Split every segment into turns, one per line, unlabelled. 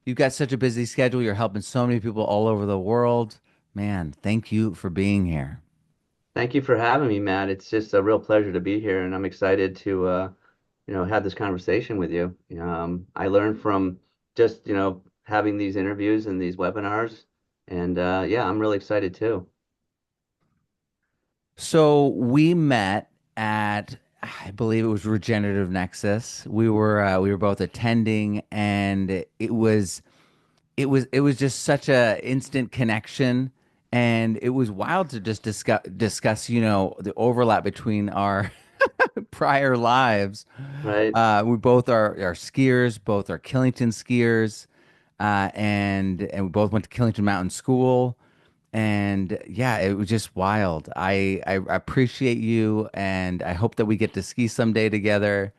You've got such a busy schedule. You're helping so many people all over the world. Man, thank you for being here.
Thank you for having me, Matt. It's just a real pleasure to be here, and I'm excited to have this conversation with you. I learned from just, having these interviews and these webinars, and yeah, I'm really excited too.
So we met at, I believe it was Regenerative Nexus. We were both attending, and it was just such a instant connection, and it was wild to just discuss the overlap between our prior lives.
Right?
We both are skiers, both are Killington skiers, and we both went to Killington Mountain School, and yeah, it was just wild. I appreciate you, and I hope that we get to ski someday together.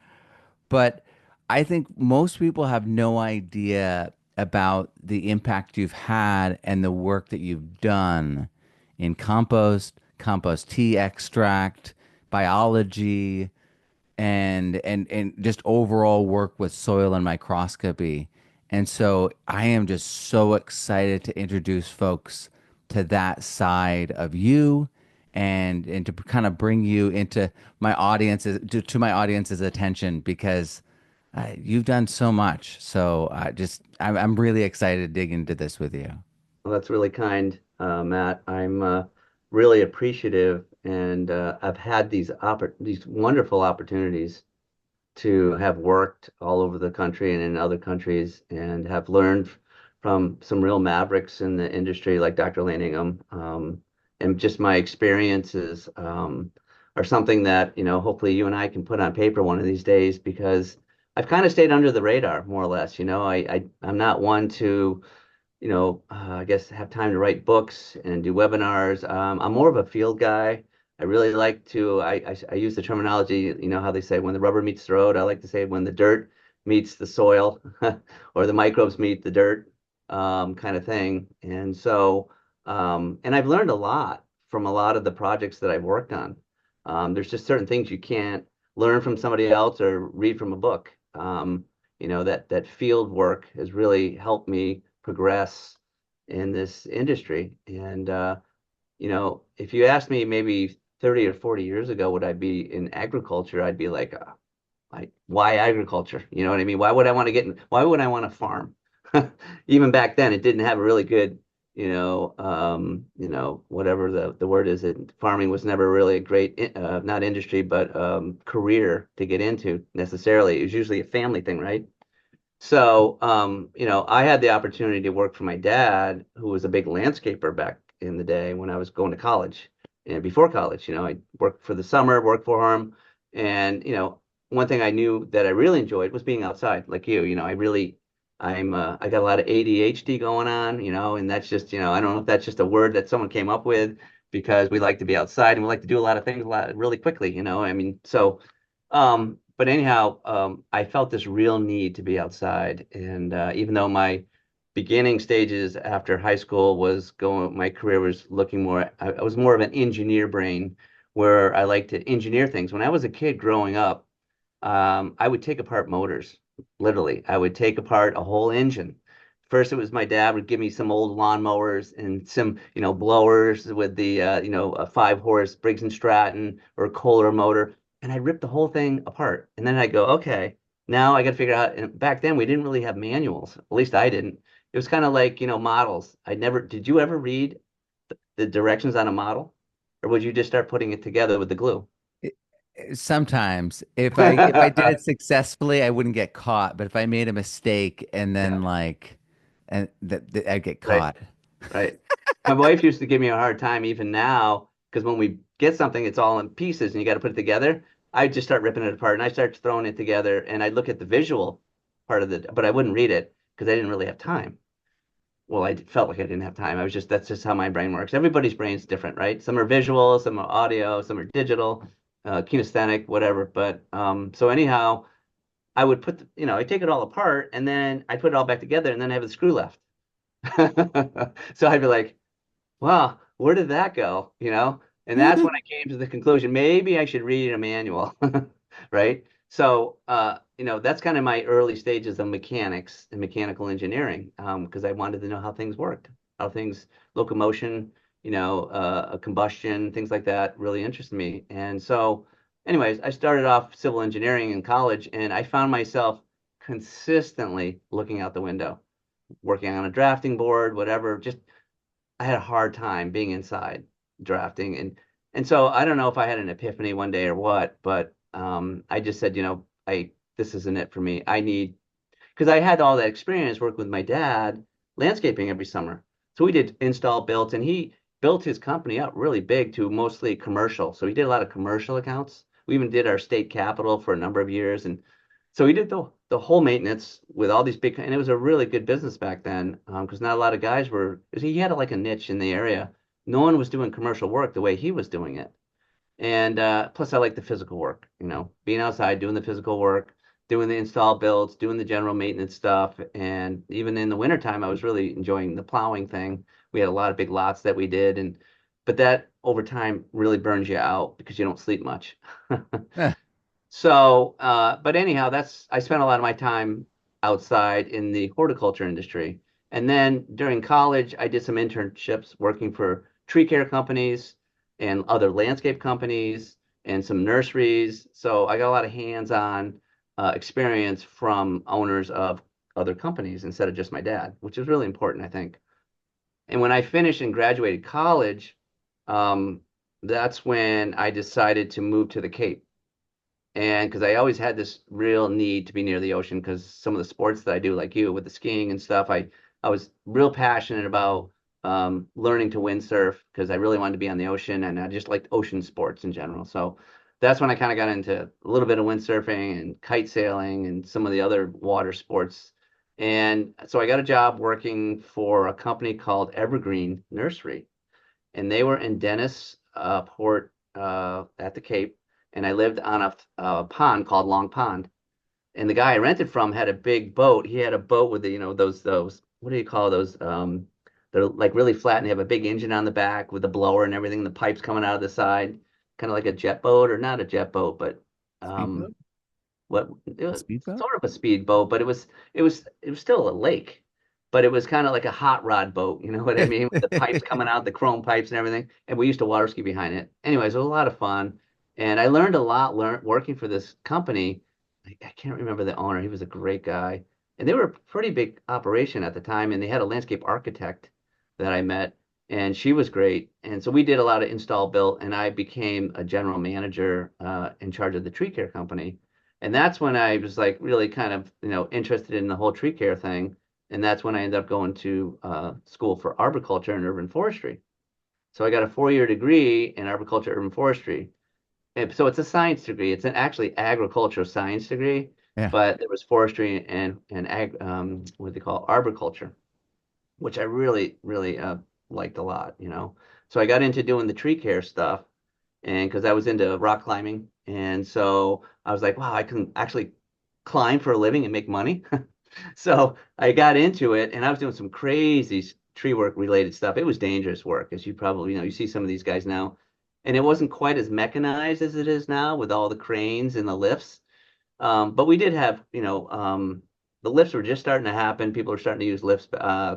But I think most people have no idea about the impact you've had and the work that you've done in compost tea extract, biology, and just overall work with soil and microscopy. And so I am just so excited to introduce folks to that side of you and to kind of bring you into my audience's to my audience's attention because you've done so much. So I'm really excited to dig into this with you.
Well, that's really kind, Matt. I'm really appreciative, and I've had these wonderful opportunities to have worked all over the country and in other countries and have learned from some real mavericks in the industry like Dr. Elaine Ingham. And just my experiences are something that, hopefully you and I can put on paper one of these days because I've kind of stayed under the radar more or less. I'm not one to, I guess have time to write books and do webinars. I'm more of a field guy. I really like to, I use the terminology, how they say when the rubber meets the road. I like to say when the dirt meets the soil or the microbes meet the dirt, kind of thing. And so, and I've learned a lot from a lot of the projects that I've worked on. There's just certain things you can't learn from somebody else or read from a book. That field work has really helped me progress in this industry. And if you asked me maybe 30 or 40 years ago, would I be in agriculture? I'd be like, why agriculture? You know what I mean? Why would I want to why would I want to farm? Even back then, it didn't have a really good, whatever the word is, farming was never really a great, not industry, but career to get into necessarily. It was usually a family thing, right? So, I had the opportunity to work for my dad, who was a big landscaper back in the day when I was going to college. And before college, I worked for the summer, worked for him. And, one thing I knew that I really enjoyed was being outside, like you. I got a lot of ADHD going on, and that's just, I don't know if that's just a word that someone came up with because we like to be outside and we like to do a lot of things a lot really quickly, I mean, so. But anyhow, I felt this real need to be outside. And even though my beginning stages after high school my career was looking more, I was more of an engineer brain where I like to engineer things. When I was a kid growing up, I would take apart motors, literally. I would take apart a whole engine. First, it was my dad would give me some old lawnmowers and some, blowers with the, a 5 horse Briggs and Stratton or a Kohler motor, and I'd rip the whole thing apart. And then I'd go, okay, now I got to figure out. And back then, we didn't really have manuals. At least I didn't. It was kind of like, models. Did you ever read the directions on a model, or would you just start putting it together with the glue?
Sometimes, if I did it successfully, I wouldn't get caught. But if I made a mistake and
Yeah,
then I'd get
right.
caught.
Right. My wife used to give me a hard time even now because when we get something, it's all in pieces and you got to put it together. I just start ripping it apart and I start throwing it together and I'd look at the visual part of it, but I wouldn't read it because I didn't really have time. Well, I felt like I didn't have time. That's just how my brain works. Everybody's brain's different, right? Some are visual, some are audio, some are digital, kinesthetic, whatever. But so anyhow, I would I take it all apart and then I put it all back together and then I have the screw left. So I'd be like, wow, where did that go? And that's when I came to the conclusion, maybe I should read a manual, right? So, that's kind of my early stages of mechanics and mechanical engineering, because I wanted to know how things worked, how things, locomotion, combustion, things like that really interested me. And so, anyways, I started off civil engineering in college, and I found myself consistently looking out the window, working on a drafting board, whatever. Just I had a hard time being inside drafting, and so I don't know if I had an epiphany one day or what, but I just said, I this isn't it for me. I need because I had all that experience working with my dad landscaping every summer. So we did install built, and he built his company up really big to mostly commercial. So he did a lot of commercial accounts. We even did our state capital for a number of years, and so he did the whole maintenance with all these big, and it was a really good business back then because not a lot of guys were. 'Cause he had like a niche in the area. No one was doing commercial work the way he was doing it. And plus, I like the physical work, being outside, doing the physical work, doing the install builds, doing the general maintenance stuff. And even in the wintertime, I was really enjoying the plowing thing. We had a lot of big lots that we did. But that over time really burns you out because you don't sleep much.
Eh,
So, but anyhow, I spent a lot of my time outside in the horticulture industry. And then during college, I did some internships working for tree care companies and other landscape companies and some nurseries. So I got a lot of hands-on experience from owners of other companies instead of just my dad, which is really important, I think. And when I finished and graduated college, um, that's when I decided to move to the Cape. And because I always had this real need to be near the ocean, because some of the sports that I do, like you, with the skiing and stuff, I was real passionate about learning to windsurf because I really wanted to be on the ocean, and I just liked ocean sports in general. So that's when I kind of got into a little bit of windsurfing and kite sailing and some of the other water sports. And so I got a job working for a company called Evergreen Nursery, and they were in Dennis Port at the Cape, and I lived on a pond called Long Pond. And the guy I rented from had a big boat. He had a boat with those what do you call those? They're like really flat and they have a big engine on the back with the blower and everything, the pipes coming out of the side, kind of like a jet boat or not a jet boat, but um,
speedboat?
what it
A
was
speedboat?
sort of a speedboat, but it was still a lake, but it was kind of like a hot rod boat, you know what I mean? With the pipes coming out, the chrome pipes and everything. And we used to water ski behind it. Anyways, it was a lot of fun. And I learned a lot working for this company. I can't remember the owner. He was a great guy. And they were a pretty big operation at the time, and they had a landscape architect that I met, and she was great. And so we did a lot of install built, and I became a general manager in charge of the tree care company. And that's when I was like really kind of, interested in the whole tree care thing. And that's when I ended up going to school for arboriculture and urban forestry. So I got a 4-year degree in arboriculture urban forestry. And so it's a science degree. It's an actually agricultural science degree,
Yeah.
but there was forestry and what they call arboriculture, which I really, really liked a lot. So I got into doing the tree care stuff, and because I was into rock climbing, and so I was like, wow, I can actually climb for a living and make money. So I got into it, and I was doing some crazy tree work related stuff. It was dangerous work, as you probably you see some of these guys now, and it wasn't quite as mechanized as it is now with all the cranes and the lifts. But we did have, the lifts were just starting to happen. People were starting to use lifts, uh,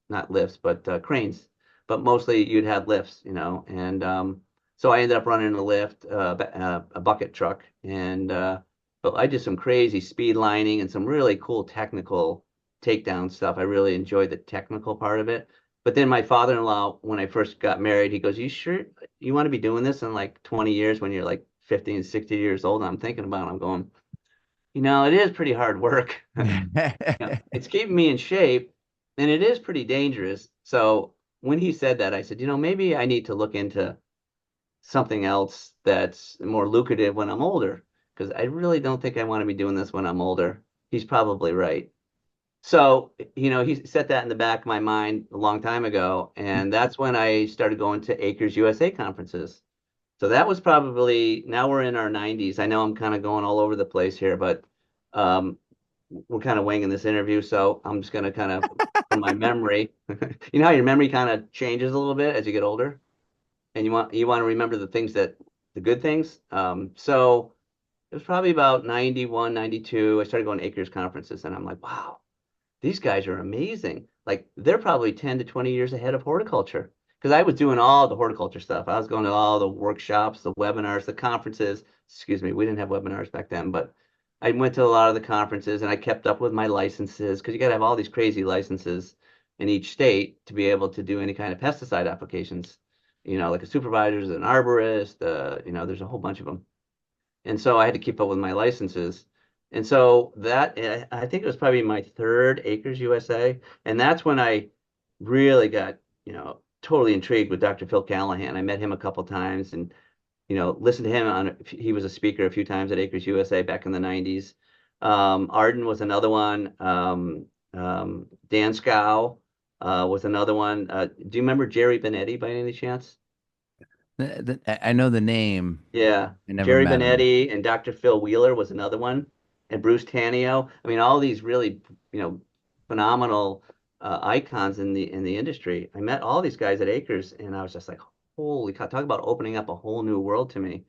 not lifts, but cranes. But mostly you'd have lifts, and so I ended up running a lift, a bucket truck, and but I did some crazy speed lining and some really cool technical takedown stuff. I really enjoyed the technical part of it. But then my father-in-law, when I first got married, he goes, "You sure you want to be doing this in like 20 years when you're like 50 and 60 years old?" And I'm thinking about it. I'm going, it is pretty hard work. It's keeping me in shape, and it is pretty dangerous. So when he said that, I said, maybe I need to look into something else that's more lucrative when I'm older, because I really don't think I want to be doing this when I'm older. He's probably right. So, he set that in the back of my mind a long time ago, and that's when I started going to Acres USA conferences. So that was probably, now we're in our 90s. I know I'm kind of going all over the place here, but um, we're kind of winging this interview, so I'm just going to kind of, from my memory, you know how your memory kind of changes a little bit as you get older, and you want to remember the good things. So it was probably about 91, 92. I started going to acres conferences and I'm like, wow, these guys are amazing. Like they're probably 10 to 20 years ahead of horticulture. Because I was doing all the horticulture stuff. I was going to all the workshops, the webinars, the conferences. Excuse me, we didn't have webinars back then, but I went to a lot of the conferences and I kept up with my licenses because you got to have all these crazy licenses in each state to be able to do any kind of pesticide applications. Like a supervisor, an arborist, there's a whole bunch of them. And so I had to keep up with my licenses. And so that I think it was probably my third Acres USA, and that's when I really got totally intrigued with Dr. Phil Callahan. I met him a couple times, and listened to him on. He was a speaker a few times at Acres USA back in the 90s. Arden was another one. Dan Scow was another one. Do you remember Jerry Benetti by any chance?
I know the name.
Yeah,
I never
Jerry
met him.
Benetti and Dr. Phil Wheeler was another one, and Bruce Tanio. I mean, all these really, phenomenal icons in the industry. I met all these guys at Acres, and I was just like, holy cow! Talk about opening up a whole new world to me.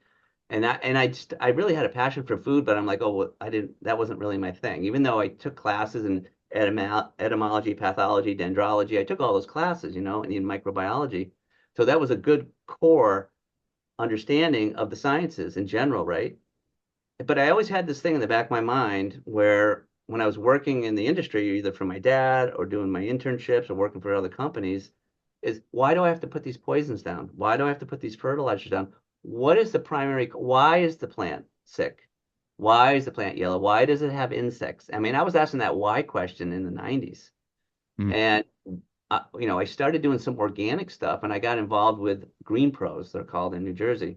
And I really had a passion for food, but I'm like, oh, well, I didn't. That wasn't really my thing. Even though I took classes in etymology, pathology, dendrology, I took all those classes, and in microbiology. So that was a good core understanding of the sciences in general, right? But I always had this thing in the back of my mind where when I was working in the industry, either for my dad or doing my internships or working for other companies, is why do I have to put these poisons down? Why do I have to put these fertilizers down? What is the primary, why is the plant sick? Why is the plant yellow? Why does it have insects? I mean, I was asking that why question in the 90s.
Mm.
And I started doing some organic stuff and I got involved with Green Pros, they're called in New Jersey,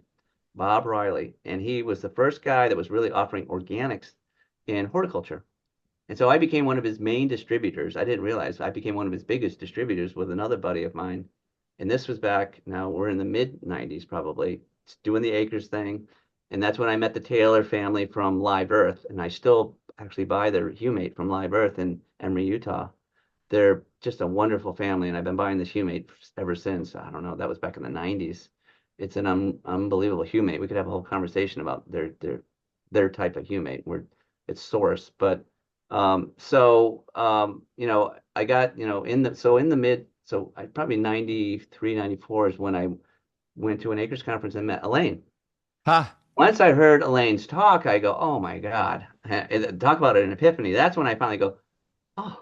Bob Riley. And he was the first guy that was really offering organics in horticulture. And so I became one of his main distributors. I didn't realize I became one of his biggest distributors with another buddy of mine. And this was back, now we're in the mid 90s probably, doing the acres thing. And that's when I met the Taylor family from Live Earth. And I still actually buy their humate from Live Earth in Emory, Utah. They're just a wonderful family, and I've been buying this humate ever since. I don't know, that was back in the 90s. It's an unbelievable humate. We could have a whole conversation about their type of humate, where it's source. But I got, in the mid, so I probably 93, 94 is when I went to an Acres conference and met Elaine.
Ha!
Once I heard Elaine's talk, I go, oh my God. Talk about an epiphany. That's when I finally go, oh,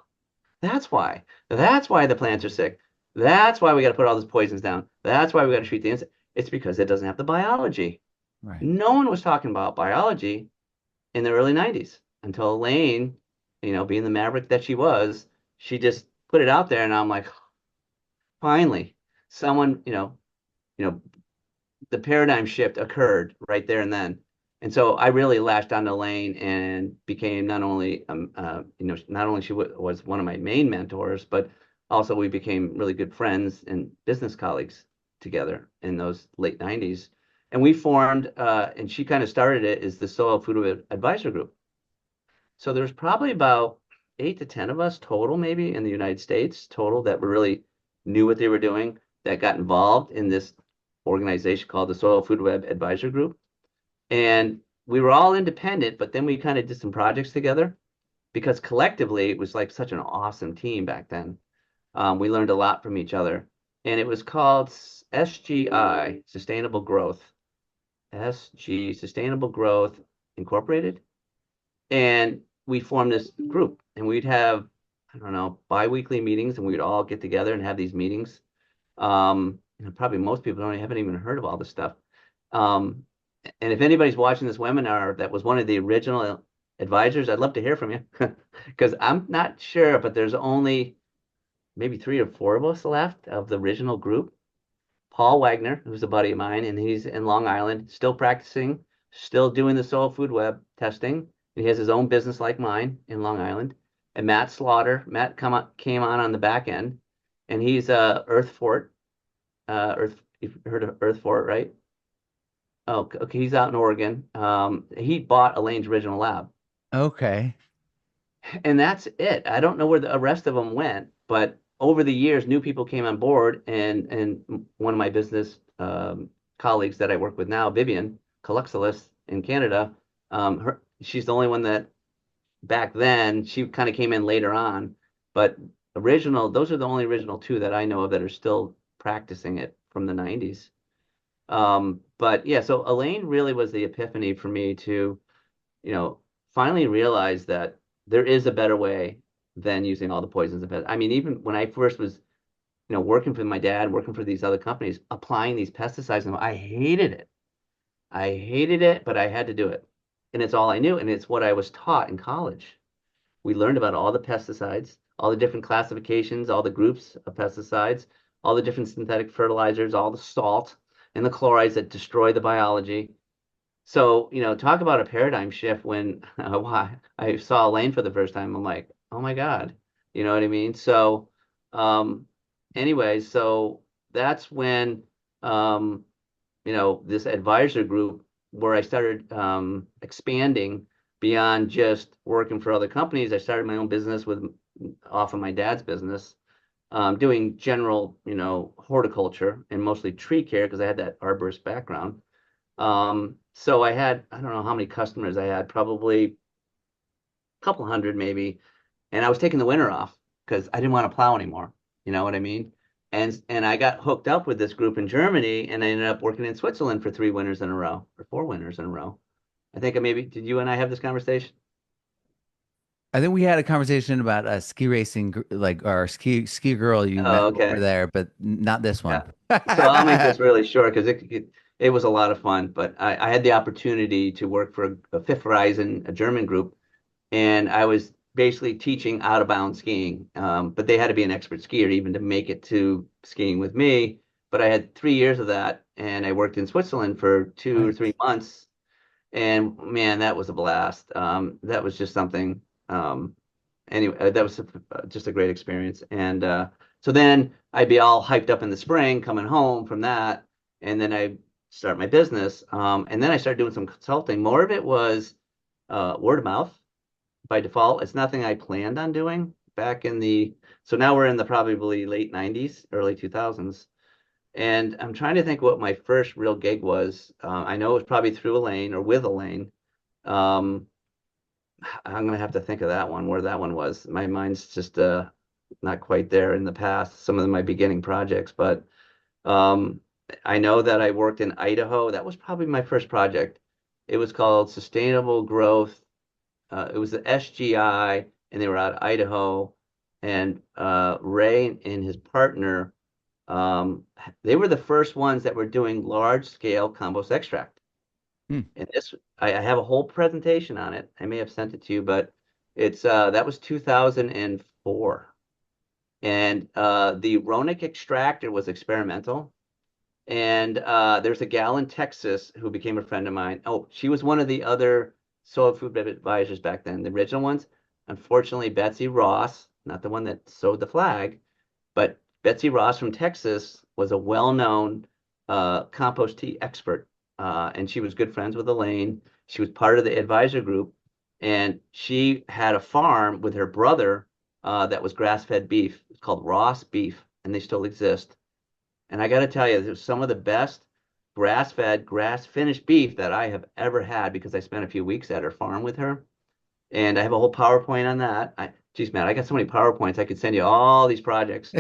that's why. That's why the plants are sick. That's why we got to put all those poisons down. That's why we got to treat the insect. It's because it doesn't have the biology.
Right.
No one was talking about biology in the early 90s until Elaine, being the maverick that she was, she just put it out there and I'm like, finally, someone, you know, the paradigm shift occurred right there and then. And so I really latched on to Lane and became not only she was one of my main mentors, but also we became really good friends and business colleagues together in those late 90s. And we formed, and she kind of started it, is the Soil Food Advisor Group. So there's probably about 8 to 10 of us total, maybe in the United States total, that were really knew what they were doing, that got involved in this organization called the Soil Food Web Advisor Group. And we were all independent, but then we kind of did some projects together because collectively it was like such an awesome team back then. We learned a lot from each other. And it was called SGI, Sustainable Growth, SG, Sustainable Growth Incorporated. And we formed this group and we'd have, I don't know, bi-weekly meetings and we'd all get together and have these meetings. Probably most people haven't even heard of all this stuff. Um, and if anybody's watching this webinar that was one of the original advisors, I'd love to hear from you because I'm not sure, but there's only maybe 3 or 4 of us left of the original group. Paul Wagner, who's a buddy of mine, and he's in Long Island, still practicing, still doing the soil food web testing. He has his own business like mine in Long Island. And Matt Slaughter, came on the back end, and he's Earth Fort. You've heard of Earth Fort, right? Oh, okay. He's out in Oregon. He bought Elaine's original lab,
Okay.
and that's it. I don't know where the rest of them went, but over the years, new people came on board, and one of my business colleagues that I work with now, Vivian Caluxalis in Canada, She's the only one that back then, she kind of came in later on, but those are the only original two that I know of that are still practicing it from the 90s. But yeah, so Elaine really was the epiphany for me to, you know, finally realize that there is a better way than using all the poisons and pesticides. I mean, even when I first was, working for my dad, working for these other companies, applying these pesticides, and I hated it. I hated it, but I had to do it. And it's all I knew, and it's what I was taught in college. We learned about all the pesticides, all the different classifications, all the groups of pesticides, all the different synthetic fertilizers, all the salt and the chlorides that destroy the biology. So, talk about a paradigm shift when I saw Elaine for the first time. I'm like, oh my God, you know what I mean? So, um, anyway, so that's when, um, this advisor group where I started expanding beyond just working for other companies. I started my own business with off of my dad's business, doing general, horticulture and mostly tree care because I had that arborist background. So I don't know how many customers I had, probably a couple hundred maybe, and I was taking the winter off because I didn't want to plow anymore. You know what I mean? And I got hooked up with this group in Germany, and I ended up working in Switzerland for 3 winters in a row, or 4 winters in a row. I think did you and I have this conversation?
I think we had a conversation about a ski racing, like our ski girl you met
Oh,
over
okay.
there, but not this one.
Yeah. So I'll make this really short because it was a lot of fun. But I had the opportunity to work for a Fifth Horizon, a German group, and I was basically teaching out of bounds skiing. But they had to be an expert skier even to make it to skiing with me. But I had 3 years of that, and I worked in Switzerland for 2 or 3 months, and man, that was a blast. That was just something. Anyway, that was just a great experience. And so then I'd be all hyped up in the spring, coming home from that, and then I start my business. And then I started doing some consulting. More of it was word of mouth by default. It's nothing I planned on doing back in the, so now we're in the probably late 90s, early 2000s. And I'm trying to think what my first real gig was. I know it was probably through Elaine or with Elaine. Um, I'm gonna have to think of that one, where that one was. My mind's just not quite there in the past, some of my beginning projects, but um, I know that I worked in Idaho. That was probably my first project. It was called Sustainable Growth. It was the SGI, and they were out of Idaho. And Ray and his partner, um, they were the first ones that were doing large scale compost extract.
Hmm.
And I have a whole presentation on it. I may have sent it to you, but that was 2004. And the Ronic extractor was experimental. And there's a gal in Texas who became a friend of mine. Oh, she was one of the other soil food advisors back then, the original ones. Unfortunately, Betsy Ross, not the one that sewed the flag, but Betsy Ross from Texas was a well-known compost tea expert, and she was good friends with Elaine. She was part of the advisor group, and she had a farm with her brother that was grass-fed beef. It's called Ross Beef, and they still exist. And I got to tell you, it was some of the best grass-fed, grass-finished beef that I have ever had because I spent a few weeks at her farm with her. And I have a whole PowerPoint on that. Geez, man, I got so many PowerPoints. I could send you all these projects.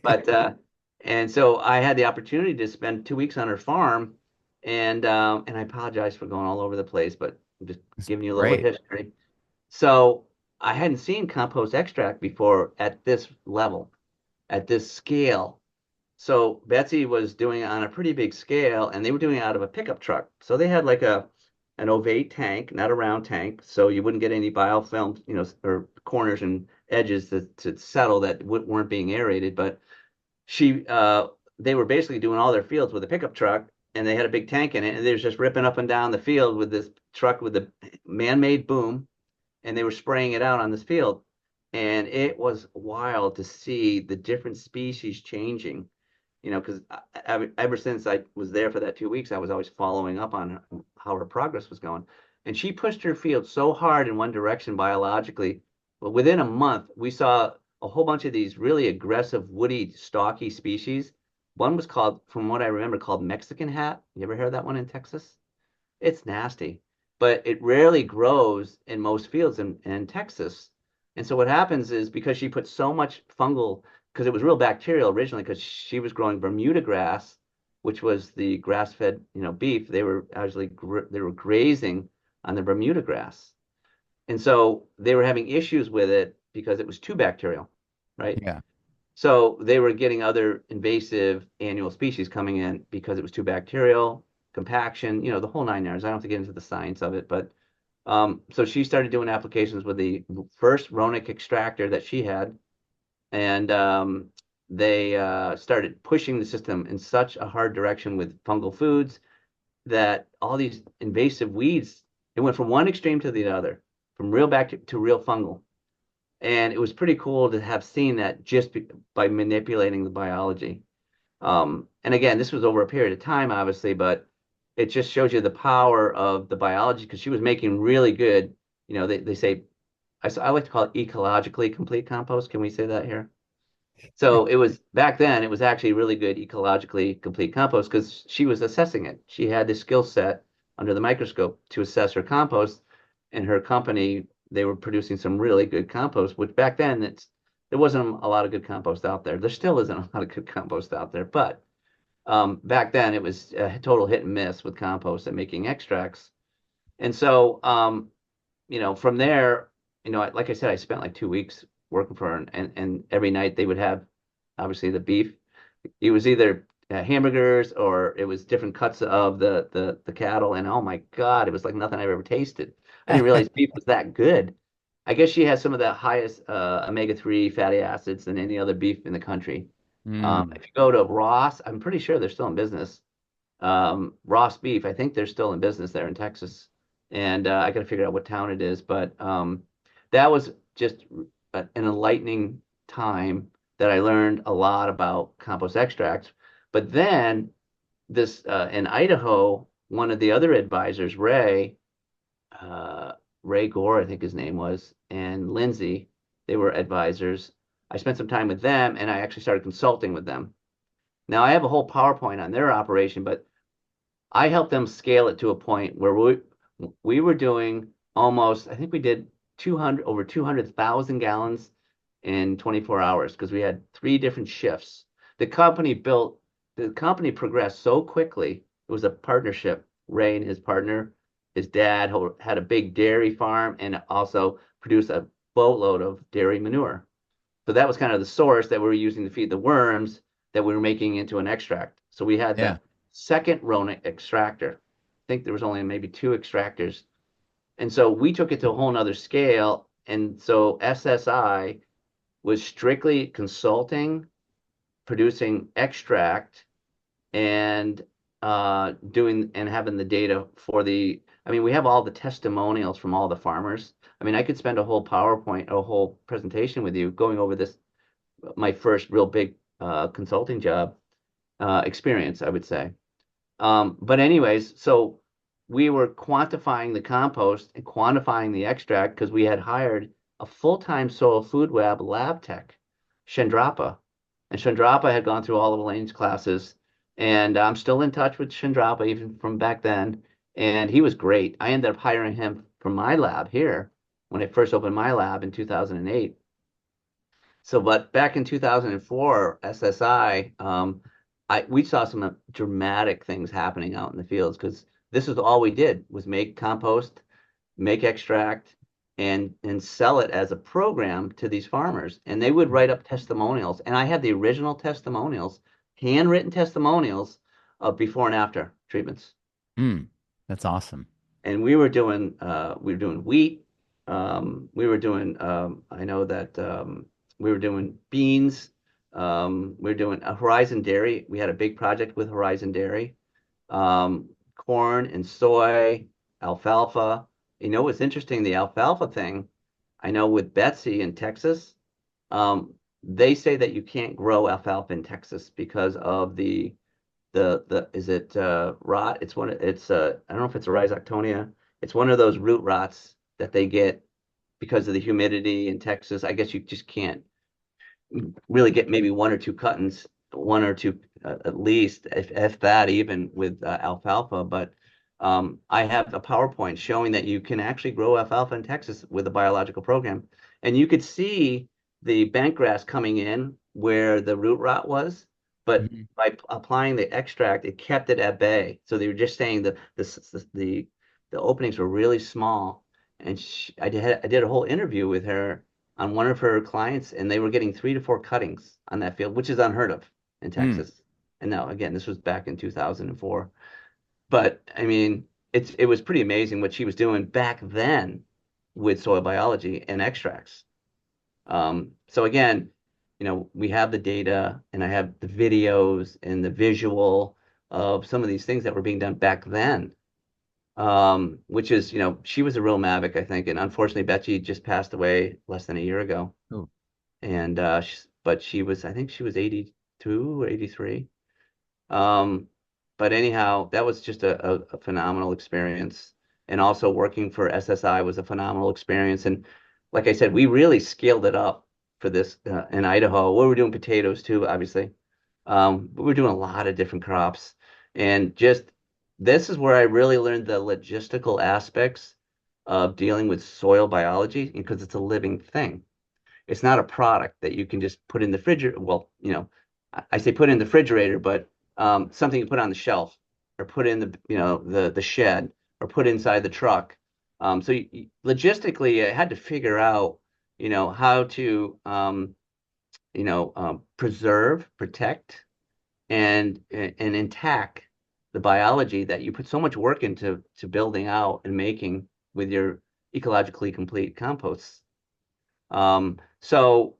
But and so I had the opportunity to spend 2 weeks on her farm, and I apologize for going all over the place, but I'm just
It's
giving you a little
great.
history. So I hadn't seen compost extract before at this level, at this scale. So Betsy was doing it on a pretty big scale, and they were doing it out of a pickup truck. So they had like an ovate tank, not a round tank, so you wouldn't get any biofilm, or corners and edges to settle that weren't being aerated. But she they were basically doing all their fields with a pickup truck, and they had a big tank in it, and they was just ripping up and down the field with this truck with the man-made boom, and they were spraying it out on this field. And it was wild to see the different species changing, because ever since I was there for that 2 weeks, I was always following up on how her progress was going. And she pushed her field so hard in one direction biologically. But within a month, we saw a whole bunch of these really aggressive, woody, stalky species. One was called, from what I remember, called Mexican hat. You ever heard that one in Texas? It's nasty. but it rarely grows in most fields in Texas. And so what happens is because she put so much fungal, because it was real bacterial originally, because she was growing Bermuda grass, which was the grass-fed, beef. They were actually they were grazing on the Bermuda grass. And so they were having issues with it because it was too bacterial, right?
Yeah.
So they were getting other invasive annual species coming in because it was too bacterial, compaction, the whole nine yards. I don't have to get into the science of it, but so she started doing applications with the first Ronic extractor that she had, and they started pushing the system in such a hard direction with fungal foods that all these invasive weeds, it went from one extreme to the other, from real back to real fungal. And it was pretty cool to have seen that just by manipulating the biology. And again, this was over a period of time, obviously, but it just shows you the power of the biology because she was making really good, they say, I like to call it ecologically complete compost. Can we say that here? So it was back then, it was actually really good ecologically complete compost because she was assessing it. She had the skill set under the microscope to assess her compost, and her company, they were producing some really good compost, which back then there wasn't a lot of good compost out there. There still isn't a lot of good compost out there, but back then it was a total hit and miss with compost and making extracts. And so from there, like I said, I spent like 2 weeks working for her, and every night they would have obviously the beef. It was either hamburgers or it was different cuts of the cattle, and oh my God, it was like nothing I've ever tasted. I didn't realize beef was that good. I guess she has some of the highest omega-3 fatty acids than any other beef in the country.
Mm.
If you go to Ross, I'm pretty sure they're still in business. Ross Beef, I think they're still in business there in Texas. And I got to figure out what town it is. But that was just an enlightening time that I learned a lot about compost extracts. But then this in Idaho, one of the other advisors, uh, Ray Gore, I think his name was, and Lindsay, they were advisors. I spent some time with them and I actually started consulting with them. Now I have a whole PowerPoint on their operation, but I helped them scale it to a point where we were doing almost, I think we did 200 over 200,000 gallons in 24 hours because we had three different shifts. The company progressed so quickly. It was a partnership. Ray and his partner, his dad had a big dairy farm and also produced a boatload of dairy manure. So that was kind of the source that we were using to feed the worms that we were making into an extract. So we had
Yeah.
the second Rona extractor. I think there was only maybe two extractors. And so we took it to a whole nother scale. And so SSI was strictly consulting, producing extract, and doing and having the data for I mean, we have all the testimonials from all the farmers. I mean, I could spend a whole PowerPoint, a whole presentation with you going over this, my first real big consulting job experience, I would say. But anyways, so we were quantifying the compost and quantifying the extract because we had hired a full-time soil food lab tech, Chandrapa. And Chandrapa had gone through all of Elaine's classes. And I'm still in touch with Chandrapa even from back then. And he was great. I ended up hiring him for my lab here when I first opened my lab in 2008. So, but back in 2004, SSI, we saw some dramatic things happening out in the fields because this is all we did was make compost, make extract, and sell it as a program to these farmers. And they would write up testimonials. And I had the original testimonials, handwritten testimonials of before and after treatments.
Mm. That's awesome.
And we were doing wheat. We were doing I know that we were doing beans. We were doing a Horizon Dairy. We had a big project with Horizon Dairy. Corn and soy, alfalfa. What's interesting, the alfalfa thing, I know with Betsy in Texas, they say that you can't grow alfalfa in Texas because of the is it rot? I don't know if it's a rhizoctonia. It's one of those root rots that they get because of the humidity in Texas. I guess you just can't really get maybe one or two cuttings, one or two at least, if that even with alfalfa. But I have a PowerPoint showing that you can actually grow alfalfa in Texas with a biological program. And you could see the bent grass coming in where the root rot was, but
Mhm.
by applying the extract, it kept it at bay. So they were just saying that the openings were really small. And I did a whole interview with her on one of her clients, and they were getting 3 to 4 cuttings on that field, which is unheard of in
Mm.
Texas. And now, again, this was back in 2004. But I mean, it was pretty amazing what she was doing back then with soil biology and extracts. So again, we have the data and I have the videos and the visual of some of these things that were being done back then. Which is, she was a real maverick, I think. And unfortunately, Betsy just passed away less than a year ago.
Oh.
And but I think she was 82 or 83. Um, but anyhow, that was just a phenomenal experience. And also working for SSI was a phenomenal experience. And like I said, we really scaled it up for this in Idaho. We were doing potatoes too, obviously. But we're doing a lot of different crops. And just this is where I really learned the logistical aspects of dealing with soil biology because it's a living thing. It's not a product that you can just put in the refrigerator. Well, I say put in the refrigerator, but something you put on the shelf or put in the shed or put inside the truck. So logistically, I had to figure out, how to, preserve, protect, and intact the biology that you put so much work into building out and making with your ecologically complete composts. So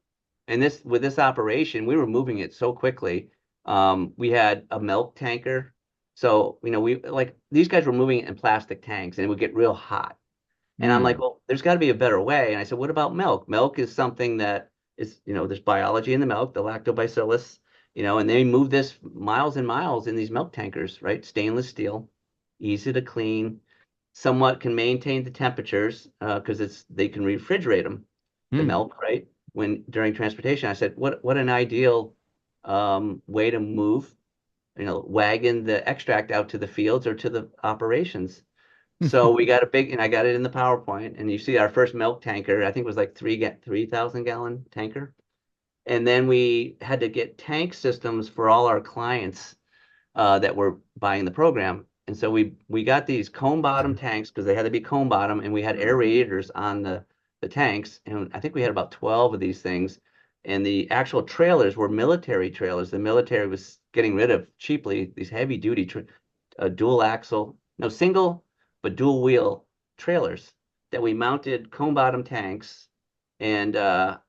with this operation, we were moving it so quickly. We had a milk tanker. So, we like these guys were moving it in plastic tanks and it would get real hot. And I'm like,
Mm.
well, there's got to be a better way. And I said, what about milk? Milk is something that is, there's biology in the milk, the lactobacillus, and they move this miles and miles in these milk tankers, right? Stainless steel, easy to clean, somewhat can maintain the temperatures because they can refrigerate them, the
Mm.
milk, right? When during transportation, I said, what an ideal way to move, wagon the extract out to the fields or to the operations. So we got and I got it in the PowerPoint, and you see our first milk tanker, I think it was like 3,000 gallon tanker. And then we had to get tank systems for all our clients that were buying the program. And so we got these cone bottom tanks because they had to be cone bottom, and we had aerators on the tanks, and I think we had about 12 of these things. And the actual trailers were military trailers. The military was getting rid of cheaply these heavy duty dual axle, no single, but dual wheel trailers that we mounted cone bottom tanks, and and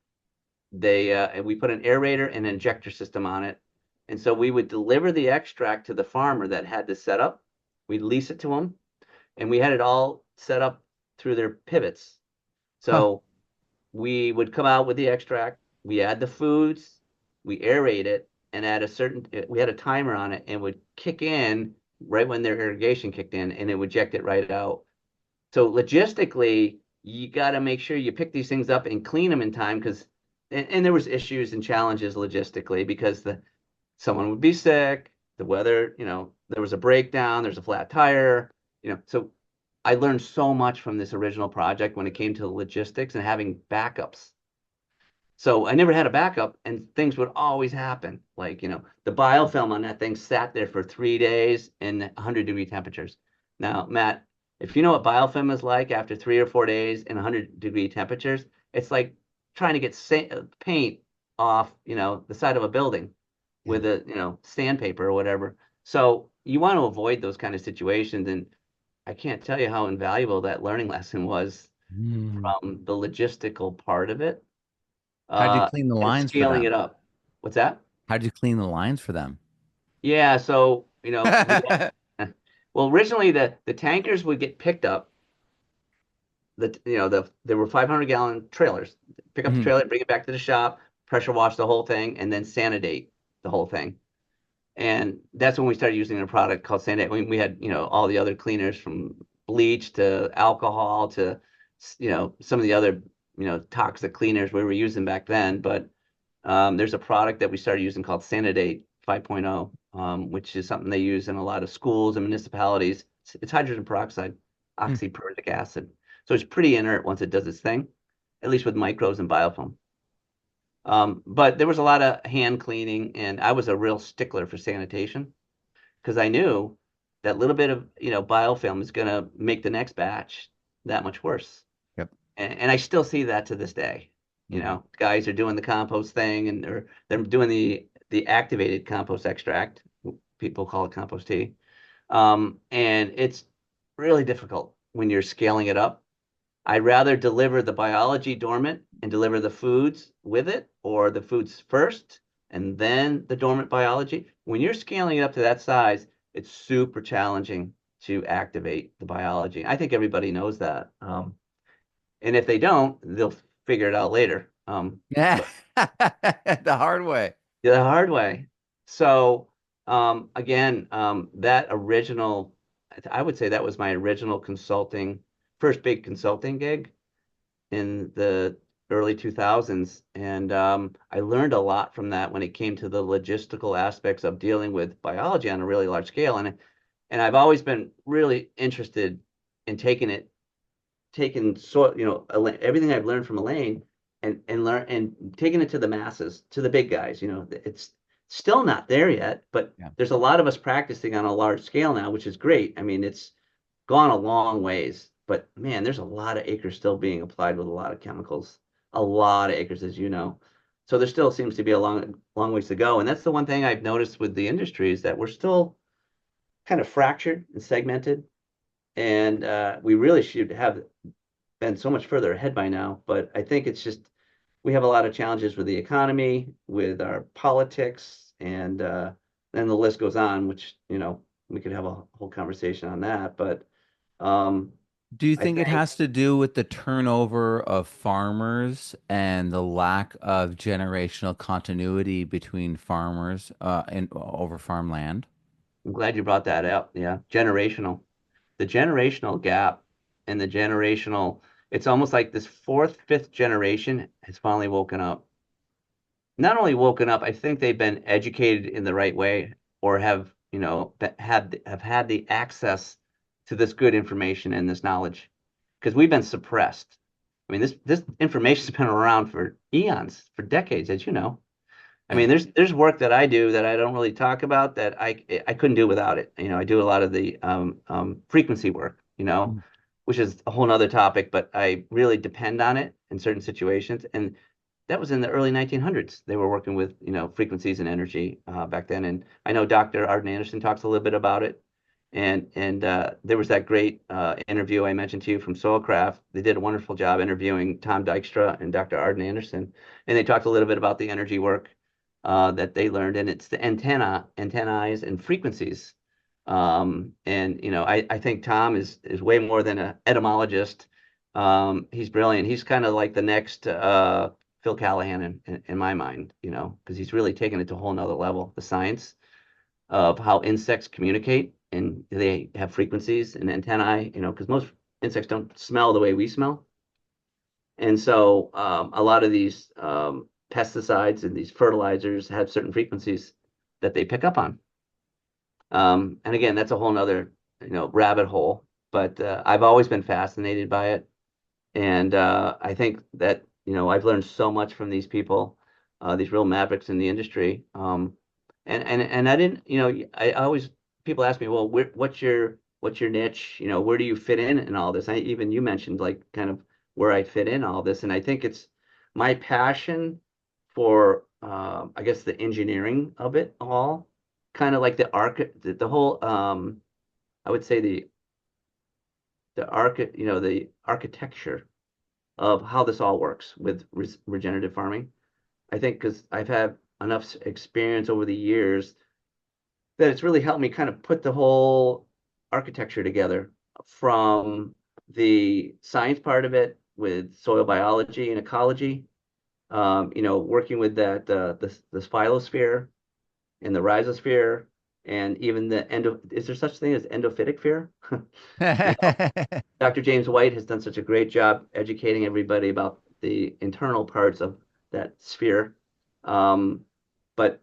we put an aerator and an injector system on it. And so we would deliver the extract to the farmer that had this set up. We'd lease it to them, and we had it all set up through their pivots.
Huh.
So we would come out with the extract, we add the foods, we aerate it, and we had a timer on it and would kick in right when their irrigation kicked in, and it would eject it right out. So logistically, you got to make sure you pick these things up and clean them in time because, and there was issues and challenges logistically because someone would be sick, the weather, there was a breakdown, there's a flat tire, so I learned so much from this original project when it came to logistics and having backups. So I never had a backup and things would always happen. Like, the biofilm on that thing sat there for 3 days in 100-degree temperatures. Now, Matt, if you know what biofilm is like after 3 or 4 days in 100-degree temperatures, it's like trying to get paint off, the side of a building
Yeah.
with sandpaper or whatever. So you want to avoid those kind of situations. And I can't tell you how invaluable that learning lesson was
Mm.
from the logistical part of it
How'd you
uh,
clean the
and
lines for
scaling it
them?
up. What's that?
How'd you clean the lines for them?
Yeah, so well, originally the tankers would get picked up. There were 500-gallon trailers. Pick up the
Mhm.
trailer, bring it back to the shop, pressure wash the whole thing, and then sanidate the whole thing. And that's when we started using a product called Sanday. We had, all the other cleaners from bleach to alcohol to, some of the other, toxic cleaners we were using back then. But there's a product that we started using called Sanidate 5.0, which is something they use in a lot of schools and municipalities. It's hydrogen peroxide, oxypersic acid. So it's pretty inert once it does its thing, at least with microbes and biofilm. But there was a lot of hand cleaning, and I was a real stickler for sanitation because I knew that little bit of, biofilm is going to make the next batch that much worse.
Yep.
And I still see that to this day.
Hmm.
Guys are doing the compost thing, and they're doing the activated compost extract. People call it compost tea. And it's really difficult when you're scaling it up. I'd rather deliver the biology dormant and deliver the foods with it, or the foods first and then the dormant biology. When you're scaling it up to that size, it's super challenging to activate the biology. I think everybody knows that. And if they don't, they'll figure it out later.
Yeah.
But
The hard way.
the hard way. So, again, that original, I would say that was my original first big consulting gig in the early 2000s. And I learned a lot from that when it came to the logistical aspects of dealing with biology on a really large scale. And I've always been really interested in everything I've learned from Elaine and taking it to the masses, to the big guys. It's still not there yet, but
Yeah.
there's a lot of us practicing on a large scale now, which is great. I mean, it's gone a long ways, but man, there's a lot of acres still being applied with a lot of chemicals, a lot of acres, as you know. So there still seems to be a long ways to go. And that's the one thing I've noticed with the industry is that we're still kind of fractured and segmented. And we really should have been so much further ahead by now. But I think it's just we have a lot of challenges with the economy, with our politics, and then the list goes on, which, we could have a whole conversation on that. But um,
Do you
I
think it
think
has to do with the turnover of farmers and the lack of generational continuity between farmers over farmland?
I'm glad you brought that up. Yeah, generational. The generational gap and it's almost like this fourth, fifth generation has finally woken up. Not only woken up, I think they've been educated in the right way or have, have had the access to this good information and this knowledge because we've been suppressed. I mean, this information's been around for eons, for decades, as you know. I
Yeah.
mean, there's work that I do that I don't really talk about that I couldn't do without it. I do a lot of the frequency work,
Mm.
which is a whole nother topic, but I really depend on it in certain situations. And that was in the early 1900s. They were working with, frequencies and energy back then. And I know Dr. Arden Anderson talks a little bit about it. And there was that great interview I mentioned to you from Soilcraft. They did a wonderful job interviewing Tom Dykstra and Dr. Arden Anderson, and they talked a little bit about the energy work that they learned, and it's the antennae, and frequencies. And I think Tom is way more than an etymologist. He's brilliant. He's kind of like the next Phil Callahan in my mind, because he's really taken it to a whole nother level. The science of how insects communicate, and they have frequencies and antennae, because most insects don't smell the way we smell. And so a lot of these pesticides and these fertilizers have certain frequencies that they pick up on. And again, that's a whole nother, rabbit hole. But I've always been fascinated by it. And I think that, I've learned so much from these people, these real mavericks in the industry. And I didn't, I always people ask me, well, what's your niche? Where do you fit in all this? Even you mentioned like kind of where I fit in all this, and I think it's my passion for, I guess the engineering of it all, kind of like the whole, I would say the architecture of how this all works with regenerative farming. I think because I've had enough experience over the years that it's really helped me kind of put the whole architecture together from the science part of it with soil biology and ecology, working with the spherosphere and the rhizosphere and even is there such thing as endophytic sphere? You know, Dr. James White has done such a great job educating everybody about the internal parts of that sphere. Um, but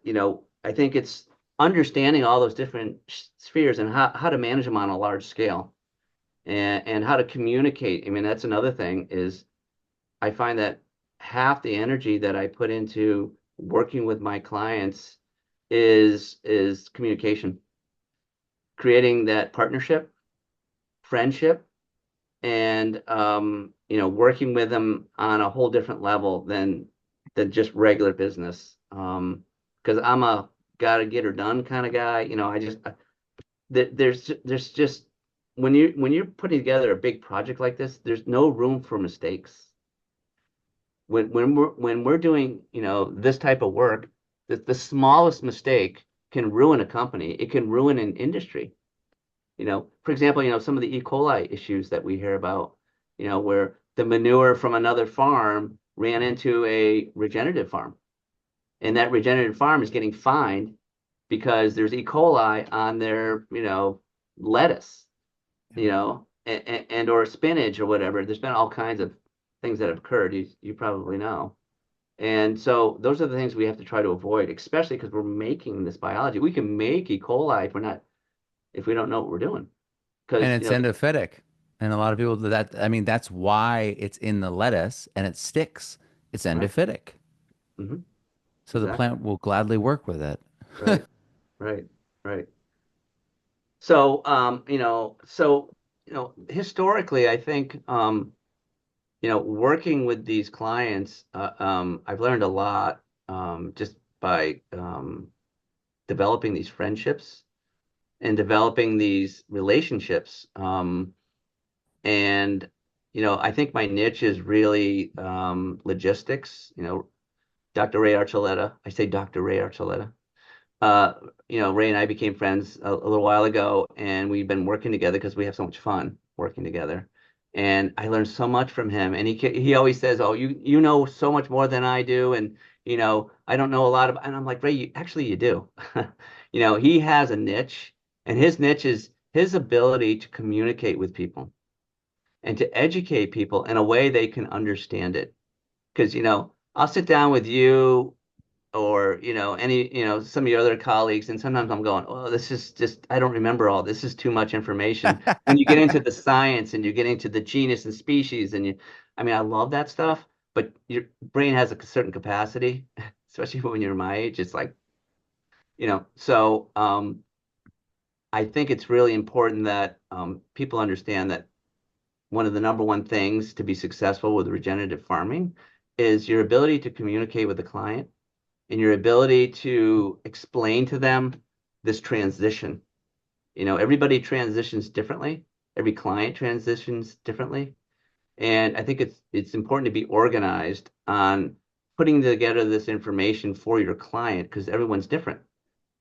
I think it's understanding all those different spheres and how to manage them on a large scale and how to communicate. I mean, that's another thing is I find that half the energy that I put into working with my clients is communication, creating that partnership, friendship, and working with them on a whole different level than just regular business. Because I'm a gotta get her done kind of guy. I just there's just when you're putting together a big project like this, there's no room for mistakes. When we're doing this type of work, the smallest mistake can ruin a company. It can ruin an industry. For example, some of the E. coli issues that we hear about, where the manure from another farm ran into a regenerative farm, and that regenerative farm is getting fined because there's E. coli on their, lettuce, and or spinach or whatever. There's been all kinds of things that have occurred. You probably know. And so those are the things we have to try to avoid, especially because we're making this biology. We can make E. coli if we don't know what we're doing.
And
Because,
it's endophytic. And a lot of people I mean, that's why it's in the lettuce and it sticks. It's
right.
endophytic.
Hmm.
So the
Exactly.
plant will gladly work with it.
Right. Right. Right. So historically, I think, working with these clients, I've learned a lot, just by, developing these friendships and developing these relationships. And, I think my niche is really, logistics, Dr. Ray Archuleta. I say Dr. Ray Archuleta. uh, Ray and I became friends a little while ago, and we've been working together because we have so much fun working together. And I learned so much from him. And he always says, "Oh, you know so much more than I do," and I don't know a lot of. And I'm like, Ray, you do. He has a niche, and his niche is his ability to communicate with people and to educate people in a way they can understand it. Because I'll sit down with you or some of your other colleagues, and sometimes I'm going, oh, this is just, I don't remember all this. Is too much information. When you get into the science and you get into the genus and species, I mean, I love that stuff, but your brain has a certain capacity, especially when you're my age. It's like, so I think it's really important that people understand that one of the number one things to be successful with regenerative farming is your ability to communicate with the client and your ability to explain to them this transition. Everybody transitions differently. Every client transitions differently. And I think it's important to be organized on putting together this information for your client because everyone's different.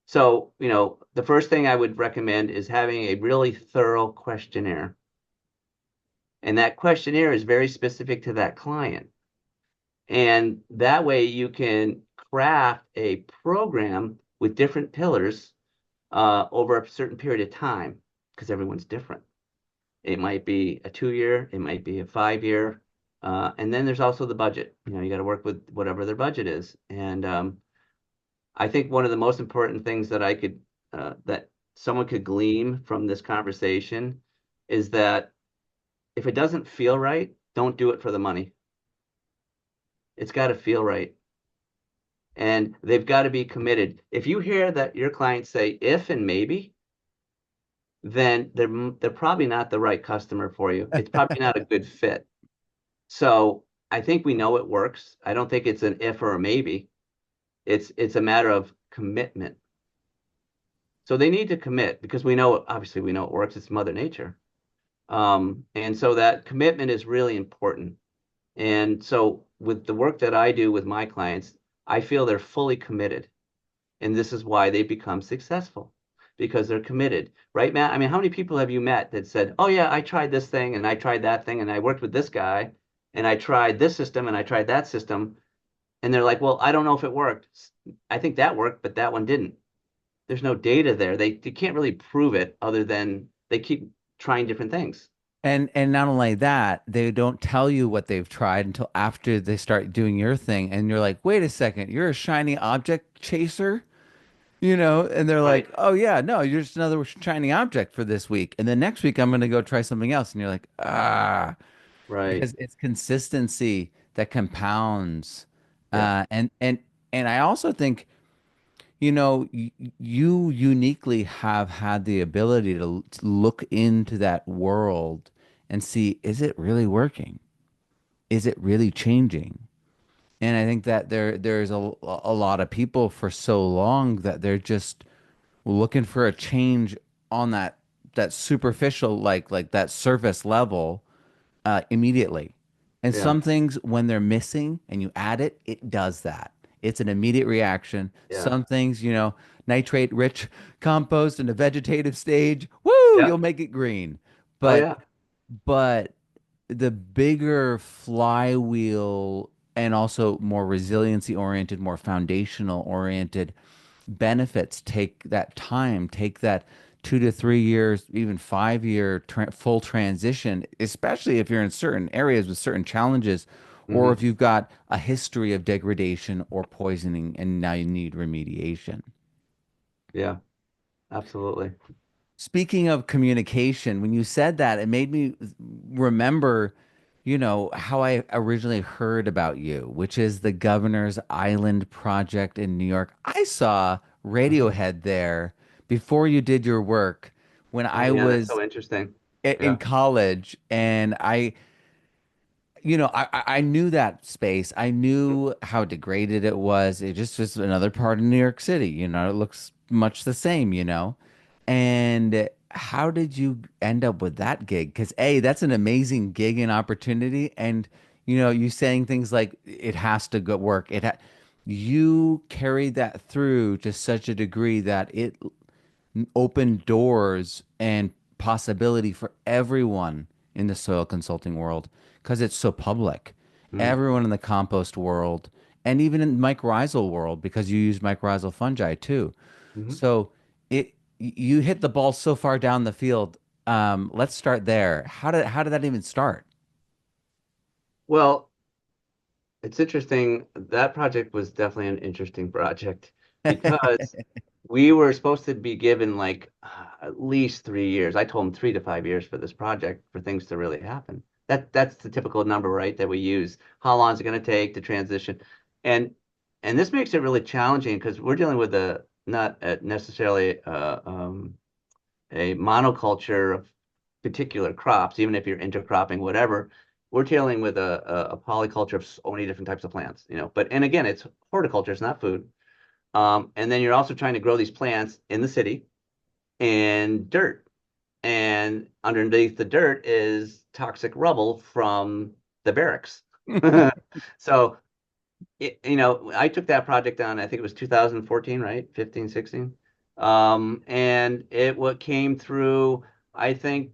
So, the first thing I would recommend is having a really thorough questionnaire. And that questionnaire is very specific to that client. And that way you can craft a program with different pillars over a certain period of time because everyone's different. It might be a 2 year, it might be a 5 year. And then there's also the budget. You got to work with whatever their budget is. And I think one of the most important things that someone could glean from this conversation is that if it doesn't feel right, don't do it for the money. It's got to feel right. And they've got to be committed. If you hear that your clients say if and maybe, then they're probably not the right customer for you. It's probably not a good fit. So I think we know it works. I don't think it's an if or a maybe. It's a matter of commitment. So they need to commit because obviously we know it works. It's Mother Nature. And so that commitment is really important. And so with the work that I do with my clients, I feel they're fully committed. And this is why they become successful because they're committed. Right, Matt? I mean, how many people have you met that said, oh, yeah, I tried this thing and I tried that thing and I worked with this guy and I tried this system and I tried that system. And they're like, well, I don't know if it worked. I think that worked, but that one didn't. There's no data there. They can't really prove it other than they keep trying different things.
And not only that, they don't tell you what they've tried until after they start doing your thing. And you're like, wait a second, you're a shiny object chaser? and they're
Right.
like, oh yeah, no, you're just another shiny object for this week. And then next week I'm going to go try something else. And you're like,
Right.
because it's consistency that compounds.
Yeah.
And I also think, you uniquely have had the ability to look into that world and see, is it really working? Is it really changing? And I think that there's a lot of people for so long that they're just looking for a change on that superficial, like that surface level, immediately. And
Yeah.
some things, when they're missing and you add it, it does that. It's an immediate reaction.
Yeah.
Some things, nitrate rich compost in a vegetative stage, woo,
Yeah.
you'll make it green.
Oh
But
yeah.
but the bigger flywheel and also more resiliency oriented, more foundational oriented benefits take that time, take that 2 to 3 years, even 5 year full transition, especially if you're in certain areas with certain challenges, or
Hmm.
if you've got a history of degradation or poisoning and now you need remediation.
Yeah. Absolutely.
Speaking of communication, when you said that, it made me remember, how I originally heard about you, which is the Governor's Island project in New York. I saw
Uh-huh.
Radiohead there before you did your work when
Oh
I
yeah, that's
was
so interesting.
in
Yeah.
college, and I knew that space. I knew how degraded it was. It just was another part of New York City. It looks much the same, And how did you end up with that gig? Because A, that's an amazing gig and opportunity. And, you saying things like it has to go work. You carried that through to such a degree that it open doors and possibility for everyone in the soil consulting world because it's so public.
Mm-hmm.
Everyone in the compost world and even in mycorrhizal world because you use mycorrhizal fungi too.
Hmm.
So you hit the ball so far down the field. Let's start there. How did that even start?
Well, it's interesting. That project was definitely an interesting project because we were supposed to be given like at least 3 years. I told them 3 to 5 years for this project for things to really happen. That's the typical number, right? That we use. How long is it going to take to transition? And and this makes it really challenging because we're dealing with a not necessarily a monoculture of particular crops, even if you're intercropping, whatever. We're dealing with a polyculture of so many different types of plants, But and again, it's horticulture, it's not food. And then you're also trying to grow these plants in the city and dirt. And underneath the dirt is toxic rubble from the barracks. So, I took that project on, I think it was 2014, right? 15, 16. And it what came through, I think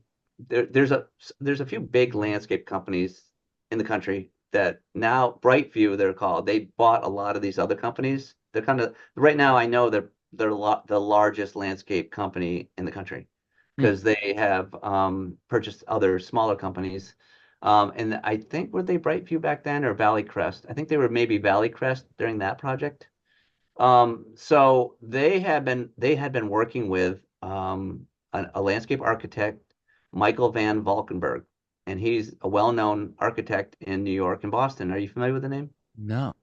there's a few big landscape companies in the country that now Brightview they're called. They bought a lot of these other companies. They're kind of right now I know the largest landscape company in the country
Hmm.
because they have purchased other smaller companies. And I think were they Brightview back then or Valley Crest? I think they were maybe Valley Crest during that project. So they had been working with a landscape architect, Michael Van Valkenburg, and he's a well-known architect in New York and Boston. Are you familiar with the name?
No.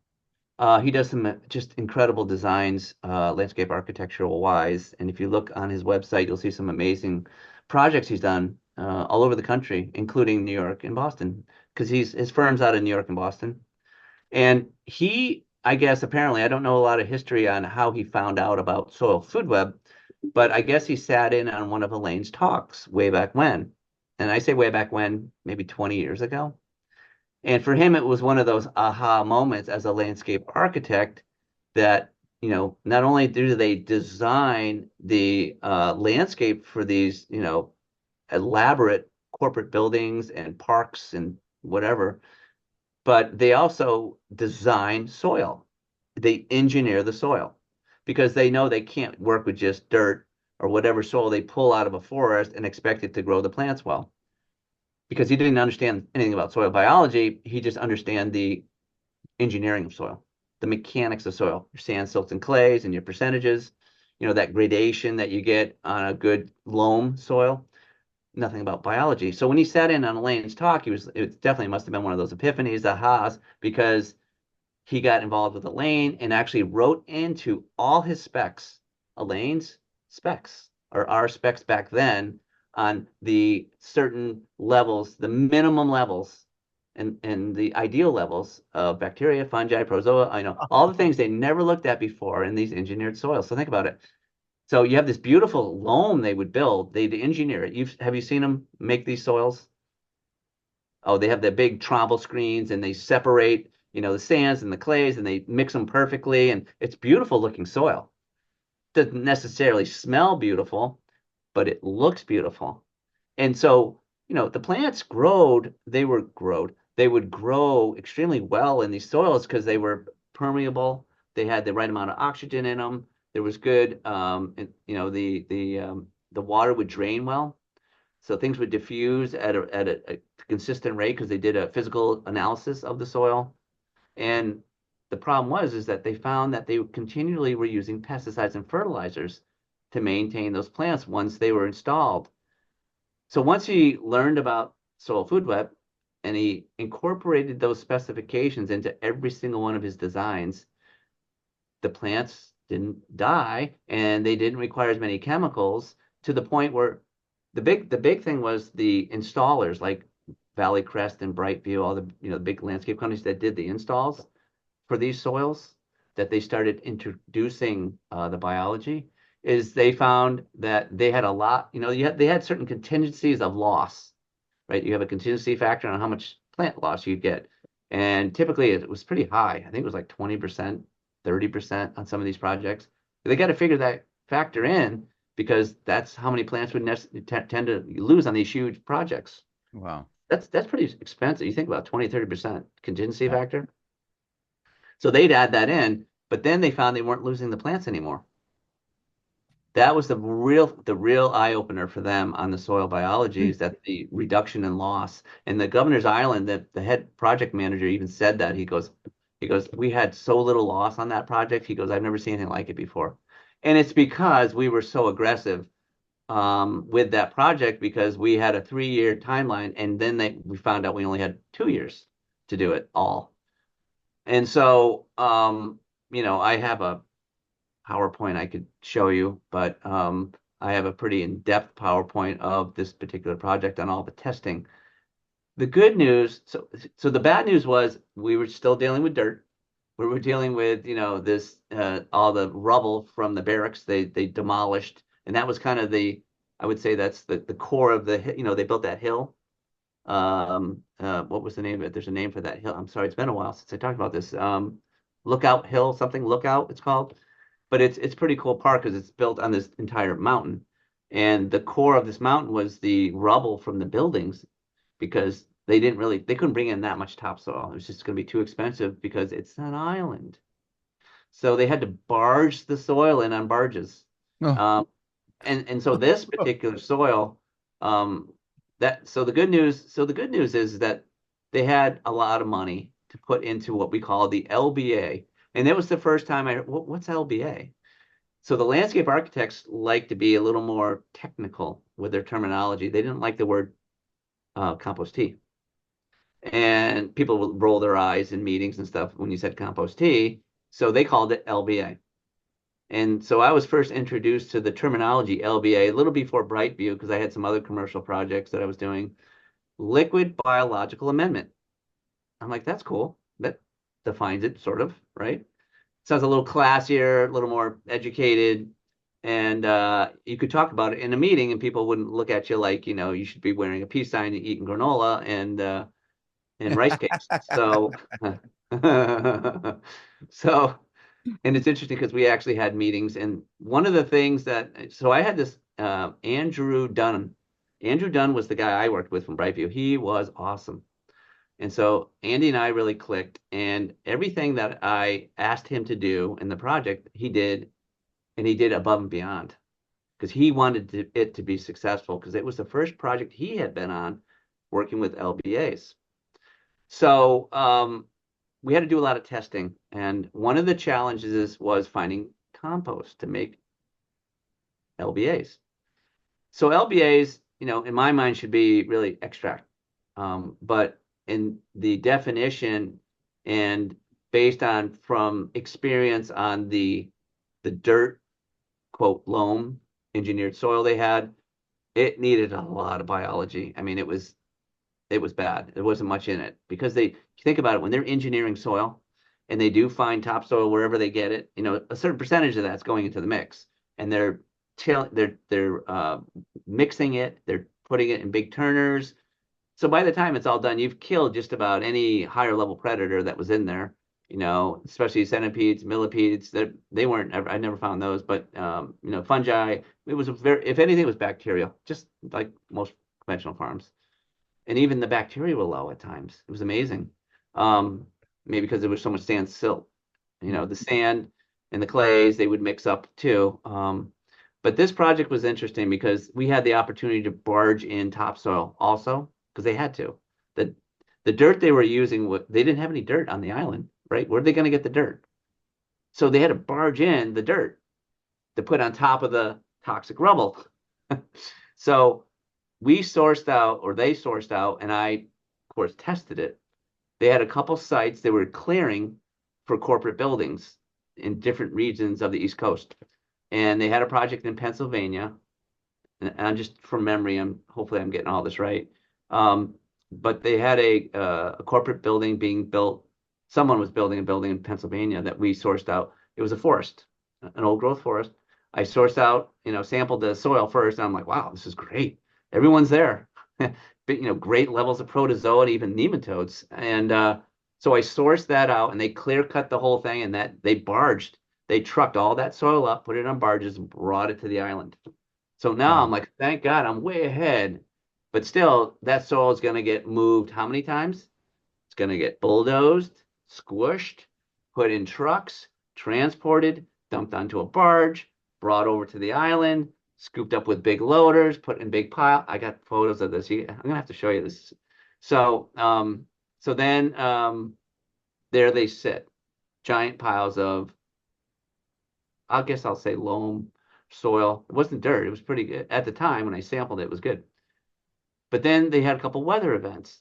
He does some just incredible designs, landscape architectural wise. And if you look on his website, you'll see some amazing projects he's done all over the country, including New York and Boston, because his firm's out in New York and Boston. And he, I guess, apparently, I don't know a lot of history on how he found out about soil food web, but I guess he sat in on one of Elaine's talks way back when. And I say way back when, maybe 20 years ago. And for him, it was one of those aha moments as a landscape architect that, not only do they design the landscape for these, elaborate corporate buildings and parks and whatever, but they also design soil. They engineer the soil because they know they can't work with just dirt or whatever soil they pull out of a forest and expect it to grow the plants well because he didn't understand anything about soil biology. He just understand the engineering of soil, the mechanics of soil, your sand, silts, and clays, and your percentages. that gradation that you get on a good loam soil. Nothing about biology. So when he sat in on Elaine's talk, it definitely must have been one of those epiphanies, ahas, because he got involved with Elaine and actually wrote into all his specs, Elaine's specs, or our specs back then, on the certain levels, the minimum levels and the ideal levels of bacteria, fungi, protozoa, all the things they never looked at before in these engineered soils. So think about it. So you have this beautiful loam they would build. They'd engineer it. Have you seen them make these soils? Oh, they have the big tromble screens and they separate, the sands and the clays and they mix them perfectly. And it's beautiful looking soil. Doesn't necessarily smell beautiful, but it looks beautiful. And so, the plants they would grow extremely well in these soils because they were permeable. They had the right amount of oxygen in them. There was good, and, the water would drain well. So things would diffuse at a consistent rate because they did a physical analysis of the soil. And the problem was is that they found that they continually were using pesticides and fertilizers to maintain those plants once they were installed. So once he learned about soil food web and he incorporated those specifications into every single one of his designs, the plants didn't die and they didn't require as many chemicals to the point where the big thing was the installers like Valley Crest and Brightview, all the big landscape companies that did the installs for these soils, that they started introducing the biology, is they found that they had a lot, they had certain contingencies of loss, right? You have a contingency factor on how much plant loss you'd get. And typically it was pretty high. I think it was like 20%, 30% on some of these projects. But they got to figure that factor in because that's how many plants would tend to lose on these huge projects.
Wow.
That's pretty expensive. You think about 20, 30% contingency
Yeah.
factor. So they'd add that in, but then they found they weren't losing the plants anymore. That was the real eye opener for them on the soil biology is that the reduction in loss. And the Governor's Island, the head project manager even said that he goes, we had so little loss on that project. He goes, I've never seen anything like it before. And it's because we were so aggressive with that project because we had a 3-year timeline, and then we found out we only had 2 years to do it all. And so, I have a PowerPoint I could show you, but I have a pretty in-depth PowerPoint of this particular project on all the testing. The good news, so the bad news was we were still dealing with dirt. We were dealing with, this all the rubble from the barracks they demolished, and that was kind of I would say that's the core of they built that hill. What was the name of it? There's a name for that hill. I'm sorry, it's been a while since I talked about this. Lookout Hill, something Lookout, it's called. But it's pretty cool park because it's built on this entire mountain. And the core of this mountain was the rubble from the buildings because they couldn't bring in that much topsoil. It was just going to be too expensive because it's an island. So they had to barge the soil in on barges.
Oh.
Um, and so this particular soil, the good news is that they had a lot of money to put into what we call the LBA. And that was the first time what's LBA? So the landscape architects like to be a little more technical with their terminology. They didn't like the word compostee. And people would roll their eyes in meetings and stuff when you said compostee. So they called it LBA. And so I was first introduced to the terminology LBA a little before Brightview because I had some other commercial projects that I was doing. Liquid biological amendment. I'm like, that's cool. That defines it, sort of, right? Sounds a little classier, a little more educated, and you could talk about it in a meeting, and people wouldn't look at you like you should be wearing a peace sign and eating granola and rice cakes. So, so, and it's interesting because we actually had meetings, and one of the things so I had this Andrew Dunn. Andrew Dunn was the guy I worked with from Brightview. He was awesome. And so Andy and I really clicked, and everything that I asked him to do in the project, he did, and he did above and beyond because he wanted it to be successful because it was the first project he had been on working with LBAs. So we had to do a lot of testing, and one of the challenges was finding compost to make LBAs. So LBAs, in my mind, should be really extract. But in the definition and based on from experience on the dirt, quote, loam, engineered soil they had, it needed a lot of biology. I mean, it was bad. There wasn't much in it because think about it, when they're engineering soil and they do find topsoil wherever they get it, a certain percentage of that's going into the mix, and they're mixing it, they're putting it in big turners. So by the time it's all done, you've killed just about any higher level predator that was in there. Especially centipedes, millipedes. They weren't. I never found those, but fungi. It was if anything, it was bacterial, just like most conventional farms, and even the bacteria were low at times. It was amazing. Um, Maybe because there was so much sand silt. The sand and the clays they would mix up too. But this project was interesting because we had the opportunity to barge in topsoil also because they had to. The the dirt they were using, they didn't have any dirt on the island, right? Where are they going to get the dirt? So they had to barge in the dirt to put on top of the toxic rubble. So we sourced out, or they sourced out, and I, of course, tested it. They had a couple sites they were clearing for corporate buildings in different regions of the East Coast. And they had a project in Pennsylvania. And I'm just from memory, hopefully I'm getting all this right. Um, but they had a corporate building being built. Someone was building a building in Pennsylvania that we sourced out. It was a forest, an old growth forest. I sourced out, sampled the soil first, and I'm like, wow, this is great. Everyone's there. But, great levels of protozoa and even nematodes. And so I sourced that out, and they clear cut the whole thing, and that they trucked all that soil up, put it on barges, and brought it to the island. So now I'm
Wow.
like, thank God, I'm way ahead. But still, that soil is going to get moved how many times? It's going to get bulldozed, squished, put in trucks, transported, dumped onto a barge, brought over to the island, scooped up with big loaders, put in big pile. I got photos of this. I'm gonna have to show you this. So, so then there they sit, giant piles of, I guess I'll say loam soil. It wasn't dirt. It was pretty good at the time when I sampled it. It was good. But then they had a couple weather events,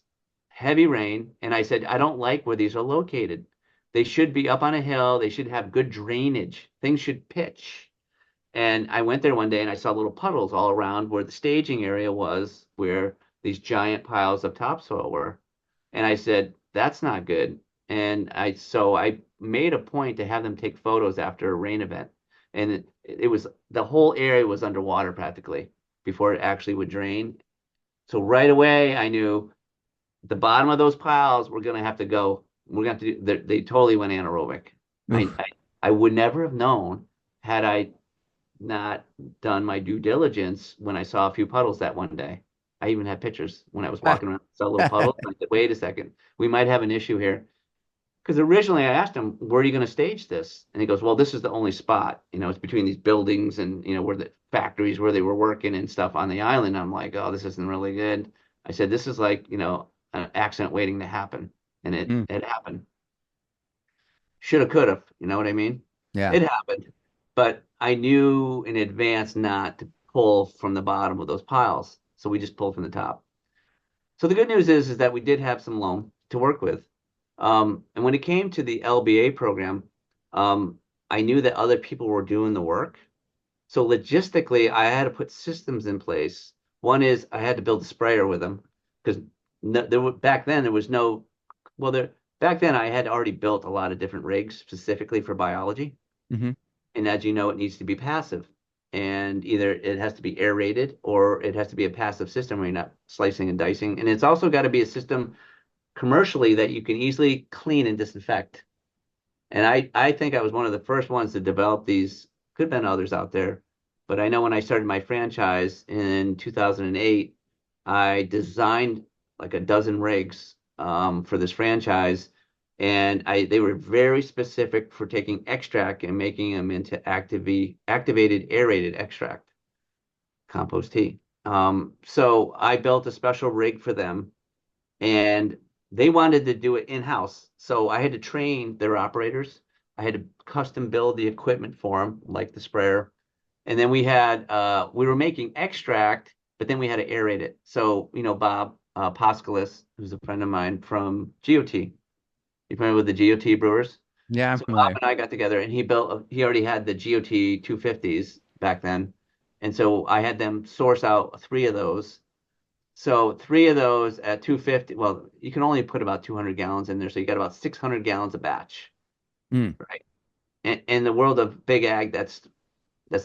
heavy rain, and I said, I don't like where these are located. They should be up on a hill. They should have good drainage. Things should pitch. And I went there one day and I saw little puddles all around where the staging area was, where these giant piles of topsoil were. And I said, that's not good. And I made a point to have them take photos after a rain event. And it was the whole area was underwater practically before it actually would drain. So right away, I knew the bottom of those piles were going to have to go. We're going to have to they totally went anaerobic. I,
Oof.
I I would never have known had I not done my due diligence when I saw a few puddles that one day. I even had pictures when I was walking around, saw little puddles. And I said, wait a second, we might have an issue here. Because originally I asked him, where are you going to stage this? And he goes, well, this is the only spot. It's between these buildings and, where the factories where they were working and stuff on the island. I'm like, oh, this isn't really good. I said, this is like, an accident waiting to happen. And it,
Mm.
it happened. Shoulda, coulda, you know what I mean?
Yeah.
It happened. But I knew in advance not to pull from the bottom of those piles. So we just pulled from the top. So the good news is that we did have some loam to work with. And when it came to the LBA program, I knew that other people were doing the work. So logistically, I had to put systems in place. One is I had to build a sprayer with them because back then there was no, well, back then I had already built a lot of different rigs specifically for biology.
Hmm.
And as you know, it needs to be passive. And either it has to be aerated or it has to be a passive system where you're not slicing and dicing. And it's also got to be a system commercially that you can easily clean and disinfect. And I think I was one of the first ones to develop these. Could have been others out there, but I know when I started my franchise in 2008, I designed like a dozen rigs for this franchise, and they were very specific for taking extract and making them into activated aerated extract, compost tea. So I built a special rig for them and they wanted to do it in-house. So I had to train their operators. I had to custom build the equipment for them, like the sprayer. And then we were making extract, but then we had to aerate it. So, Bob Poskalis, who's a friend of mine from GOT, you familiar with the GOT brewers?
Yeah, I'm
So Bob
familiar.
and I got together and he already had the GOT 250s back then. And so I had them source out three of those. So three of those at 250, well, you can only put about 200 gallons in there. So you got about 600 gallons a batch,
Mm.
right? And in the world of big ag, that's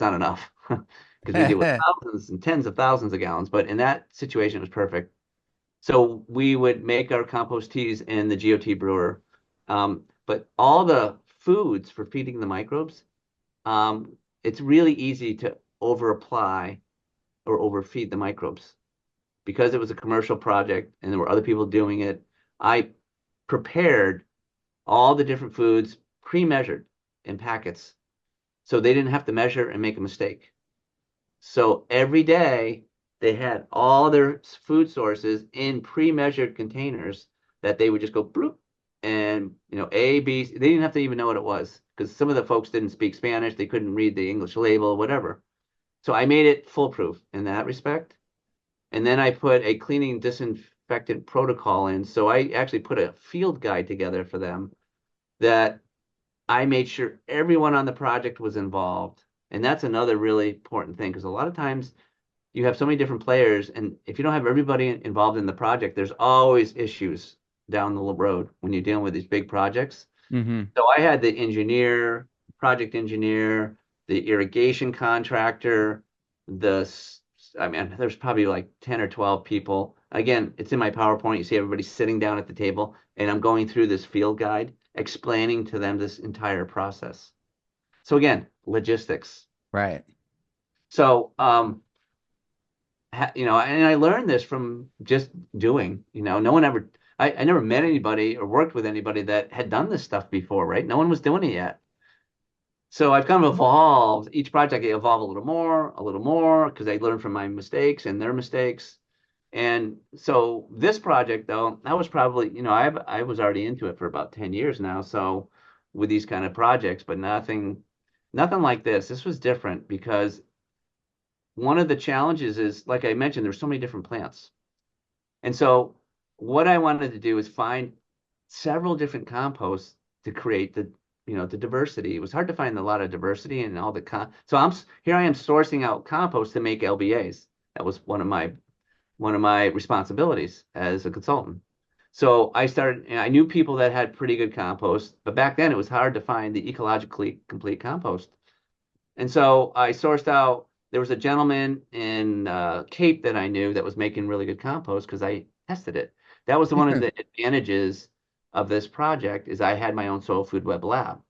not enough because we deal with thousands and tens of thousands of gallons. But in that situation, it was perfect. So we would make our compost teas in the GOT brewer. But all the foods for feeding the microbes, it's really easy to over apply or overfeed the microbes. Because it was a commercial project and there were other people doing it, I prepared all the different foods pre-measured in packets so they didn't have to measure and make a mistake. So every day they had all their food sources in pre-measured containers that they would just go bloop and A, B, C. They didn't have to even know what it was because some of the folks didn't speak Spanish, they couldn't read the English label, whatever. So I made it foolproof in that respect. And then I put a cleaning disinfectant protocol in. So I actually put a field guide together for them that I made sure everyone on the project was involved. And that's another really important thing because a lot of times you have so many different players, and if you don't have everybody involved in the project, there's always issues down the road when you're dealing with these big projects.
Hmm.
So I had the engineer, project engineer, the irrigation contractor, the, I mean, there's probably like 10 or 12 people. Again, it's in my PowerPoint. You see everybody sitting down at the table, and I'm going through this field guide, explaining to them this entire process. So again, logistics.
Right.
So, and I learned this from just doing, no one ever, I never met anybody or worked with anybody that had done this stuff before, right? No one was doing it yet. So I've kind of evolved. Each project I evolve a little more, because I learn from my mistakes and their mistakes. And so this project, though, that was probably, I was already into it for about 10 years now. So with these kind of projects, but nothing like this. This was different because one of the challenges is, like I mentioned, there's so many different plants. And so what I wanted to do is find several different composts to create the diversity. It was hard to find a lot of diversity in all the so here I am sourcing out compost to make LBAs. That was one of my responsibilities as a consultant. So and I knew people that had pretty good compost, but back then it was hard to find the ecologically complete compost. And so I sourced out, there was a gentleman in Cape that I knew that was making really good compost because I tested it. That was one of the advantages of this project is I had my own soil food web lab.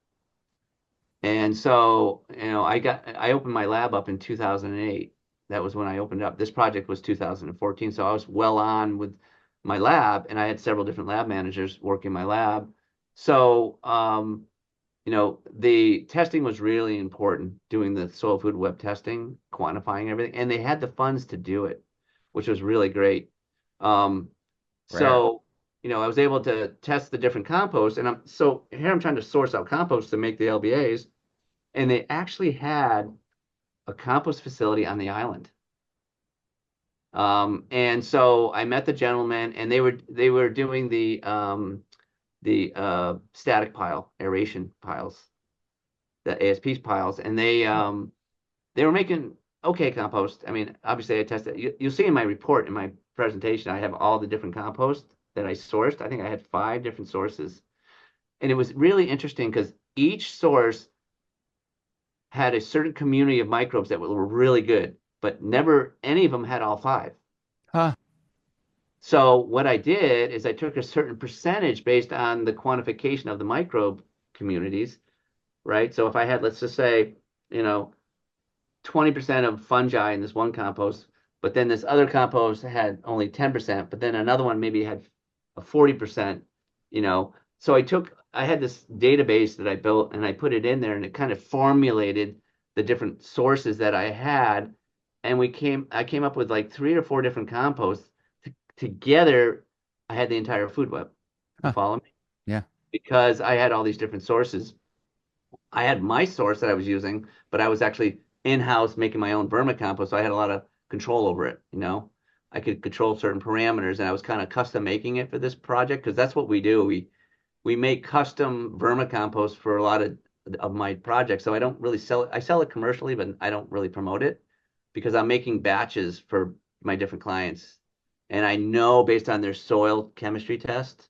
And so, I opened my lab up in 2008. That was when I opened up. This project was 2014. So I was well on with my lab and I had several different lab managers working my lab. So, the testing was really important, doing the soil food web testing, quantifying everything, and they had the funds to do it, which was really great. Um,
Rare.
so, I was able to test the different composts, and I'm trying to source out compost to make the LBAs, and they actually had a compost facility on the island. And so I met the gentleman, and they were doing the static pile aeration piles, the ASP piles, and they were making okay compost. I mean, obviously I tested. You'll see in my report in my presentation, I have all the different compost that I sourced. I think I had 5 different sources, and it was really interesting because each source had a certain community of microbes that were really good, but never any of them had all 5.
Huh.
So what I did is I took a certain percentage based on the quantification of the microbe communities, right? So if I had, let's just say, you know, 20% of fungi in this one compost, but then this other compost had only 10%, but then another one maybe had a 40%, So I had this database that I built and I put it in there and it kind of formulated the different sources that I had. And I came up with like 3 or 4 different composts. Together, I had the entire food web. You
Huh.
follow me?
Yeah.
Because I had all these different sources. I had my source that I was using, but I was actually in-house making my own vermicompost, so I had a lot of control over it, you know. I could control certain parameters, and I was kind of custom making it for this project because that's what we do. We make custom vermicompost for a lot of my projects. So I don't really sell it. I sell it commercially, but I don't really promote it because I'm making batches for my different clients. And I know based on their soil chemistry test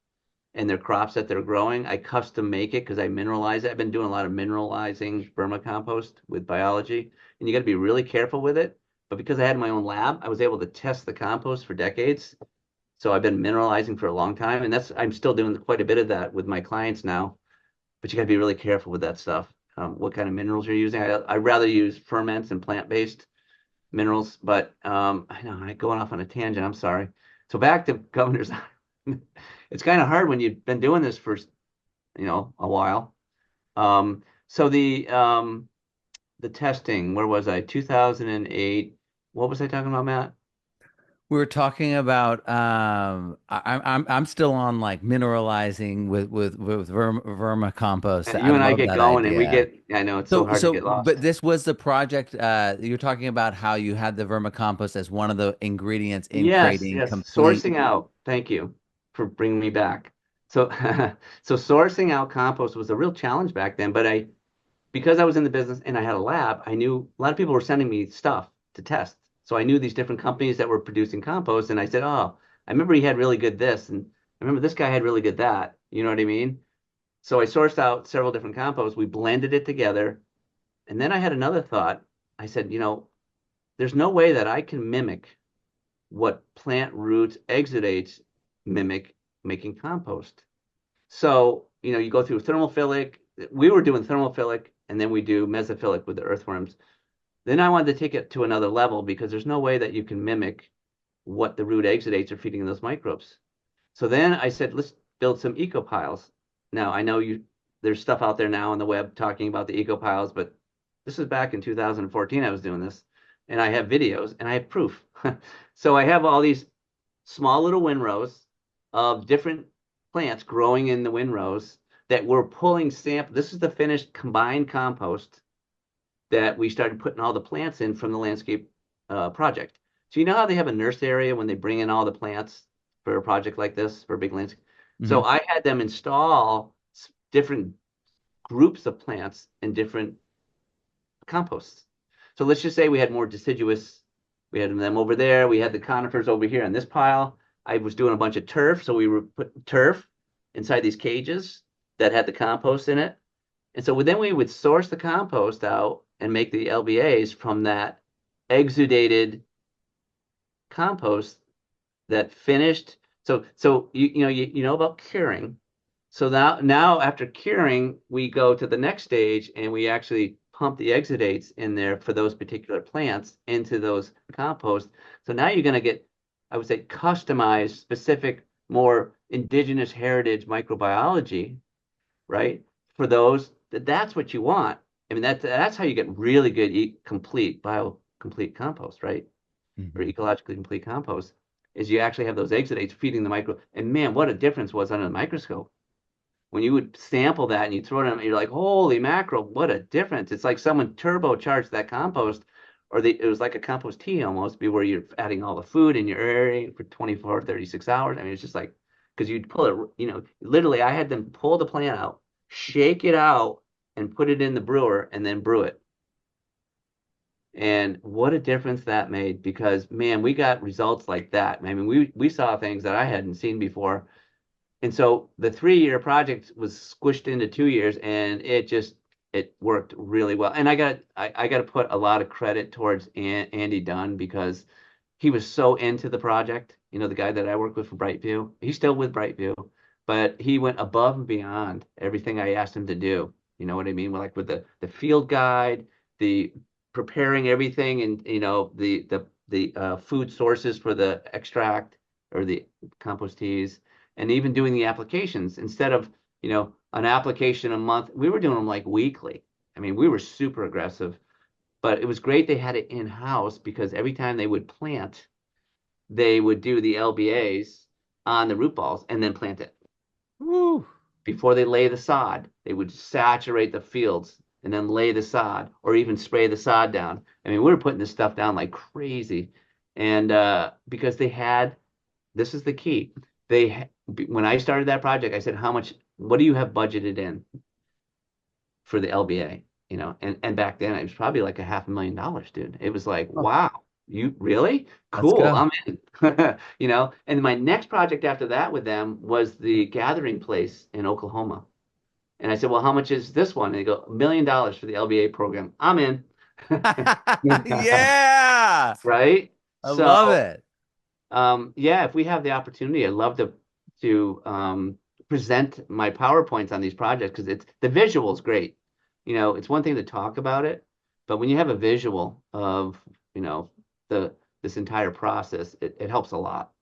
and their crops that they're growing, I custom make it because I mineralize it. I've been doing a lot of mineralizing vermicompost with biology, and you got to be really careful with it. But because I had my own lab, I was able to test the compost for decades. So I've been mineralizing for a long time, and that's I'm still doing quite a bit of that with my clients now. But you got to be really careful with that stuff. What kind of minerals you're using? I'd rather use ferments and plant-based minerals, but I know I'm going off on a tangent. I'm sorry. So back to Governor's Island. It's kind of hard when you've been doing this for, a while. So the testing, where was I? 2008. What was I talking about, Matt?
We were talking about I'm still on like mineralizing with vermicompost. I
You and I
love
get
that
going and we
idea.
get, I know it's so
So
hard to
so
get
but
lost.
this was the project you're talking about how you had the vermicompost as one of the ingredients in
Yes,
creating
yes.
complete.
Sourcing out. Thank you for bringing me back. So, so sourcing out compost was a real challenge back then, but because I was in the business and I had a lab, I knew a lot of people were sending me stuff to test. So I knew these different companies that were producing compost, and I said, "Oh, I remember he had really good this, and I remember this guy had really good that." You know what I mean? So I sourced out several different composts. We blended it together, and then I had another thought. I said, there's no way that I can mimic what plant roots exudates mimic making compost. So, you go through thermophilic. We were doing thermophilic, and then we do mesophilic with the earthworms. Then I wanted to take it to another level because there's no way that you can mimic what the root exudates are feeding those microbes. So then I said, let's build some ecopiles. Now I know there's stuff out there now on the web talking about the ecopiles, but this is back in 2014 I was doing this, and I have videos and I have proof. So I have all these small little windrows of different plants growing in the windrows that we're pulling sample. This is the finished combined compost that we started putting all the plants in from the landscape project. So you know how they have a nurse area when they bring in all the plants for a project like this for a big landscape.
Mhm.
So I had them install different groups of plants in different composts. So let's just say we had more deciduous. We had them over there. We had the conifers over here in this pile. I was doing a bunch of turf, so we were putting turf inside these cages that had the compost in it. And so then we would source the compost out and make the LBAs from that exudated compost that finished. So you know about curing. So now after curing, we go to the next stage and we actually pump the exudates in there for those particular plants into those compost. So now you're going to get, I would say, customized, specific, more indigenous heritage microbiology, right? For those, that's what you want. I mean, that's how you get really good complete complete compost, right? Or
Mhm.
ecologically complete compost is you actually have those exudates feeding the micro. And man, what a difference was under the microscope. When you would sample that and you throw it in, you're like, holy mackerel, what a difference. It's like someone turbocharged that compost, or it was like a compost tea almost, be where you're adding all the food in your area for 24, 36 hours. I mean, it's just like, because you'd pull it, literally, I had them pull the plant out, shake it out, and put it in the brewer and then brew it. And what a difference that made because man, we got results like that. I mean, we saw things that I hadn't seen before. And so the 3-year project was squished into 2 years and it worked really well. And I got to put a lot of credit towards Andy Dunn because he was so into the project. The guy that I work with from Brightview, he's still with Brightview, but he went above and beyond everything I asked him to do. You know what I mean? Like with the field guide, the preparing everything, and the food sources for the extract or the compost teas, and even doing the applications instead of an application a month. We were doing them like weekly. I mean, we were super aggressive, but it was great they had it in house because every time they would plant, they would do the LBAs on the root balls and then plant it.
Woo.
Before they lay the sod, they would saturate the fields. and then lay the sod or even spray the sod down. I mean, we were putting this stuff down like crazy. And because they had, this is the key. When I started that project, I said, what do you have budgeted in for the LBA? And back then it was probably like a $500,000, dude. It was like,
Oh,
wow, you really?
let's
Cool,
go.
I'm in. And my next project after that with them was the gathering place in Oklahoma. And I said, well, how much is this one? And they go, $1 million for the LBA program. I'm in.
Yeah,
Right?
I love
So,
it.
yeah, if we have the opportunity, I'd love to present my PowerPoints on these projects because it's the visual is great. It's one thing to talk about it, but when you have a visual of, you know, the this entire process, it helps a lot.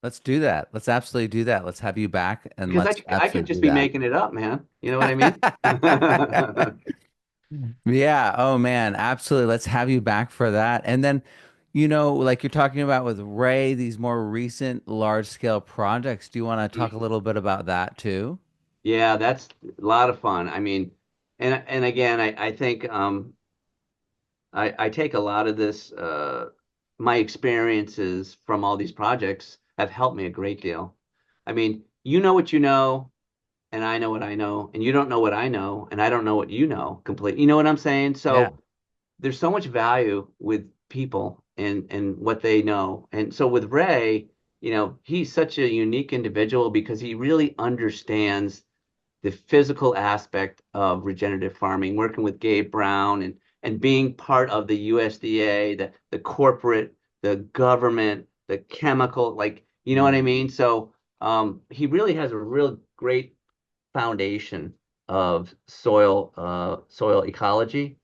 Let's do that. Let's absolutely do that. Let's have you back and
Because
let's
I could
absolutely
just
do
be
that.
making it up, man. You know what I mean?
Yeah. Oh man, absolutely. Let's have you back for that. And then, like you're talking about with Ray, these more recent large scale projects. Do you want to talk a little bit about that too?
Yeah, that's a lot of fun. I mean, and again, I think I take a lot of this my experiences from all these projects have helped me a great deal. I mean, you know what you know, and I know what I know, and you don't know what I know, and I don't know what you know completely. You know what I'm saying?
Yeah.
So there's so much value with people and what they know. And so with Ray, he's such a unique individual because he really understands the physical aspect of regenerative farming, working with Gabe Brown and being part of the USDA, the corporate, the government, the chemical, like, you know what I
Mm.
mean? So he really has a real great foundation of soil ecology.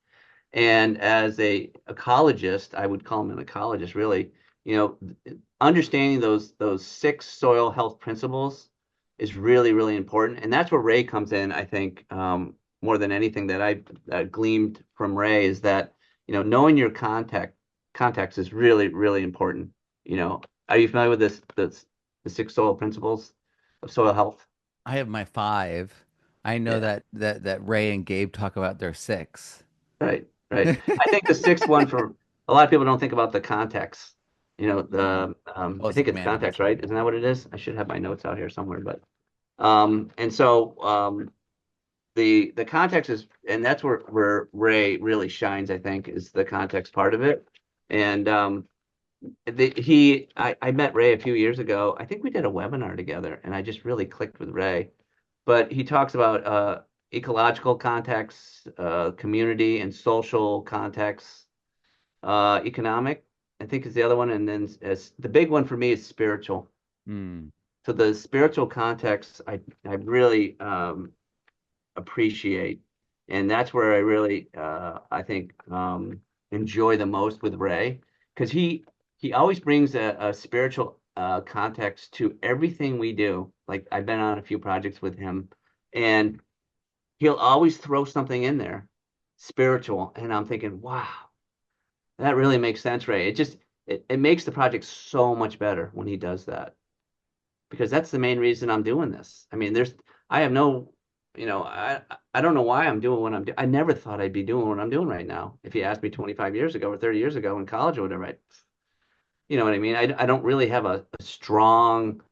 And as a ecologist, I would call him an ecologist, really, you know, understanding those six soil health principles is really, really important. And that's where Ray comes in, I think, more than anything that I gleamed from Ray is that, knowing your context is really, really important. You know, are you familiar with the six soil principles of soil health?
I have my five. I know
Yeah.
that Ray and Gabe talk about their six.
Right, right. I think the sixth one for a lot of people don't think about the context.
Mm. Oh,
I
it's
think
like
it's context, right?
management.
Isn't that what it is? I should have my notes out here somewhere, but and so the context is, and that's where Ray really shines, I think, is the context part of it. And I met Ray a few years ago. I think we did a webinar together, and I just really clicked with Ray. But he talks about ecological context, community and social context, economic, I think is the other one, and then as the big one for me is spiritual.
Mm.
So the spiritual context, I really appreciate, and that's where I really I think enjoy the most with Ray because he always brings a spiritual context to everything we do. Like I've been on a few projects with him, and he'll always throw something in there spiritual, and I'm thinking, wow, that really makes sense, Ray. It makes the project so much better when he does that because that's the main reason I'm doing this. I mean, I have no, I don't know why I'm doing what I'm doing. I never thought I'd be doing what I'm doing right now. If you asked me 25 years ago or 30 years ago in college or whatever, you know what I mean? I don't really have a strong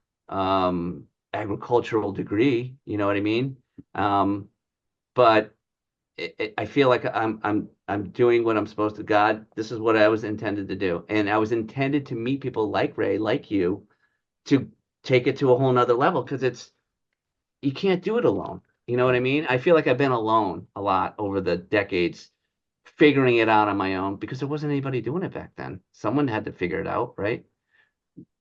agricultural degree, you know what I mean? But I feel like I'm doing what I'm supposed to. God, this is what I was intended to do, and I was intended to meet people like Ray, like you, to take it to a whole nother level because you can't do it alone. You know what I mean? I feel like I've been alone a lot over the decades, figuring it out on my own because there wasn't anybody doing it back then. Someone had to figure it out, right?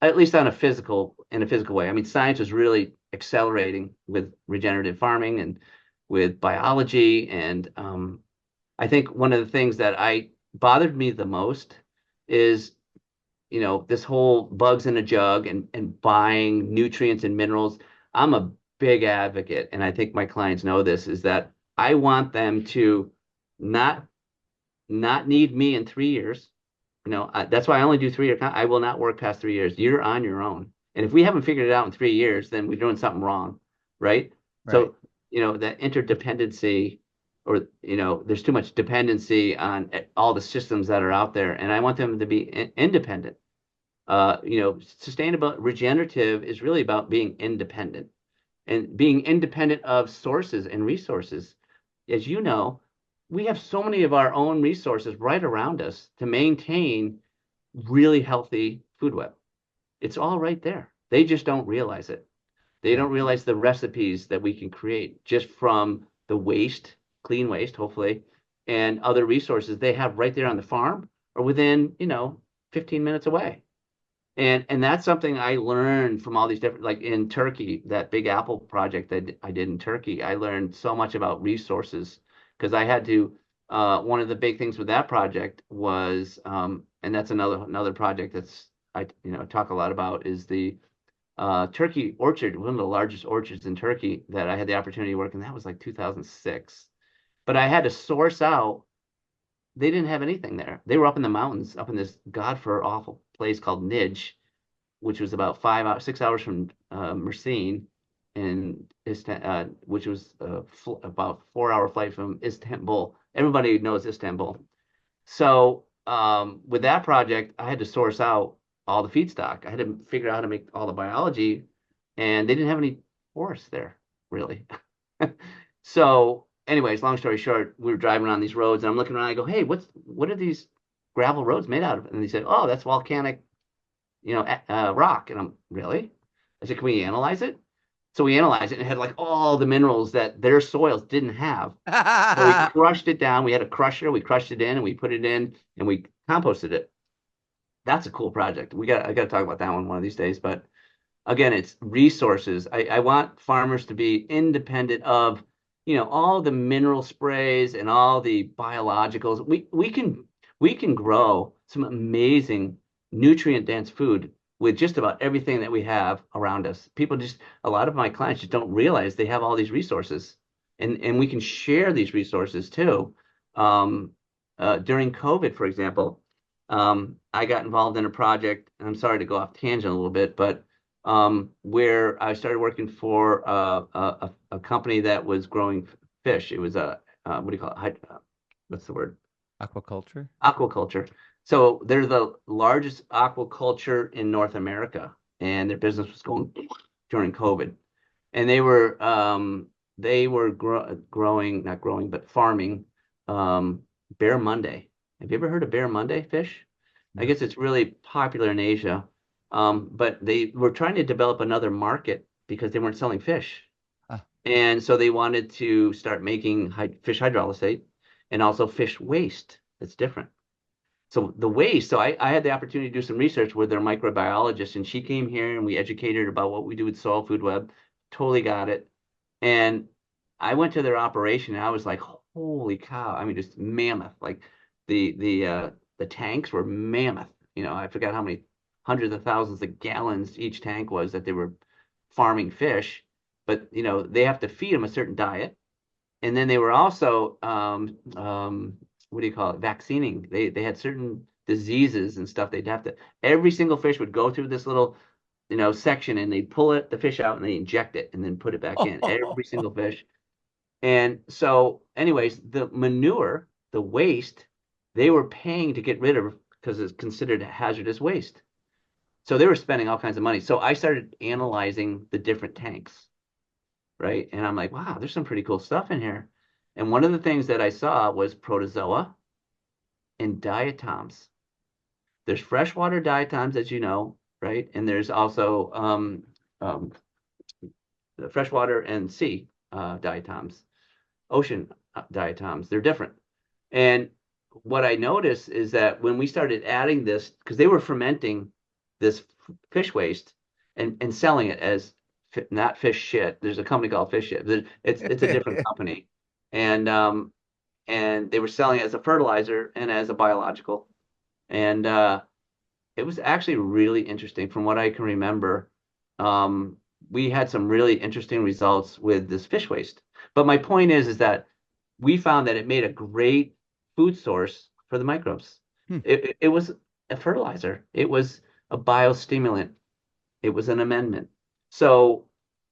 At least in a physical way. I mean, science was really accelerating with regenerative farming and with biology. And I think one of the things that I bothered me the most is, this whole bugs in a jug and buying nutrients and minerals. I'm a big advocate, and I think my clients know this, is that I want them to not not need me in 3 years. That's why I only do 3 year. I will not work past 3 years. You're on your own. And if we haven't figured it out in 3 years, then we're doing something wrong, right?
Right.
So, that interdependency or there's too much dependency on all the systems that are out there, and I want them to be independent. Sustainable regenerative is really about being independent and being independent of sources and resources. As you know, we have so many of our own resources right around us to maintain really healthy food web. It's all right there. They just don't realize it. They
Yeah.
don't realize the recipes that we can create just from the waste, clean waste, hopefully, and other resources they have right there on the farm or within, 15 minutes away. And that's something I learned from all these different, like in Turkey, that big apple project that I did in Turkey. I learned so much about resources because I had to. One of the big things with that project was, and that's another project that's I talk a lot about is the Turkey orchard, one of the largest orchards in Turkey that I had the opportunity to work in. That was like 2006. But I had to source out. They didn't have anything there. They were up in the mountains, up in this god for awful place called Nij, which was about 5 hours, 6 hours from Mersin, and which was about 4 hour flight from Istanbul. Everybody knows Istanbul. So with that project, I had to source out all the feedstock. I had to figure out how to make all the biology, and they didn't have any forests there, really. So, anyways, long story short, we were driving on these roads, and I'm looking around. I go, "Hey, what are these gravel roads made out of?" And they said, "Oh, that's volcanic, rock." And I'm really? I said, "Can we analyze it?" So we analyzed it, and it had like all the minerals that their soils didn't have. So we crushed it down. We had a crusher. We crushed it in, and we put it in, and we composted it. That's a cool project. I got to talk about that one of these days. But again, it's resources. I want farmers to be independent of, all the mineral sprays and all the biologicals. We can grow some amazing nutrient dense food with just about everything that we have around us. A lot of my clients just don't realize they have all these resources, and we can share these resources too. Um, During COVID, for example, I got involved in a project. And I'm sorry to go off tangent a little bit, but where I started working for a company that was growing fish. It was a what do you call it? What's the word?
Aquaculture.
Aquaculture. So they're the largest aquaculture in North America, and their business was going during COVID. And they were growing, not growing, but farming um, Bear Monday. Have you ever heard of Bear Monday fish? I
No.
guess it's really popular in Asia. But they were trying to develop another market because they weren't selling fish.
Ah.
And so they wanted to start making fish hydrolysate and also fish waste. That's different. So the waste, so I had the opportunity to do some research with their microbiologist, and she came here and we educated her about what we do with soil food web. Totally got it. And I went to their operation and I was like, holy cow. I mean, just mammoth. Like the tanks were mammoth. I forgot how many hundreds of thousands of gallons each tank was that they were farming fish. But they have to feed them a certain diet. And then they were also what do you call it? Vaccinating. They had certain diseases and stuff. They'd have to every single fish would go through this little section, and they'd pull the fish out and they inject it and then put it back in. Every single fish. And so, anyways, the manure, the waste, they were paying to get rid of because it's considered hazardous waste. So they were spending all kinds of money. So I started analyzing the different tanks, right? And I'm like, wow, there's some pretty cool stuff in here. And one of the things that I saw was protozoa and diatoms. There's freshwater diatoms, as you know, right? And there's also um, the freshwater and sea diatoms, ocean diatoms. They're different. And what I noticed is that when we started adding this, because they were fermenting this fish waste and selling it as not fish shit. There's a company called Fish Shit. It's a different company, and they were selling it as a fertilizer and as a biological, and it was actually really interesting from what I can remember. Um, we had some really interesting results with this fish waste. But my point is that we found that it made a great food source for the microbes.
Hmm.
It was a fertilizer. It was a biostimulant. It was an amendment. So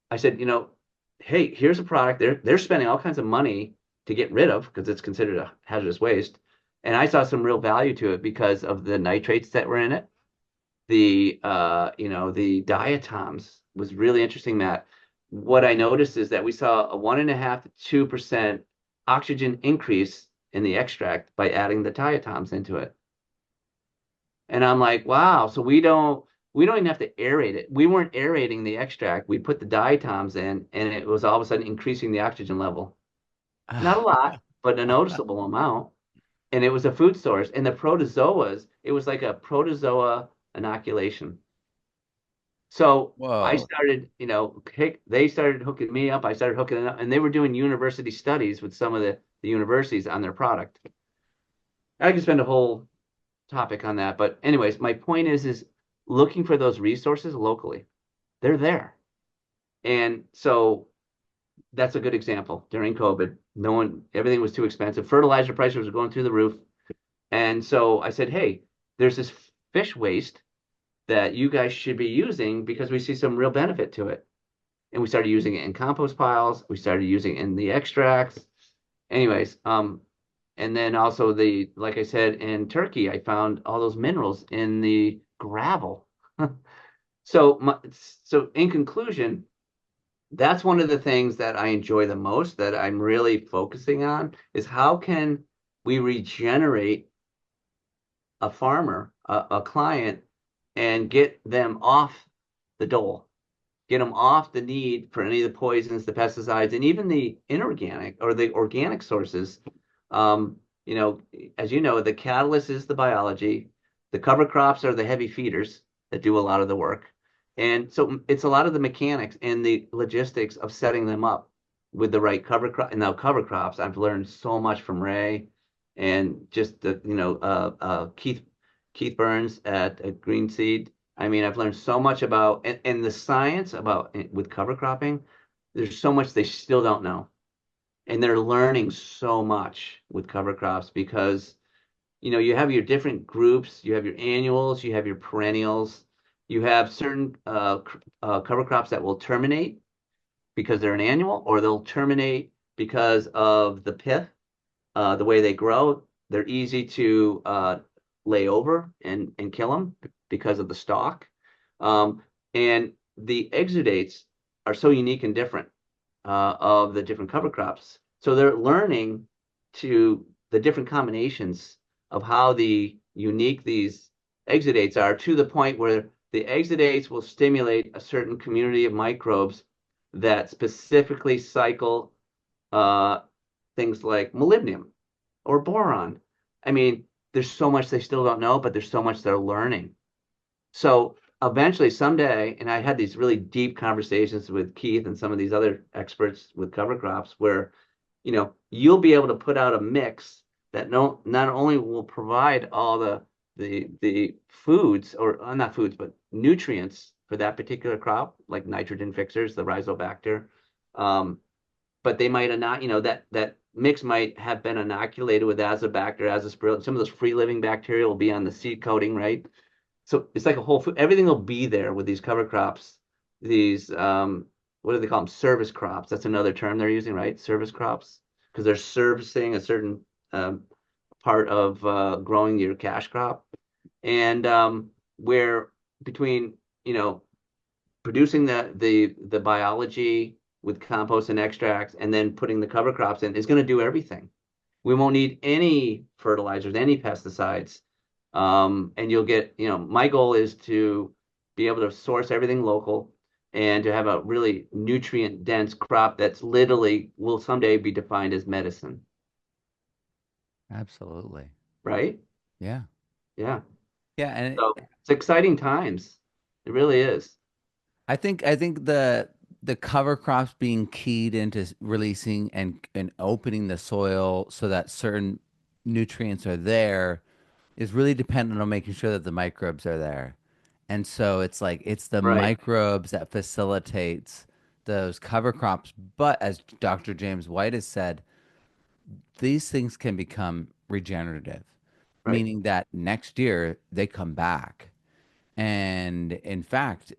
I said, hey, here's a product. They're spending all kinds of money to get rid of because it's considered a hazardous waste. And I saw some real value to it because of the nitrates that were in it. The diatoms was really interesting, Matt. What I noticed is that we saw a 1.5 to 2% oxygen increase in the extract by adding the diatoms into it. And I'm like, wow, so we don't even have to aerate it. We weren't aerating the extract. We put the diatoms in and it was all of a sudden increasing the oxygen level. Not a
Ah,
lot, but a noticeable amount. And it was a food source. And the protozoas, it was like a protozoa inoculation. So I
whoa.
started, they started hooking me up. I started hooking it up, and they were doing university studies with some of the universities on their product. I could spend a whole topic on that, but anyways, my point is looking for those resources locally. They're there, and so that's a good example. During COVID, everything was too expensive. Fertilizer prices were going through the roof, and so I said, hey, there's this fish waste that you guys should be using because we see some real benefit to it. And we started using it in compost piles. We started using it in the extracts. Anyways, and then also like I said, in Turkey, I found all those minerals in the gravel. So, so in conclusion, that's one of the things that I enjoy the most that I'm really focusing on is how can we regenerate a farmer, a client, and get them off the dole, get them off the need for any of the poisons, the pesticides, and even the inorganic or the organic sources. Um, you know, as you know, the catalyst is the biology. The cover crops are the heavy feeders that do a lot of the work. And so it's a lot of the mechanics and the logistics of setting them up with the right cover crop. And now cover crops, I've learned so much from Ray and just Keith Burns at Green Seed. I mean, I've learned so much about and the science about with cover cropping. There's so much they still don't know, and they're learning so much with cover crops because you have your different groups. You have your annuals, you have your perennials, you have certain cover crops that will terminate because they're an annual, or they'll terminate because of the pith, the way they grow. They're easy to lay over and kill them because of the stalk. Um, and the exudates are so unique and different of the different cover crops. So they're learning to the different combinations of how the unique these exudates are to the point where the exudates will stimulate a certain community of microbes that specifically cycle uh, things like molybdenum or boron. I mean, there's so much they still don't know, but there's so much they're learning. So eventually, someday, and I had these really deep conversations with Keith and some of these other experts with cover crops where, you'll be able to put out a mix that not only will provide all the foods or not foods, but nutrients for that particular crop, like nitrogen fixers, the rhizobacter, um, but they might have not, that mix might have been inoculated with azobacter, azospirillum. Some of those free living bacteria will be on the seed coating, right? So it's like a whole food. Everything will be there with these cover crops. These what do they call them? Service crops. That's another term they're using, right? Service crops, because they're servicing a certain part of growing your cash crop, and where between you know producing the biology with compost and extracts, and then putting the cover crops in is going to do everything. We won't need any fertilizers, any pesticides. And you'll get, my goal is to be able to source everything local and to have a really nutrient dense crop that's literally will someday be defined as medicine,
Absolutely.
right?
Yeah.
Yeah.
Yeah, and
So it's exciting times. It really is.
I think the cover crops being keyed into releasing and opening the soil so that certain nutrients are there is really dependent on making sure that the microbes are there. And so it's like it's the
Right.
microbes that facilitates those cover crops. But as Dr. James White has said, these things can become regenerative,
Right.
meaning that next year they come back. And in fact,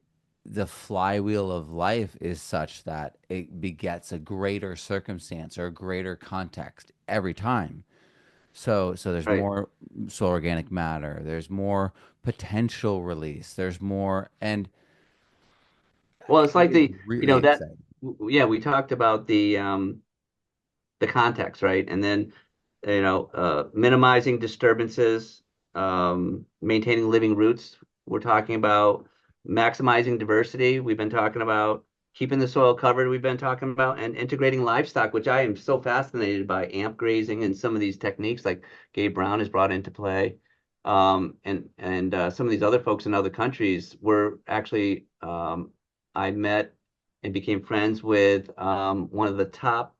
the flywheel of life is such that it begets a greater circumstance or a greater context every time. So there's
Right.
more soil organic matter, there's more potential release, there's more, and
Well, it's like
it's
the,
really
that,
exciting.
yeah, we talked about the context, right? And then, minimizing disturbances, maintaining living roots. We're talking about maximizing diversity. We've been talking about keeping the soil covered. We've been talking about and integrating livestock, which I am so fascinated by amp grazing and some of these techniques like Gabe Brown has brought into play. And some of these other folks in other countries were actually I met and became friends with one of the top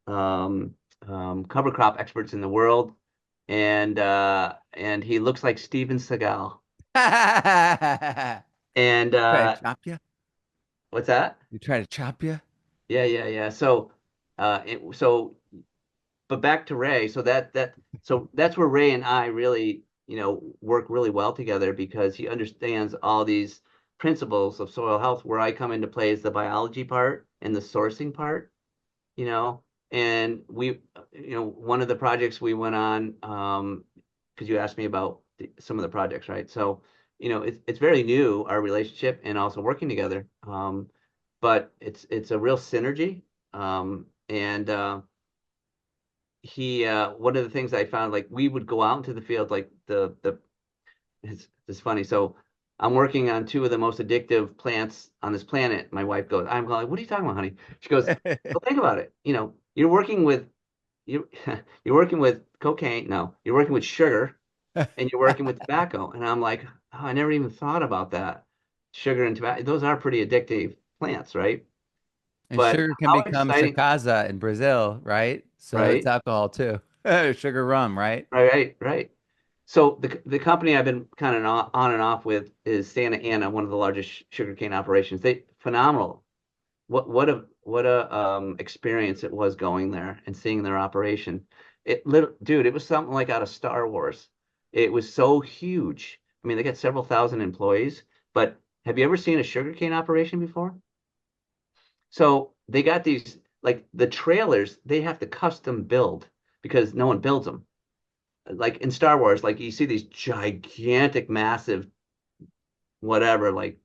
um, cover crop experts in the world, and he looks like Steven Seagal.
Try
And
to chop you?
what's that?
You try to chop you?
Yeah, yeah, yeah. So but back to Ray. So that's where Ray and I really, work really well together because he understands all these principles of soil health. Where I come into play is the biology part and the sourcing part. you know, and one of the projects we went on, because you asked me about some of the projects, right? So, it's very new, our relationship and also working together. But it's a real synergy. And one of the things I found, like we would go out into the field, like it's funny. So I'm working on two of the most addictive plants on this planet. My wife goes, I'm going, what are you talking about, honey? She goes, well, think about it. You're working with you you're working with cocaine. No, you're working with sugar and you're working with tobacco. And I'm like, oh, I never even thought about that. Sugar and tobacco, those are pretty addictive plants, right?
And
But
sugar can
how
become
exciting,
chacaza in Brazil, right? So it's
right?
alcohol too. Sugar rum, right?
Right, right, right. So the company I've been kind of on and off with is Santa Ana, one of the largest sugarcane operations. They phenomenal. What a experience it was going there and seeing their operation. Dude, it was something like out of Star Wars. It was so huge. I mean, they got several thousand employees, but have you ever seen a sugarcane operation before? So they got these, like the trailers, they have to custom build because no one builds them. Like in Star Wars, like you see these gigantic, massive, whatever, like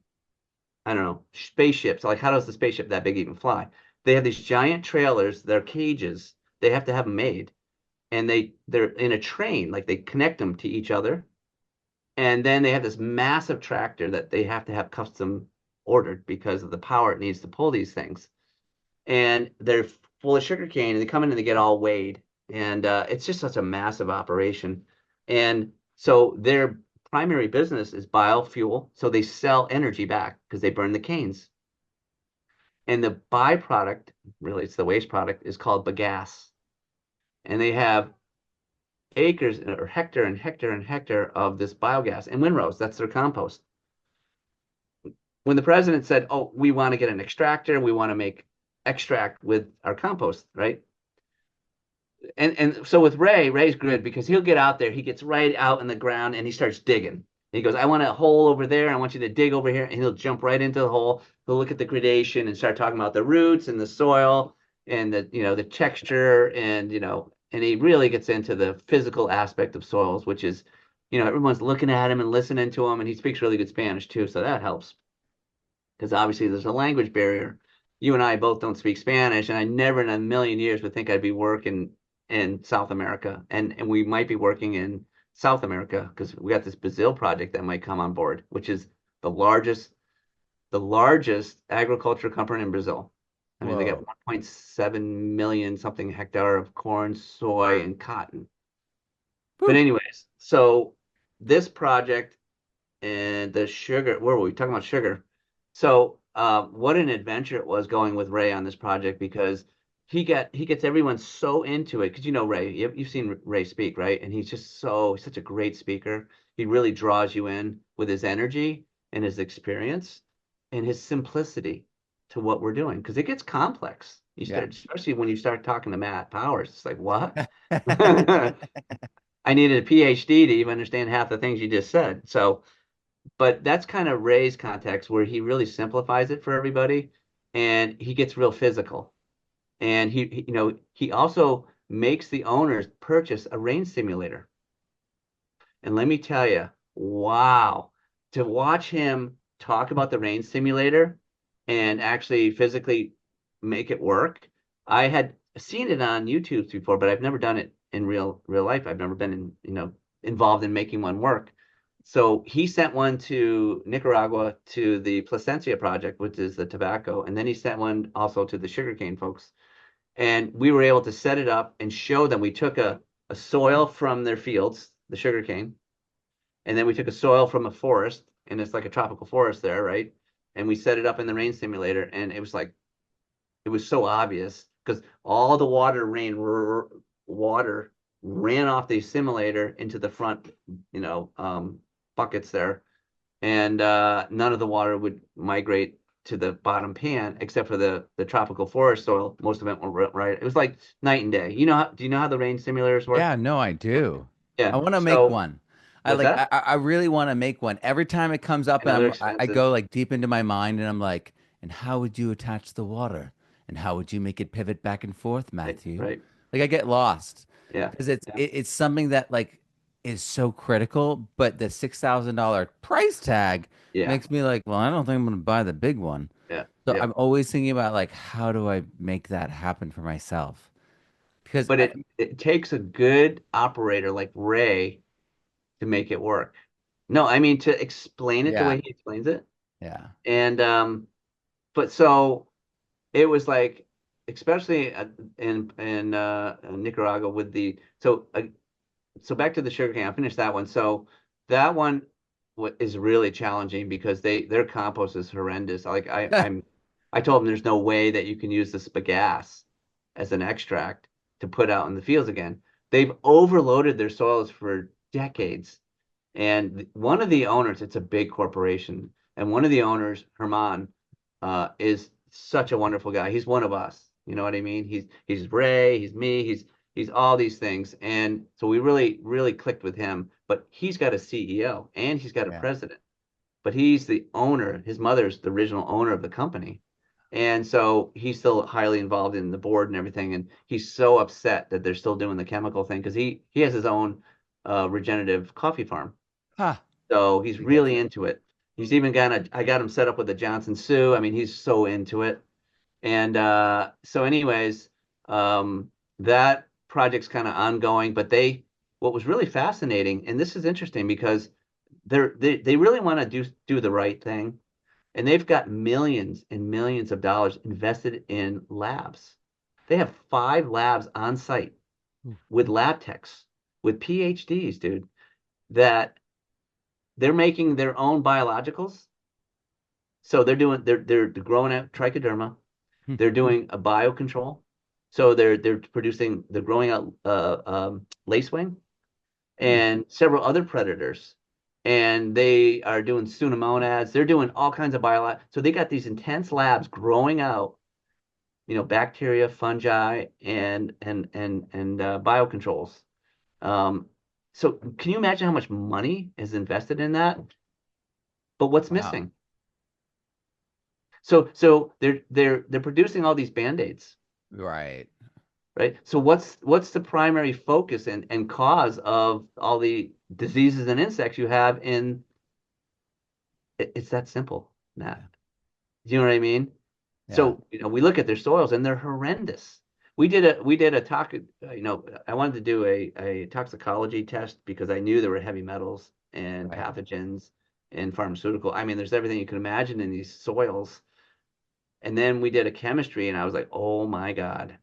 I don't know, spaceships. Like, how does the spaceship that big even fly? They have these giant trailers, they're cages. They have to have them made, and they're in a train, like they connect them to each other, and then they have this massive tractor that they have to have custom ordered because of the power it needs to pull these things. And they're full of sugar cane, and they come in and they get all weighed, and it's just such a massive operation. And so their primary business is biofuel, so they sell energy back because they burn the canes. And the byproduct, really, it's the waste product, is called bagasse. And they have acres or hectare and hectare and hectare of this biogas and windrows. That's their compost. When the president said, "Oh, we want to get an extractor, we want to make extract with our compost," right? And so with Ray's good because he'll get out there, he gets right out in the ground and he starts digging. He goes, I want a hole over there. I want you to dig over here. And he'll jump right into the hole. He'll look at the gradation and start talking about the roots and the soil and the texture and he really gets into the physical aspect of soils, which is, everyone's looking at him and listening to him and he speaks really good Spanish too. So that helps because obviously there's a language barrier. You and I both don't speak Spanish, and I never in a million years would think I'd be working in South America, and we might be working in South America because we got this Brazil project that might come on board, which is the largest the largest agriculture company in Brazil. I mean, they got
Whoa.
1.7 million something hectare of corn, soy, and cotton. But
Whew.
anyways, so this project and the sugar. Where were we talking about sugar? So, what an adventure it was going with Ray on this project because he gets everyone so into it because Ray, you've seen Ray speak, right? And he's such a great speaker. He really draws you in with his energy and his experience and his simplicity to what we're doing because it gets complex. You
Yeah.
start, especially when you start talking to Matt Powers. It's like, what? I needed a PhD to even understand half the things you just said. So, but that's kind of Ray's context where he really simplifies it for everybody, and he gets real physical. And he also makes the owners purchase a rain simulator. And let me tell you, wow, to watch him talk about the rain simulator and actually physically make it work. I had seen it on YouTube before, but I've never done it in real life. I've never been involved in making one work. So he sent one to Nicaragua to the Placencia project, which is the tobacco, and then he sent one also to the sugarcane folks. And we were able to set it up and show them. We took a soil from their fields, the sugarcane, and then we took a soil from a forest, and it's like a tropical forest there, right? And we set it up in the rain simulator, and it was so obvious because all the water ran off the simulator into the front, buckets there, and none of the water would migrate to the bottom pan except for the tropical forest soil. Most of it went right. It was like night and day. Do you know how the rain simulators work?
Yeah, no, I do. I
Yeah.
want to make
So
one. I
what's
like
that?
I really want to make one. Every time it comes up
I know they're
and I
expensive,
go like deep into my mind and I'm like, and how would you attach the water? And how would you make it pivot back and forth,
right?
Matthew?
Right.
Like I get lost
Yeah.
because
Yeah.
it's something that like is so critical, but the $6,000 price tag
Yeah.
makes me like, well, I don't think I'm gonna buy the big one.
Yeah.
So
Yeah.
I'm always thinking about like how do I make that happen for myself? Because
But it takes a good operator like Ray to make it work. No, I mean to explain it the
yeah,
way he explains it.
yeah,
And but so it was like, especially in Nicaragua with the so back to the sugarcane. I'll finish that one. So that one is really challenging because their compost is horrendous. Like I told them there's no way that you can use this bagasse as an extract to put out in the fields again. They've overloaded their soils for decades. And one of the owners, it's a big corporation, and one of the owners, Herman, is such a wonderful guy. He's one of us. You know what I mean? He's Ray, he's me, he's all these things. And so we really, really clicked with him. But he's got a CEO and he's got a
yeah.
president. But he's the owner. His mother's the original owner of the company. And so he's still highly involved in the board and everything. And he's so upset that they're still doing the chemical thing because he has his own regenerative coffee farm.
Ha,
So he's
he gets
really
it.
into it. He's even I got him set up with the Johnson Sue. I mean, he's so into it. And so anyways, that project's kind of ongoing, but what was really fascinating, and this is interesting because they really want to do the right thing, and they've got millions and millions of dollars invested in labs. They have 5 labs on site
Ooh,
with lab techs, with PhDs, dude, that they're making their own biologicals. So they're growing out trichoderma.
hmm,
They're doing a biocontrol. So they're growing out lacewing
hmm.
and several other predators. And they are doing pseudomonads. They're doing all kinds of bio. So they got these intense labs growing out, bacteria, fungi, and biocontrols. Um, so can you imagine how much money is invested in that? But what's
Wow.
missing? So they're producing all these band-aids,
Right.
right? So what's the primary focus and cause of all the diseases and insects you have in it's that simple, Matt.
Yeah.
Do you know what I mean?
Yeah.
So, we look at their soils and they're horrendous. We did a I wanted to do a toxicology test because I knew there were heavy metals and
Right.
pathogens and pharmaceutical. I mean, there's everything you can imagine in these soils. And then we did a chemistry and I was like, oh my God,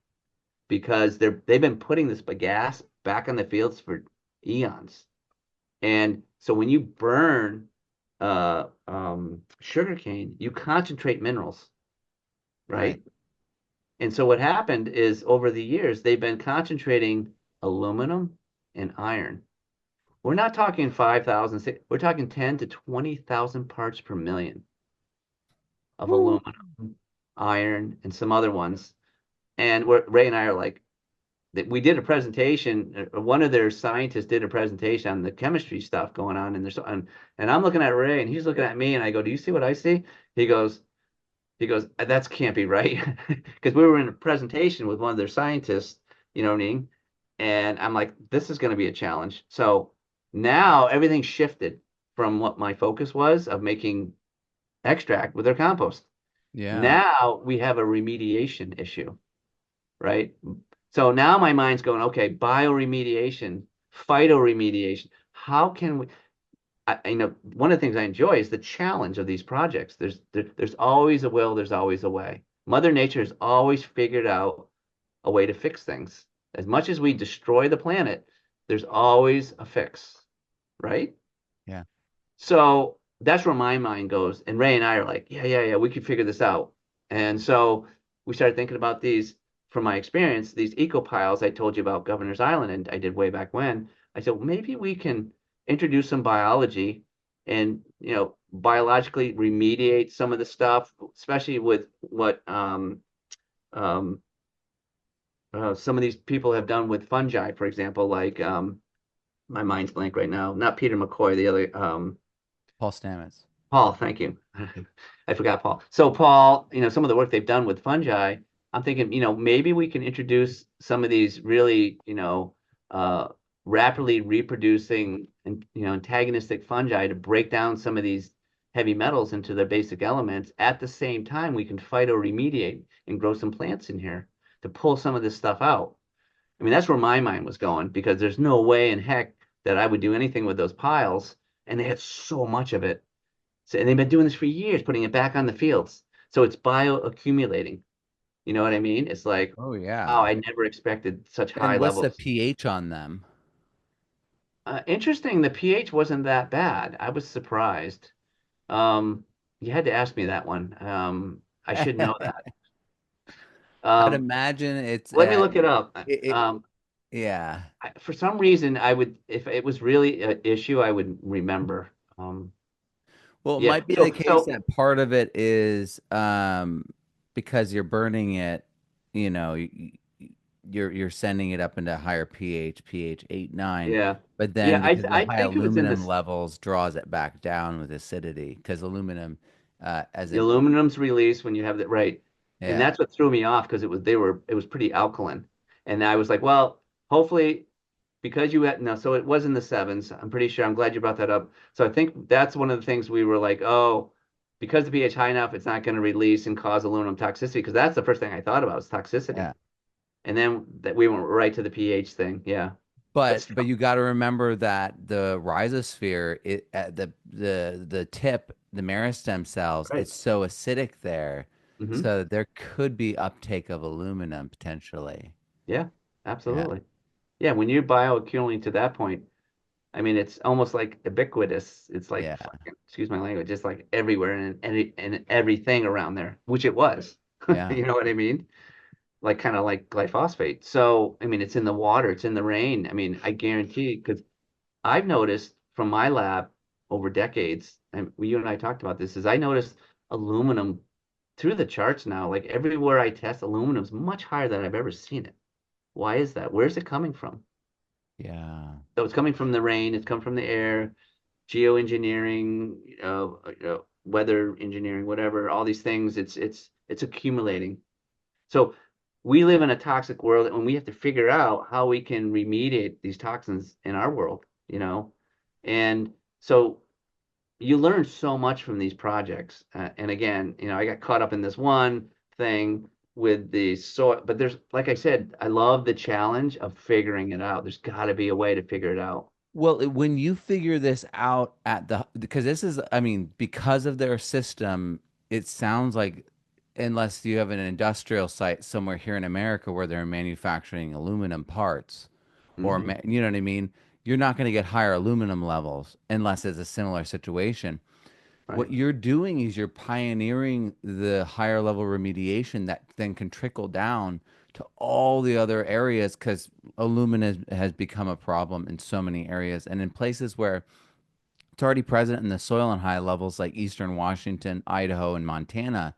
because they've been putting this bagasse back on the fields for eons. And so when you burn sugarcane, you concentrate minerals,
Right.
right? And so what happened is over the years, they've been concentrating aluminum and iron. We're not talking 5,000, we're talking 10 to 20,000 parts per million of
Woo.
aluminum, iron, and some other ones. And Ray and I are like, we did a presentation. One of their scientists did a presentation on the chemistry stuff going on, and I'm looking at Ray, and he's looking at me, and I go, "Do you see what I see?" He goes, "That can't be right," because we were in a presentation with one of their scientists, you know what I mean? And I'm like, "This is going to be a challenge." So now everything shifted from what my focus was of making extract with their compost.
Yeah.
Now we have a remediation issue, right? So now my mind's going, okay, bioremediation, phytoremediation. How can we, one of the things I enjoy is the challenge of these projects. There's always a will, there's always a way. Mother Nature has always figured out a way to fix things. As much as we destroy the planet, there's always a fix, right?
Yeah.
So that's where my mind goes. And Ray and I are like, yeah, we can figure this out. And so we started thinking about these, from my experience, these eco piles I told you about Governor's Island, and I did way back when. I said, well, maybe we can introduce some biology and, biologically remediate some of the stuff, especially with what um, some of these people have done with fungi, for example, like my mind's blank right now, not Peter McCoy, the other
Paul Stamets.
Paul, thank you. I forgot Paul. So Paul, some of the work they've done with fungi, I'm thinking, maybe we can introduce some of these really, uh, rapidly reproducing and, antagonistic fungi to break down some of these heavy metals into their basic elements. At the same time, we can phytoremediate and grow some plants in here to pull some of this stuff out. I mean, that's where my mind was going because there's no way in heck that I would do anything with those piles, and they had so much of it. So, and they've been doing this for years, putting it back on the fields. So it's bioaccumulating. You know what I mean? It's like,
Oh
wow,
yeah.
I never expected such high
And what's the
levels.
pH on them?
Interesting, the pH wasn't that bad. I was surprised. Um, you had to ask me that one. I should know that.
I'd
Um,
imagine it's
let me look it up.
it yeah.
For some reason, I would, if it was really an issue, I would remember.
Well, it
Yeah.
might be the case
So
that part of it is because you're burning it, you're sending it up into higher pH 8, 9,
yeah,
but
yeah.
then
I
because of the
I
high
think it was in
aluminum
this.
levels draws it back down with acidity because aluminum as
The
it
aluminum's released when you have that right. And
yeah,
that's what threw me off because it was pretty alkaline. And I was like, well, hopefully because you had no, so it was in the sevens. I'm pretty sure. I'm glad you brought that up. So I think that's one of the things we were like, oh, because the pH high enough, it's not going to release and cause aluminum toxicity. Because that's the first thing I thought about was toxicity.
yeah.
And then that we went right to the pH thing. Yeah. But
But
still,
you got to remember that the rhizosphere, it at the tip, the meristem cells,
right.
it's so acidic there,
Hmm.
so there could be uptake of aluminum potentially.
Yeah,
Yeah,
absolutely. Yeah, when you bioaccumulate to that point, I mean, it's almost like ubiquitous. It's like,
yeah,
fucking, excuse my language, just like everywhere and everything around there, which it was.
yeah,
You know what I mean? Like kind of like glyphosate. So, I mean, it's in the water, it's in the rain. I mean, I guarantee because I've noticed from my lab over decades, and you and I talked about this, is I noticed aluminum through the charts now. Like everywhere I test, aluminum's much higher than I've ever seen it. Why is that? Where's it coming from?
yeah.
So it's coming from the rain, it's come from the air, geoengineering, weather engineering, whatever, all these things, it's accumulating. So we live in a toxic world and we have to figure out how we can remediate these toxins in our world. And so you learn so much from these projects. And again, I got caught up in this one thing with the soil, but there's, like I said, I love the challenge of figuring it out. There's got to be a way to figure it out.
Well, when you figure this out because this is, I mean, because of their system, it sounds like unless you have an industrial site somewhere here in America where they're manufacturing aluminum parts or,
Hmm.
you know what I mean? You're not going to get higher aluminum levels unless it's a similar situation.
Right.
What you're doing is you're pioneering the higher level remediation that then can trickle down to all the other areas because aluminum has become a problem in so many areas and in places where it's already present in the soil in high levels like eastern Washington, Idaho, and Montana.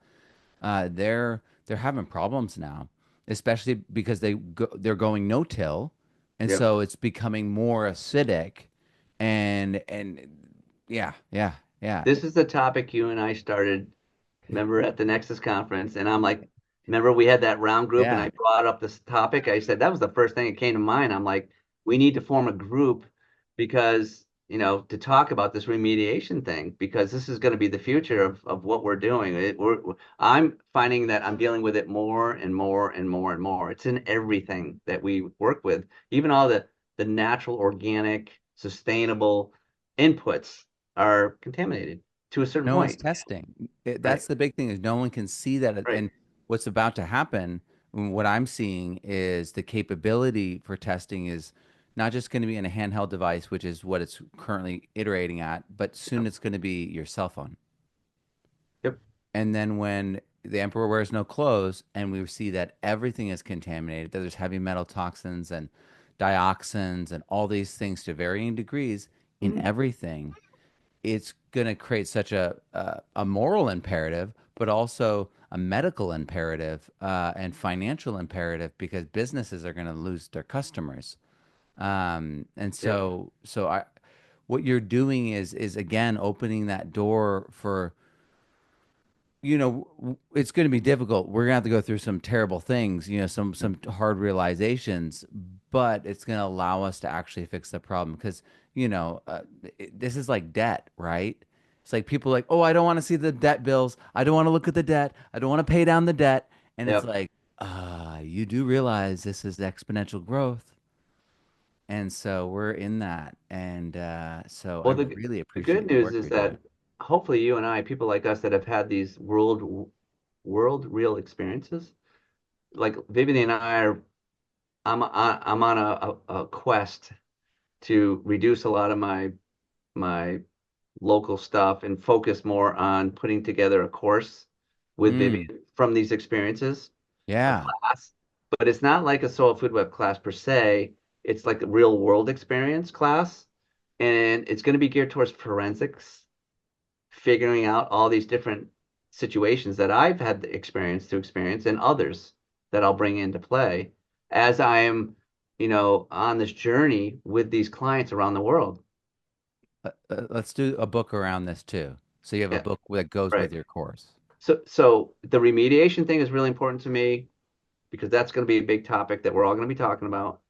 They're having problems now. especially because they're going no-till, and
Yep.
so it's becoming more acidic, and yeah, yeah, yeah,
This is the topic you and I started, remember at the Nexus conference, and I'm like, remember we had that round group and
yeah.
I brought up this topic. I said that was the first thing that came to mind. I'm like, we need to form a group because, to talk about this remediation thing because this is going to be the future of what we're doing. I'm finding that I'm dealing with it more and more and more and more. It's in everything that we work with, even all the natural, organic, sustainable inputs are contaminated to a certain
No one's
point.
testing.
Right.
That's the big thing is no one can see that.
Right.
And what's about to happen, what I'm seeing is the capability for testing is not just going to be in a handheld device, which is what it's currently iterating at, but soon
Yep.
it's going to be your cell phone.
Yep.
And then when the emperor wears no clothes and we see that everything is contaminated, that there's heavy metal toxins and dioxins and all these things to varying degrees in
Mhm.
everything, it's going to create such a moral imperative, but also a medical imperative and financial imperative because businesses are going to lose their customers. And
Yep.
what you're doing is again opening that door for it's going to be difficult. We're going to have to go through some terrible things, some hard realizations, but it's going to allow us to actually fix the problem because, this is like debt, right? It's like people are like, "Oh, I don't want to see the debt bills. I don't want to look at the debt. I don't want to pay down the debt." And it's
Yep.
like, you do realize this is exponential growth. And so we're in that. And so I
Well,
really
the good
appreciate the
news
work
is
you're doing.
that hopefully you and I, people like us that have had these world real experiences, like Vivian and I are, I'm on a quest to reduce a lot of my local stuff and focus more on putting together a course with
Mm,
Vivian from these experiences, a
yeah.
class. But it's not like a soil food web class per se. It's like a real world experience class. And it's going to be geared towards forensics, figuring out all these different situations that I've had the experience to experience and others that I'll bring into play as I am, on this journey with these clients around the world.
Let's do a book around this too. So you have a
Yeah,
book that goes with
right.
your course.
So the remediation thing is really important to me because that's going to be a big topic that we're all going to be talking about,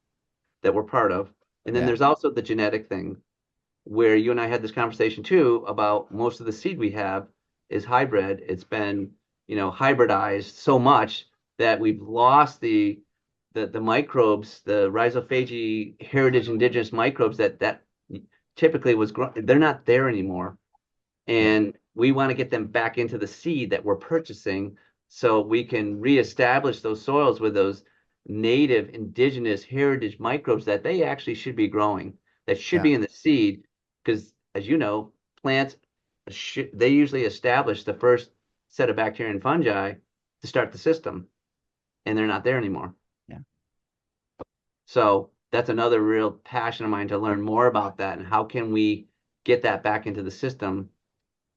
that we're part of. And then
Yeah.
there's also the genetic thing where you and I had this conversation too about most of the seed we have is hybrid. It's been, hybridized so much that we've lost the microbes, the rhizophagy heritage indigenous microbes that typically they're not there anymore.
Yeah.
And we want to get them back into the seed that we're purchasing so we can reestablish those soils with those native indigenous heritage microbes that they actually should be growing, that should
Yeah.
be in the seed. Because as you know, plants, they usually establish the first set of bacteria and fungi to start the system, and they're not there anymore.
Yeah.
So that's another real passion of mine to learn more about that and how can we get that back into the system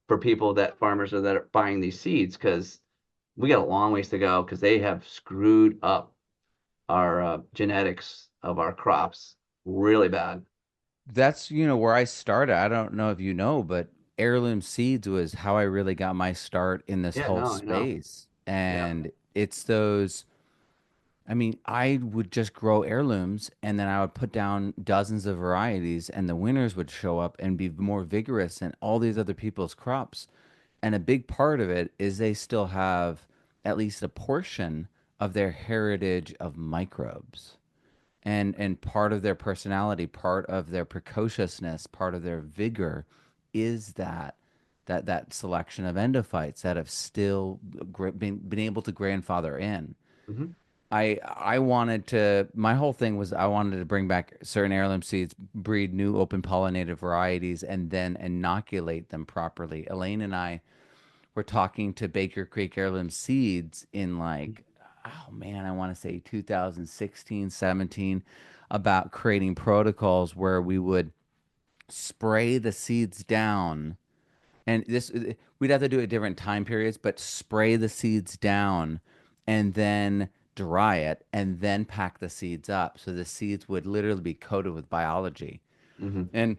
for people that farmers are that are buying these seeds because we got a long ways to go because they have screwed up our genetics of our crops really bad.
That's, where I started. I don't know if you know, but heirloom seeds was how I really got my start in this
Yeah,
whole
no, I know.
space.
Yeah.
And it's those, I mean, I would just grow heirlooms and then I would put down dozens of varieties and the winners would show up and be more vigorous than all these other people's crops. And a big part of it is they still have at least a portion of their heritage of microbes. And part of their personality, part of their precociousness, part of their vigor is that selection of endophytes that have still been able to grandfather in.
Hmm.
I wanted to, my whole thing was I wanted to bring back certain heirloom seeds, breed new open pollinated varieties, and then inoculate them properly. Elaine and I were talking to Baker Creek Heirloom Seeds in like, oh man, I want to say 2016, 17, about creating protocols where we would spray the seeds down. And we'd have to do it at different time periods, but spray the seeds down and then dry it, and then pack the seeds up. So the seeds would literally be coated with biology.
Hmm.
And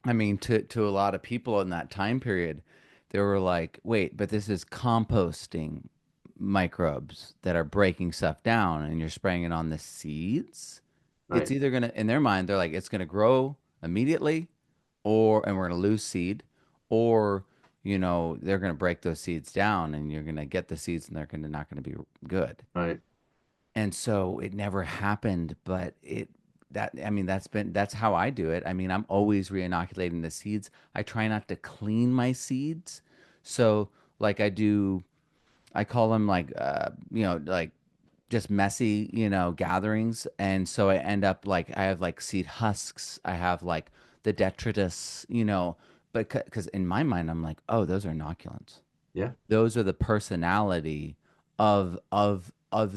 I mean, to a lot of people in that time period, they were like, wait, but this is composting microbes that are breaking stuff down, and you're spraying it on the seeds. It's
Right,
either gonna, in their mind, they're like, it's gonna grow immediately, and we're gonna lose seed, or they're gonna break those seeds down, and you're gonna get the seeds, and they're gonna not gonna be good.
right.
And so it never happened, but I mean, that's how I do it. I mean, I'm always re-inoculating the seeds. I try not to clean my seeds. So like I call them like, like just messy, gatherings. And so I end up like, I have like seed husks. I have like the detritus, but because in my mind, I'm like, oh, those are inoculants.
Yeah.
Those are the personality of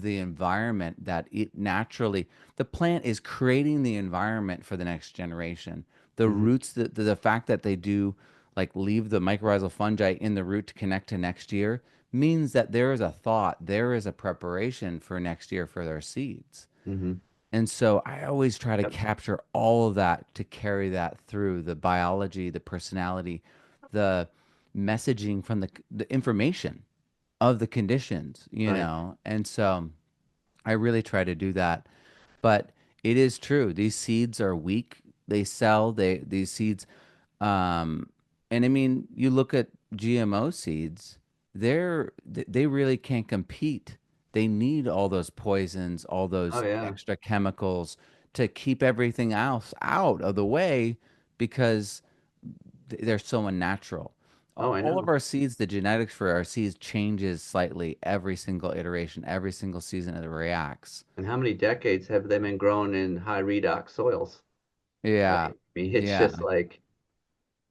the environment that it naturally, the plant is creating the environment for the next generation. The
Hmm.
roots, the fact that they do like leave the mycorrhizal fungi in the root to connect to next year means that there is a thought, there is a preparation for next year for their seeds.
Hmm.
And so I always try to
Yep.
capture all of that to carry that through the biology, the personality, the messaging from the information of the conditions,
Right.
And so I really try to do that. But it is true. These seeds are weak. They sell, these seeds um, and I mean, you look at GMO seeds, they really can't compete. They need all those poisons, all
Oh
those
yeah.
extra chemicals to keep everything else out of the way because they're so unnatural.
Oh, I
All of
know.
our seeds, the genetics for our seeds changes slightly every single iteration, every single season it reacts.
And how many decades have they been grown in high redox soils?
Yeah.
Right. I mean, it's
Yeah.
just like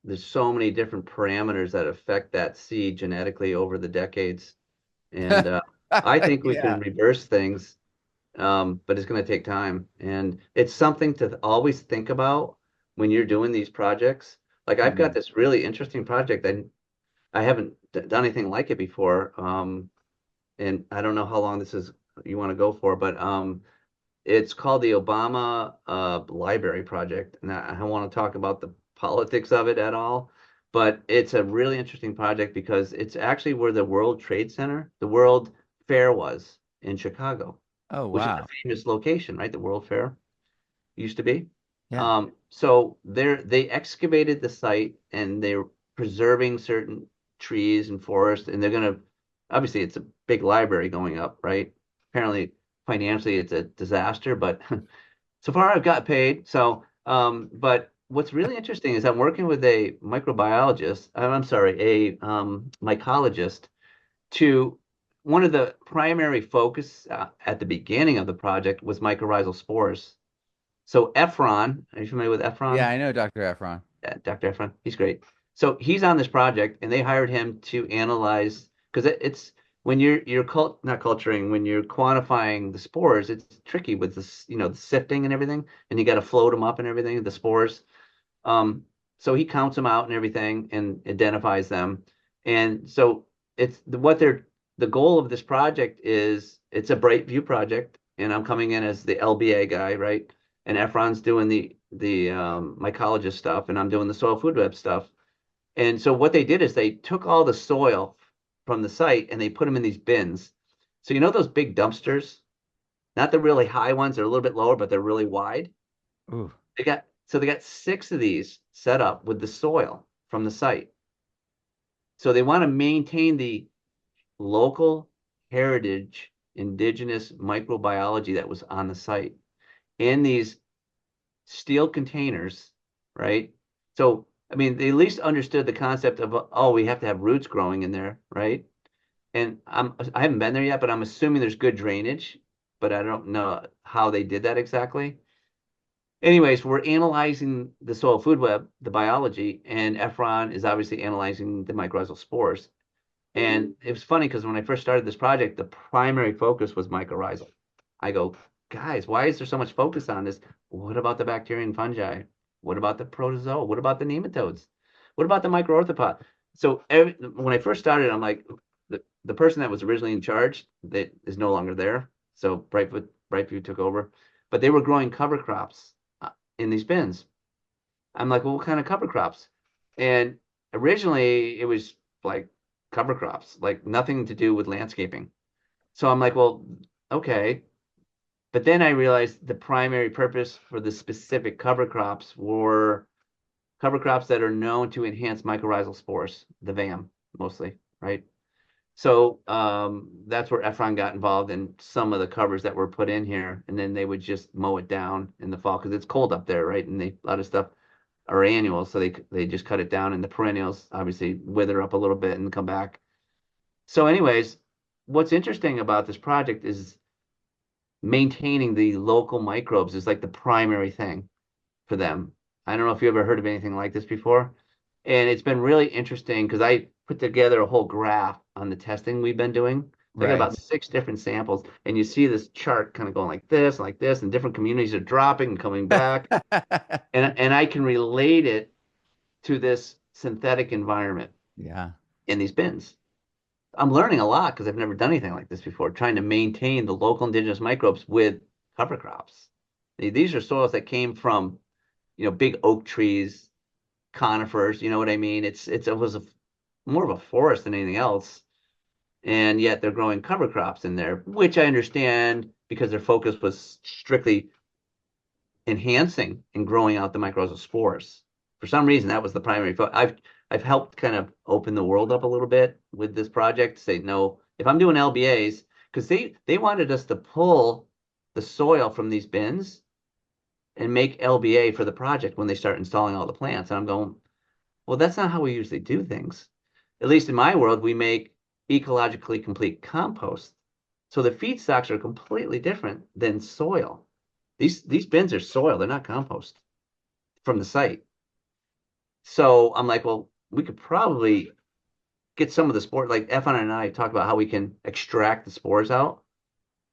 there's so many different parameters that affect that seed genetically over the decades. And I think we can
Yeah.
reverse things, but it's going to take time. And it's something to always think about when you're doing these projects. Like I've got
Mhm.
this really interesting project that I haven't done anything like it before. And I don't know how long this is you want to go for, but it's called the Obama Library Project, and I don't want to talk about the politics of it at all, but it's a really interesting project because it's actually where the World Trade Center, the World Fair was in Chicago,
Oh,
which is a
wow.
famous location, right? The World Fair used to be.
Yeah.
So they excavated the site and they're preserving certain trees and forests, and they're gonna obviously it's a big library going up, right? Apparently financially it's a disaster, but so far I've got paid. So but what's really interesting is I'm working with a microbiologist, I'm sorry, a mycologist to one of the primary focus at the beginning of the project was mycorrhizal spores. So Efron, are you familiar with
Yeah,
Efron?
I know Dr. Efron.
Yeah, Dr. Efron, he's great. So he's on this project, and they hired him to analyze because it's when you're not culturing, when you're quantifying the spores, it's tricky with this, the sifting and everything, and you got to float them up and everything, the spores. Um, so he counts them out and everything and identifies them. And so it's the goal of this project is it's a Bright View project, and I'm coming in as the LBA guy, right? And Efron's doing the mycologist stuff, and I'm doing the soil food web stuff. And so what they did is they took all the soil from the site and they put them in these bins. So you know those big dumpsters, not the really high ones, they're a little bit lower, but they're really wide.
Ooh.
They got six of these set up with the soil from the site. So they want to maintain the local heritage, indigenous microbiology that was on the site in these steel containers, right? So, I mean, they at least understood the concept of, oh, we have to have roots growing in there, right? And I haven't been there yet, but I'm assuming there's good drainage, but I don't know how they did that exactly. Anyways, we're analyzing the soil food web, the biology, and Efron is obviously analyzing the mycorrhizal spores. And it was funny because when I first started this project, the primary focus was mycorrhizal. I go, guys, why is there so much focus on this? What about the bacteria and fungi? What about the protozoa? What about the nematodes? What about the microarthropod? So when I first started, I'm like, the person that was originally in charge that is no longer there. So Brightview took over, but they were growing cover crops in these bins. I'm like, well, what kind of cover crops? And originally it was like cover crops, like nothing to do with landscaping. So I'm like, well, okay. But then I realized the primary purpose for the specific cover crops were cover crops that are known to enhance mycorrhizal spores, the VAM mostly, right? So that's where Efron got involved in some of the covers that were put in here, and then they would just mow it down in the fall because it's cold up there, right? And a lot of stuff are annuals, so they just cut it down, and the perennials obviously wither up a little bit and come back. So, anyways, what's interesting about this project is maintaining the local microbes is like the primary thing for them. I don't know if you ever heard of anything like this before. And it's been really interesting because I put together a whole graph on the testing we've been doing. So I got
Right.
about 6 different samples, and you see this chart kind of going like this, and different communities are dropping and coming back. And I can relate it to this synthetic environment
Yeah.
in these bins. I'm learning a lot because I've never done anything like this before, trying to maintain the local indigenous microbes with cover crops. These are soils that came from, big oak trees, conifers, you know what I mean? It was more of a forest than anything else. And yet they're growing cover crops in there, which I understand because their focus was strictly enhancing and growing out the mycorrhizal spores. For some reason, that was the primary focus. I've helped kind of open the world up a little bit with this project. Say no, if I'm doing LBAs, because they wanted us to pull the soil from these bins and make LBA for the project when they start installing all the plants. And I'm going, well, that's not how we usually do things. At least in my world, we make ecologically complete compost. So the feedstocks are completely different than soil. These bins are soil, they're not compost from the site. So I'm like, well, we could probably get some of the spores, like Efan and I talked about how we can extract the spores out,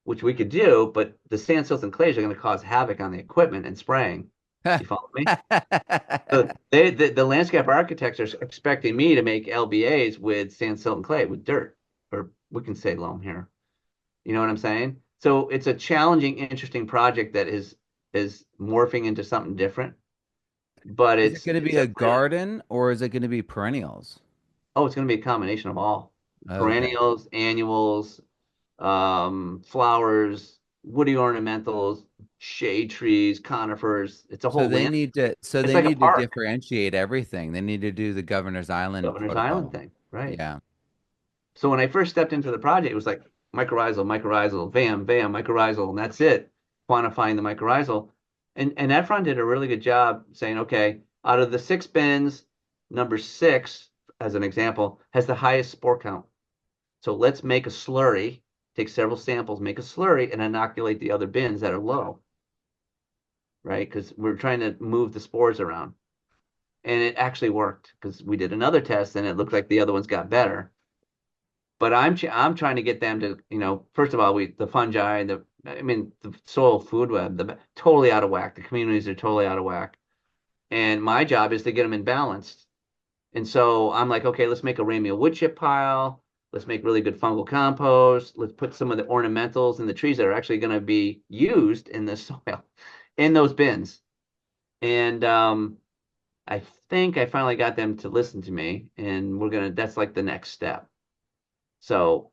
which we could do, but the sand, silts, and clays are going to cause havoc on the equipment and spraying. You follow me? So the landscape architects are expecting me to make LBAs with sand, silt, and clay, with dirt, or we can say loam here. You know what I'm saying? So it's a challenging, interesting project that is morphing into something different, but
Is it going to be
it's
a
a really,
garden or is it going to be perennials?
oh, it's going to be a combination of all
Okay.
perennials, annuals, flowers, woody ornamentals, shade trees, conifers. It's a
So
whole
they
land.
need to so
It's
they
like a
need to
park,
differentiate everything. They need to do the Governor's Island
Governor's Island
protocol.
thing, right?
Yeah.
So when I first stepped into the project, it was like mycorrhizal, mycorrhizal, VAM, mycorrhizal, and that's it, quantifying the mycorrhizal. And Efron did a really good job saying, okay, out of the 6 bins, number 6, as an example, has the highest spore count. So let's make a slurry, take several samples, make a slurry, and inoculate the other bins that are low, right? Because we're trying to move the spores around. And it actually worked because we did another test and it looked like the other ones got better. But I'm trying to get them to, first of all, the fungi, the soil food web, the totally out of whack. The communities are totally out of whack. And my job is to get them in balance. And so I'm like, okay, let's make a ramial wood chip pile. Let's make really good fungal compost. Let's put some of the ornamentals and the trees that are actually going to be used in the soil in those bins. And I think I finally got them to listen to me, and that's like the next step. So,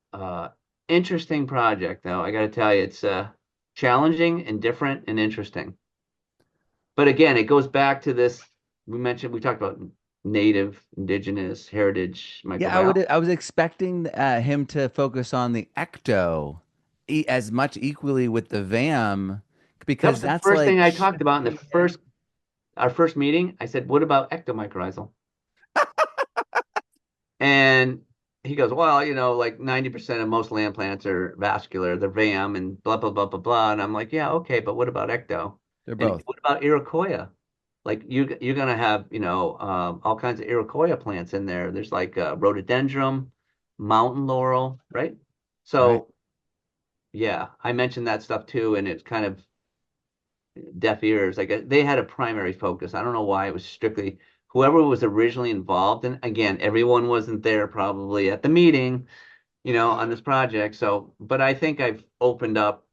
interesting project, though. I got to tell you, it's challenging and different and interesting. But again, it goes back to this. We talked about native, indigenous, heritage
Yeah,
microbiology.
I was expecting him to focus on the ecto as much equally with the VAM
That
because
was the
that's
first thing
like
I talked about in our first meeting. I said, "What about ectomycorrhizal?" And he goes, "Well, like 90% of most land plants are vascular, they're VAM and blah blah blah blah blah." And I'm like, "Yeah, okay, but what about ecto?
they're
And
both.
what about Iroquoia? Like you're gonna have, all kinds of Iroquoia plants in there. There's like rhododendron, mountain laurel, right?
Right.
So yeah, I mentioned that stuff too, and it's kind of deaf ears. Like they had a primary focus. I don't know why it was strictly whoever was originally involved. And again, everyone wasn't there probably at the meeting, on this project. So, but I think I've opened up.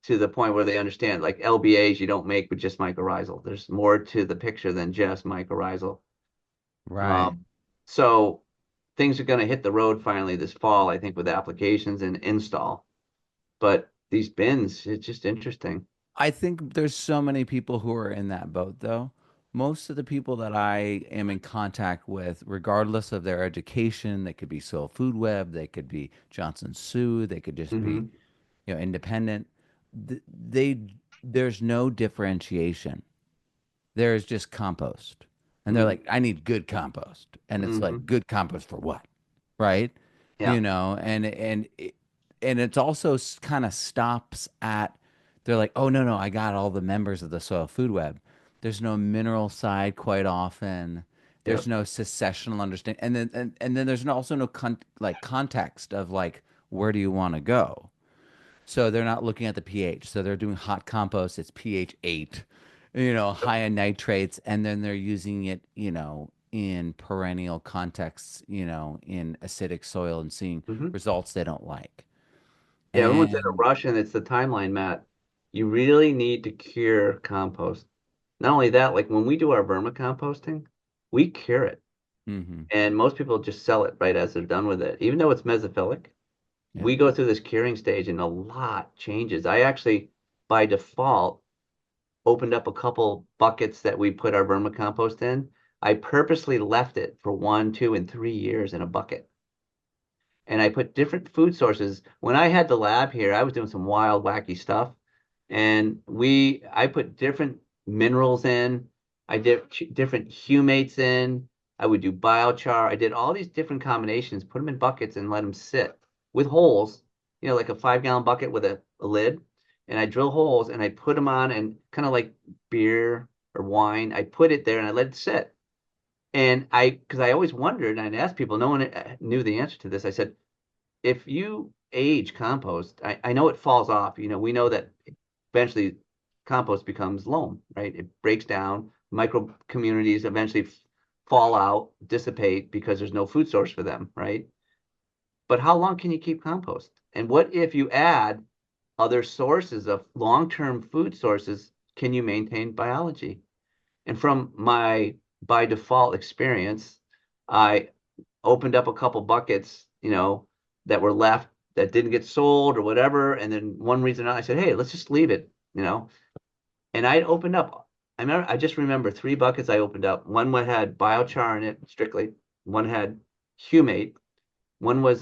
to the point where they understand like LBAs you don't make with just mycorrhizal. There's more to the picture than just mycorrhizal.
Right.
Um, so things are going to hit the road finally this fall, I think, with applications and install. But these bins, it's just interesting.
I think there's so many people who are in that boat, though. Most of the people that I am in contact with, regardless of their education, they could be Soil Food Web, they could be Johnson Sue, they could just be,
Hmm.
independent. They there's no differentiation. There's just compost. And they're
Hmm.
like, I need good compost. And it's like,
Hmm.
good compost for what? Right?
Yeah.
And it's also kind of stops at, they're like, oh, no, I got all the members of the soil food web. There's no mineral side quite often. There's
Yep.
no successional understanding. And then there's also no context of like, where do you want to go? So they're not looking at the pH. So they're doing hot compost. It's pH 8, high in nitrates, and then they're using it, in perennial contexts, in acidic soil and seeing
Hmm.
results they don't like.
Yeah, everyone's in a
And
rush, and it's the timeline, Matt. You really need to cure compost. Not only that, like when we do our vermicomposting, we cure it.
hmm
And most people just sell it right as they're done with it. Even though it's mesophilic,
yeah.
we go through this curing stage and a lot changes. I actually, by default, opened up a couple buckets that we put our vermicompost in. I purposely left it for 1, 2, and 3 years in a bucket. And I put different food sources. When I had the lab here, I was doing some wild, wacky stuff. And I put different minerals in. I did different humates in. I would do biochar. I did all these different combinations, put them in buckets and let them sit with holes, like a 5-gallon bucket with a lid. And I drill holes and I put them on and kind of like beer or wine. I put it there and I let it sit. And because I always wondered, and I asked people, no one knew the answer to this. I said, if you age compost, I know it falls off. We know that eventually compost becomes loam, right? It breaks down. Micro communities eventually fall out, dissipate because there's no food source for them, right? But how long can you keep compost? And what if you add other sources of long-term food sources? Can you maintain biology? And from my by default experience, I opened up a couple buckets, that were left that didn't get sold or whatever. And then one reason I said, hey, let's just leave it. And I opened up, I just remember 3 buckets I opened up. One had biochar in it strictly, one had humate, one was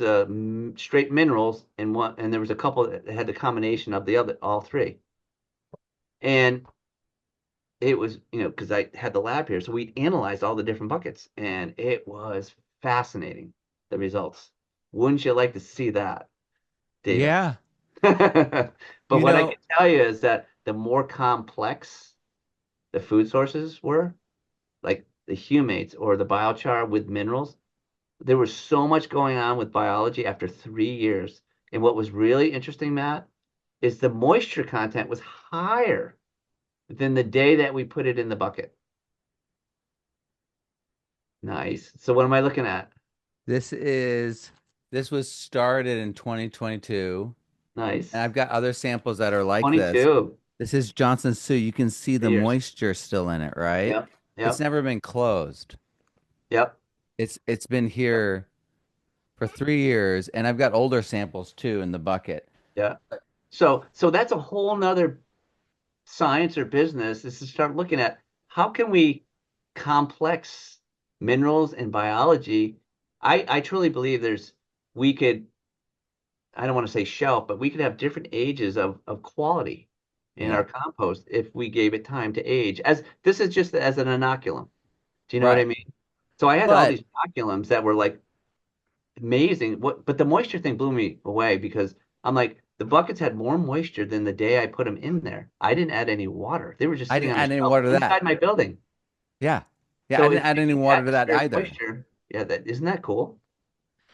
straight minerals, and there was a couple that had the combination of the other, all three. And it was, because I had the lab here, so we analyzed all the different buckets, and it was fascinating, the results. Wouldn't you like to see that data?
Yeah.
But
You
what I
know,
can tell you is that the more complex the food sources were, like the humates or the biochar with minerals, there was so much going on with biology after 3 years. And what was really interesting, Matt, is the moisture content was higher than the day that we put it in the bucket. Nice. So what am I looking at?
this is this was started in 2022, and
Nice.
I've got other samples that are like this.
22.
This is Johnson Sue. You can see the
3 years.
moisture still in it, right?
Yep.
It's
Yep.
never been closed.
Yep.
It's been
Yep.
here for 3 years, and I've got older samples too in the bucket.
Yeah. So that's a whole nother science or business is to start looking at how can we complex minerals and biology. I truly believe we could, I don't want to say shelf, but we could have different ages of quality in
Yeah.
our compost if we gave it time to age. As this is just as an inoculum. Do you know what I
Right.
mean? So I had all
But
these inoculums that were like amazing. But the moisture thing blew me away because I'm like, the buckets had more moisture than the day I put them in there. I didn't add any water. They were just
I
sitting
didn't
on a
add any
shelf
water to that.
inside my building.
Yeah. Yeah, I
So
didn't
if
add
you
any
can
water to that
atmosphere
either.
moisture, yeah, that isn't that cool?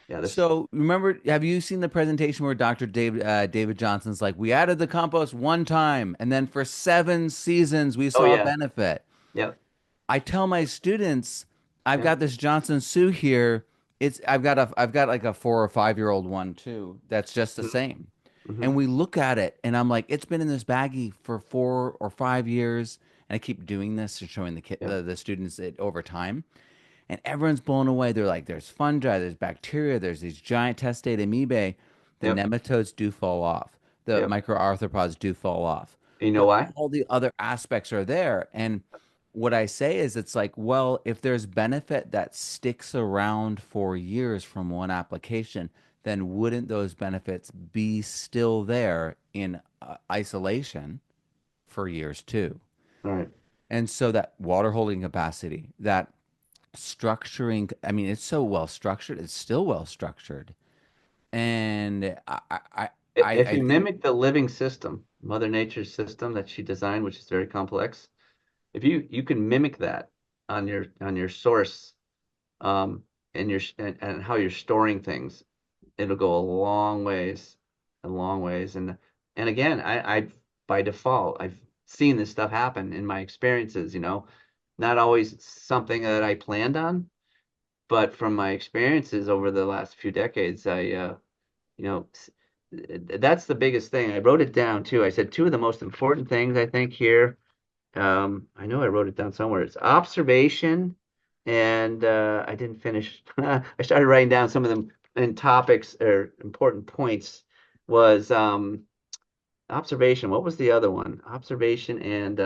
Yeah, this.
So remember, have you seen the presentation where Dr. David Johnson's like, we added the compost one time, and then for 7 seasons we
Oh
saw a
yeah,
benefit.
yep,
I tell my students, I've
yep.
got this Johnson Sue here. I've got like a 4 or 5 year old one too. That's just the
Mm,
same.
Hmm.
And we look at it and I'm like, it's been in this baggie for 4 or 5 years. And I keep doing this and showing
Yeah.
the students it over time. And everyone's blown away. They're like, there's fungi, there's bacteria, there's these giant testate amoebae. The
Yep.
nematodes do fall off. The
Yep.
microarthropods do fall off.
And you know
But
why?
all the other aspects are there. And what I say is, it's like, well, if there's benefit that sticks around for years from one application, then wouldn't those benefits be still there in isolation for years too?
All right.
And so that water holding capacity, that structuring, I mean, it's so well structured, it's still well structured. And
If
I
you
think
mimic the living system, Mother Nature's system that she designed, which is very complex, if you can mimic that on your source, and and how you're storing things, it'll go a long ways, a long ways. And again, I by default, I've seen this stuff happen in my experiences, not always something that I planned on, but from my experiences over the last few decades, you know, s- that's the biggest thing. I wrote it down too. I said two of the most important things I think here. I know I wrote it down somewhere. It's observation, and I didn't finish. I started writing down some of them in topics or important points. Was observation. What was the other one? Observation and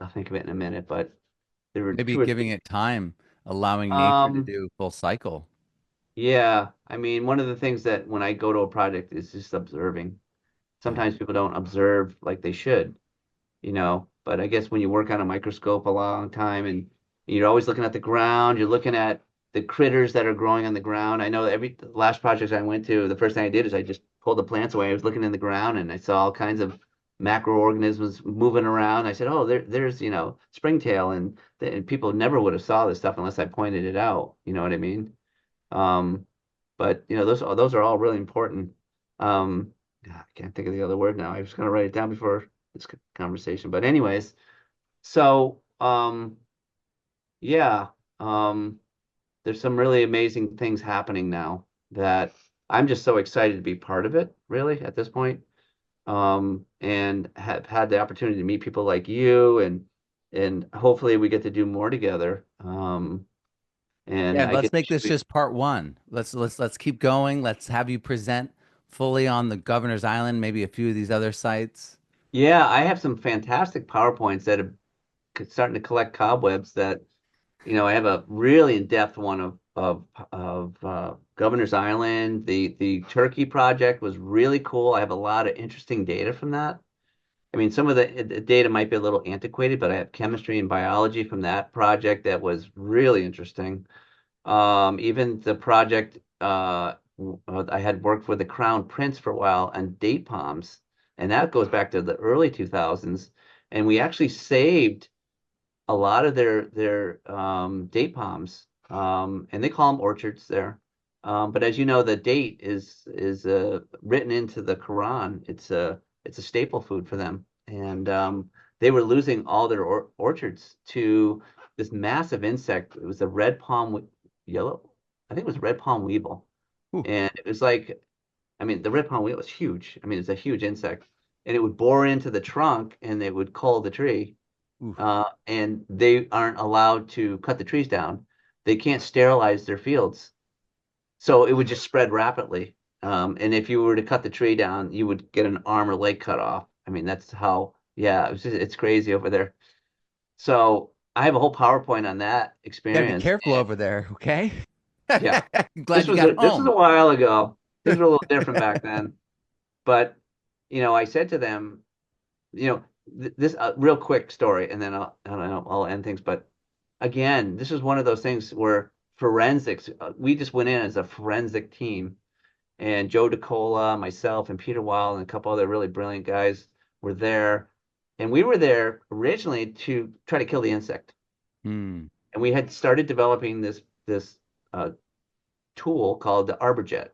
I'll think of it in a minute. But there were
maybe
two or
giving
three.
it time, allowing nature to
Um,
do full cycle.
yeah. I mean, one of the things that when I go to a project is just observing.
Yeah.
Sometimes people don't observe like they should. But I guess when you work on a microscope a long time and you're always looking at the ground, you're looking at the critters that are growing on the ground. I know the last project I went to, the first thing I did is I just pulled the plants away. I was looking in the ground and I saw all kinds of macroorganisms moving around. I said, "Oh, there's, springtail," and people never would have saw this stuff unless I pointed it out. You know what I mean? Um, but those are all really important. I can't think of the other word now. I was going to write it down before this conversation. But anyways, so yeah, um, there's some really amazing things happening now that I'm just so excited to be part of it, really, at this point. And have had the opportunity to meet people like you and hopefully we get to do more together. And
Yeah,
I
let's
get to
make
show
this
you.
just part one. Let's keep going. Let's have you present fully on the Governor's Island, maybe a few of these other sites.
Yeah, I have some fantastic PowerPoints that are starting to collect cobwebs that I have a really in-depth one of Governor's Island. The Turkey project was really cool. I have a lot of interesting data from that. I mean, some of the data might be a little antiquated, but I have chemistry and biology from that project that was really interesting. Even the project I had worked with the Crown Prince for a while on date palms, and that goes back to the early 2000s. And we actually saved a lot of their date palms, and they call them orchards there. But as you know, the date is written into the Quran. It's a staple food for them, and they were losing all their orchards to this massive insect. It was a red palm yellow. I think it was red palm weevil,
Ooh,
and it was like, I mean, the red palm weevil was huge. I mean, it's a huge insect, and it would bore into the trunk and it would cull the tree,
ooh.
and they aren't allowed to cut the trees down. They can't sterilize their fields, so it would just spread rapidly. And if you were to cut the tree down, you would get an arm or leg cut off. I mean, that's how, yeah, it's crazy over there. So I have a whole PowerPoint on that
You gotta be
experience.
careful over there, okay?
Yeah,
Glad you got
this was a
home.
while ago. Things were a little different back then. But I said to them, this real quick story, and then I don't know, I'll end things. But again, this is one of those things where forensics, we just went in as a forensic team, and Joe DeCola, myself, and Peter Weil, and a couple other really brilliant guys were there. And we were there originally to try to kill the insect.
Hmm.
And we had started developing this tool called the Arborjet.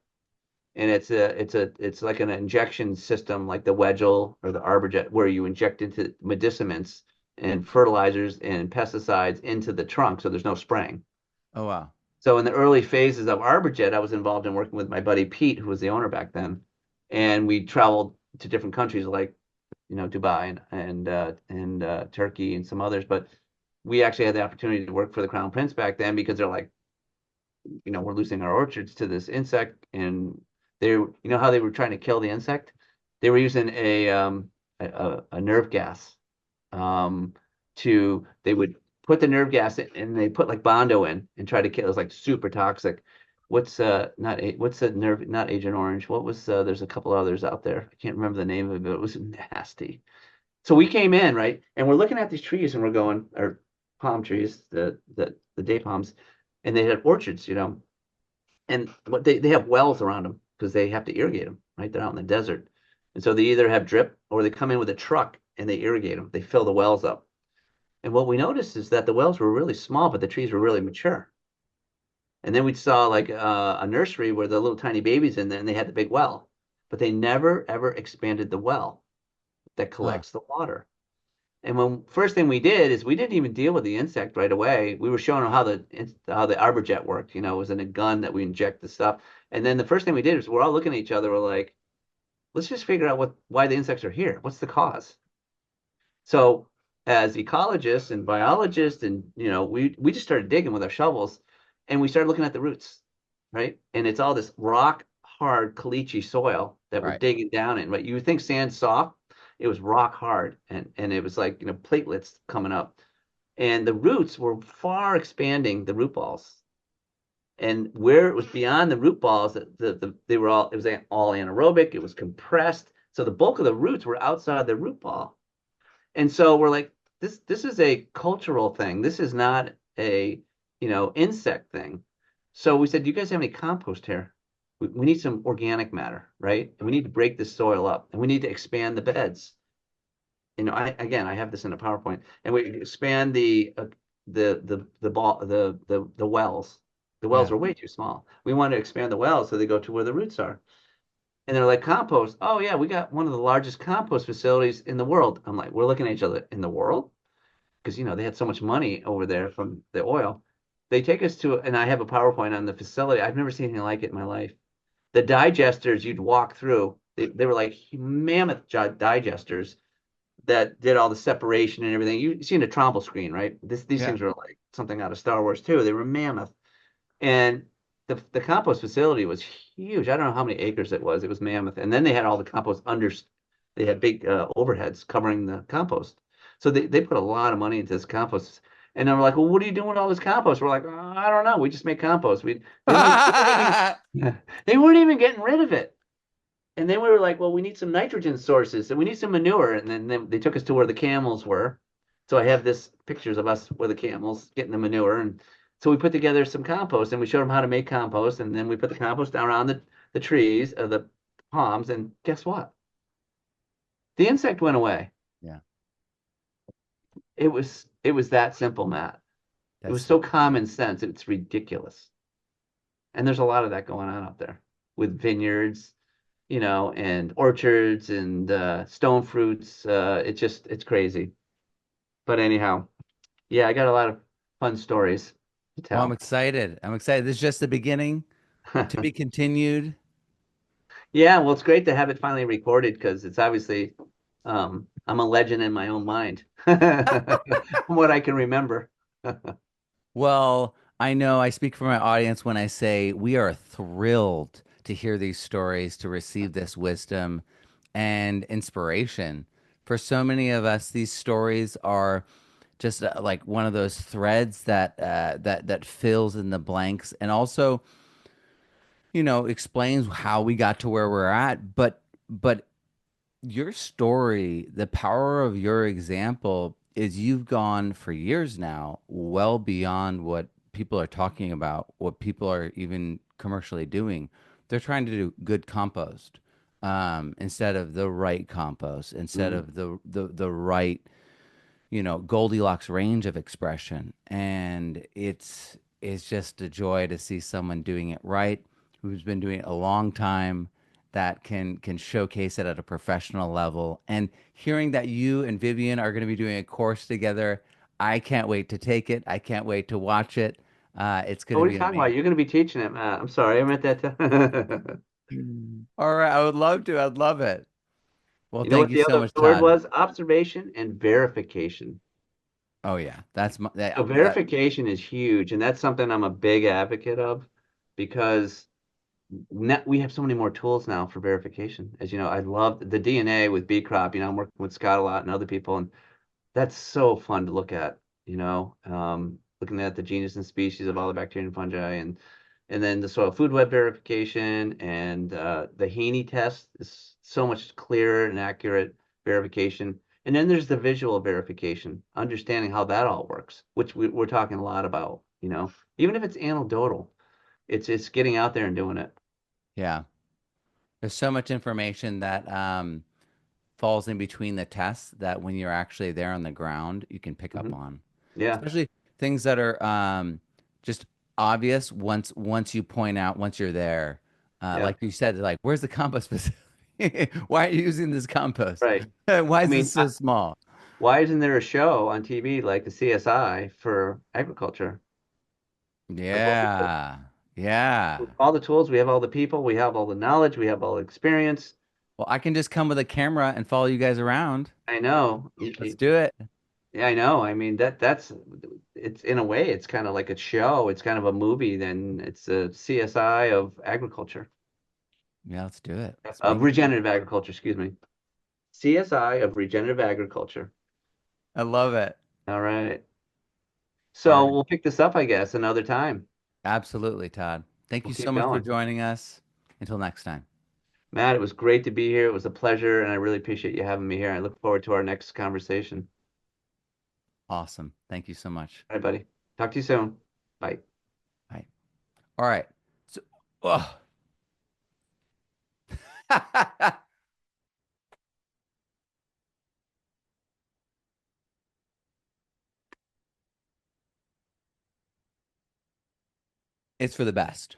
And it's like an injection system like the Wedgel or the Arborjet where you inject into medicaments and fertilizers and pesticides into the trunk so there's no spraying.
Oh wow.
So in the early phases of Arborjet, I was involved in working with my buddy Pete, who was the owner back then. and we traveled to different countries like Dubai and Turkey and some others. But we actually had the opportunity to work for the Crown Prince back then because they're like, we're losing our orchards to this insect, and how they were trying to kill the insect? They were using a nerve gas. They would put the nerve gas in, and they put like Bondo in and try to kill. It was like super toxic. What's the nerve, not Agent Orange? What was there's a couple others out there. I can't remember the name of it, but it was nasty. So we came in, right? And we're looking at these trees and we're going, or palm trees, the day palms, and they had orchards. And what they have wells around them because they have to irrigate them, right? They're out in the desert. And so they either have drip or they come in with a truck and they irrigate them. They fill the wells up. And what we noticed is that the wells were really small, but the trees were really mature. And then we saw like a nursery where the little tiny babies in there and they had the big well, but they never ever expanded the well that
Huh.
collects the water. And when first thing we did is we didn't even deal with the insect right away. We were showing them how the arborjet worked. It was in a gun that we inject the stuff. And then the first thing we did is we're all looking at each other. We're like, let's just figure out why the insects are here. What's the cause? So as ecologists and biologists, and we just started digging with our shovels, and we started looking at the roots, right? And it's all this rock hard caliche soil that we're
Right.
digging down in. Right? You would think sand's soft, it was rock hard, and it was like platelets coming up, and the roots were far expanding the root balls. And where it was beyond the root balls, they were all it was all anaerobic. It was compressed, so the bulk of the roots were outside the root ball. And so we're like, this is a cultural thing. This is not a, insect thing. So we said, do you guys have any compost here? We need some organic matter, right? And we need to break this soil up and we need to expand the beds. I have this in a PowerPoint, and we expand the ball the wells. The wells
Yeah.
are way too small. We want to expand the wells so they go to where the roots are. And they're like, compost. Oh yeah, we got one of the largest compost facilities in the world. I'm like, we're looking at each other in the world because they had so much money over there from the oil. They take us to, and I have a PowerPoint on the facility. I've never seen anything like it in my life. The digesters you'd walk through, they were like mammoth digesters that did all the separation and everything. You've seen a Tromble screen, right? These
Yeah.
things were like something out of Star Wars too. They were mammoth. And the compost facility was huge. I don't know how many acres it was. It was mammoth. And then they had all the compost under, they had big overheads covering the compost. So they put a lot of money into this compost. And they were like, well, what are you doing with all this compost? We're like, oh, I don't know. We just make compost. They weren't even they weren't even getting rid of it. And then we were like, well, we need some nitrogen sources and we need some manure. And then they took us to where the camels were. So I have this pictures of us with the camels getting the manure. And so we put together some compost and we showed them how to make compost. And then we put the compost down around the trees of the palms. And guess what? The insect went away.
Yeah.
It was that simple, Matt. It
That's
was
so
so common sense. It's ridiculous. And there's a lot of that going on out there with vineyards, and orchards and stone fruits. It's crazy. But anyhow, yeah, I got a lot of fun stories to
Well, I'm
tell.
excited. I'm excited. This is just the beginning to be continued.
Yeah, well, it's great to have it finally recorded because it's obviously I'm a legend in my own mind, from what I can remember.
Well, I know I speak for my audience when I say we are thrilled to hear these stories, to receive this wisdom and inspiration. For so many of us, these stories are just like one of those threads that fills in the blanks, and also, explains how we got to where we're at. But your story, the power of your example is you've gone for years now, well beyond what people are talking about, what people are even commercially doing. They're trying to do good compost, instead of the right compost, instead
Mm.
of the right, Goldilocks range of expression. And it's just a joy to see someone doing it right, who's been doing it a long time, that can showcase it at a professional level. And hearing that you and Vivian are going to be doing a course together, I can't wait to take it. I can't wait to watch it. It's going
Oh,
to
what are you
be
talking about?
amazing.
You're going to be teaching it, Matt. I'm sorry, I meant that.
All right, I would love to. I'd love it. Well,
You know
thank
what
you
the
so
other
much,
word
Todd.
was? Observation and verification.
Oh yeah, that's my
So
that.
verification is huge, and that's something I'm a big advocate of because we have so many more tools now for verification. As you know, I love the DNA with B crop. I'm working with Scott a lot and other people, and that's so fun to look at, looking at the genus and species of all the bacteria and fungi, and then the soil food web verification and the Haney test is so much clearer and accurate verification. And then there's the visual verification, understanding how that all works, which we're talking a lot about, even if it's anecdotal, it's getting out there and doing it.
Yeah, there's so much information that falls in between the tests that when you're actually there on the ground, you can pick up
Hmm.
on,
Yeah,
especially things that are just obvious once you point out once you're there.
yeah,
Like you said, like where's the compost facility? Why are you using this compost?
right.
Why
I
is this
mean,
so small?
why isn't there a show on TV like the CSI for agriculture? That's what we do.
Yeah, yeah.
With all the tools, we have all the people, we have all the knowledge, we have all the experience.
Well, I can just come with a camera and follow you guys around.
I know.
Let's do it.
Yeah, I know. I mean, that's it's in a way, it's kind of like a show. It's kind of a movie. Then it's a CSI of agriculture,
Yeah, let's do it. Let's
of
make it happen.
regenerative agriculture, excuse me. CSI of regenerative agriculture.
I love it.
All right.
All
So
right.
we'll pick this up, I guess, another time.
Absolutely, Todd. Thank
We'll
you so
keep
much for
going.
joining us. Until next time.
Matt, it was great to be here. It was a pleasure, and I really appreciate you having me here. I look forward to our next conversation.
Awesome. Thank you so much.
All right, buddy. Talk to you soon. Bye.
Bye. All right. So, oh. It's for the best.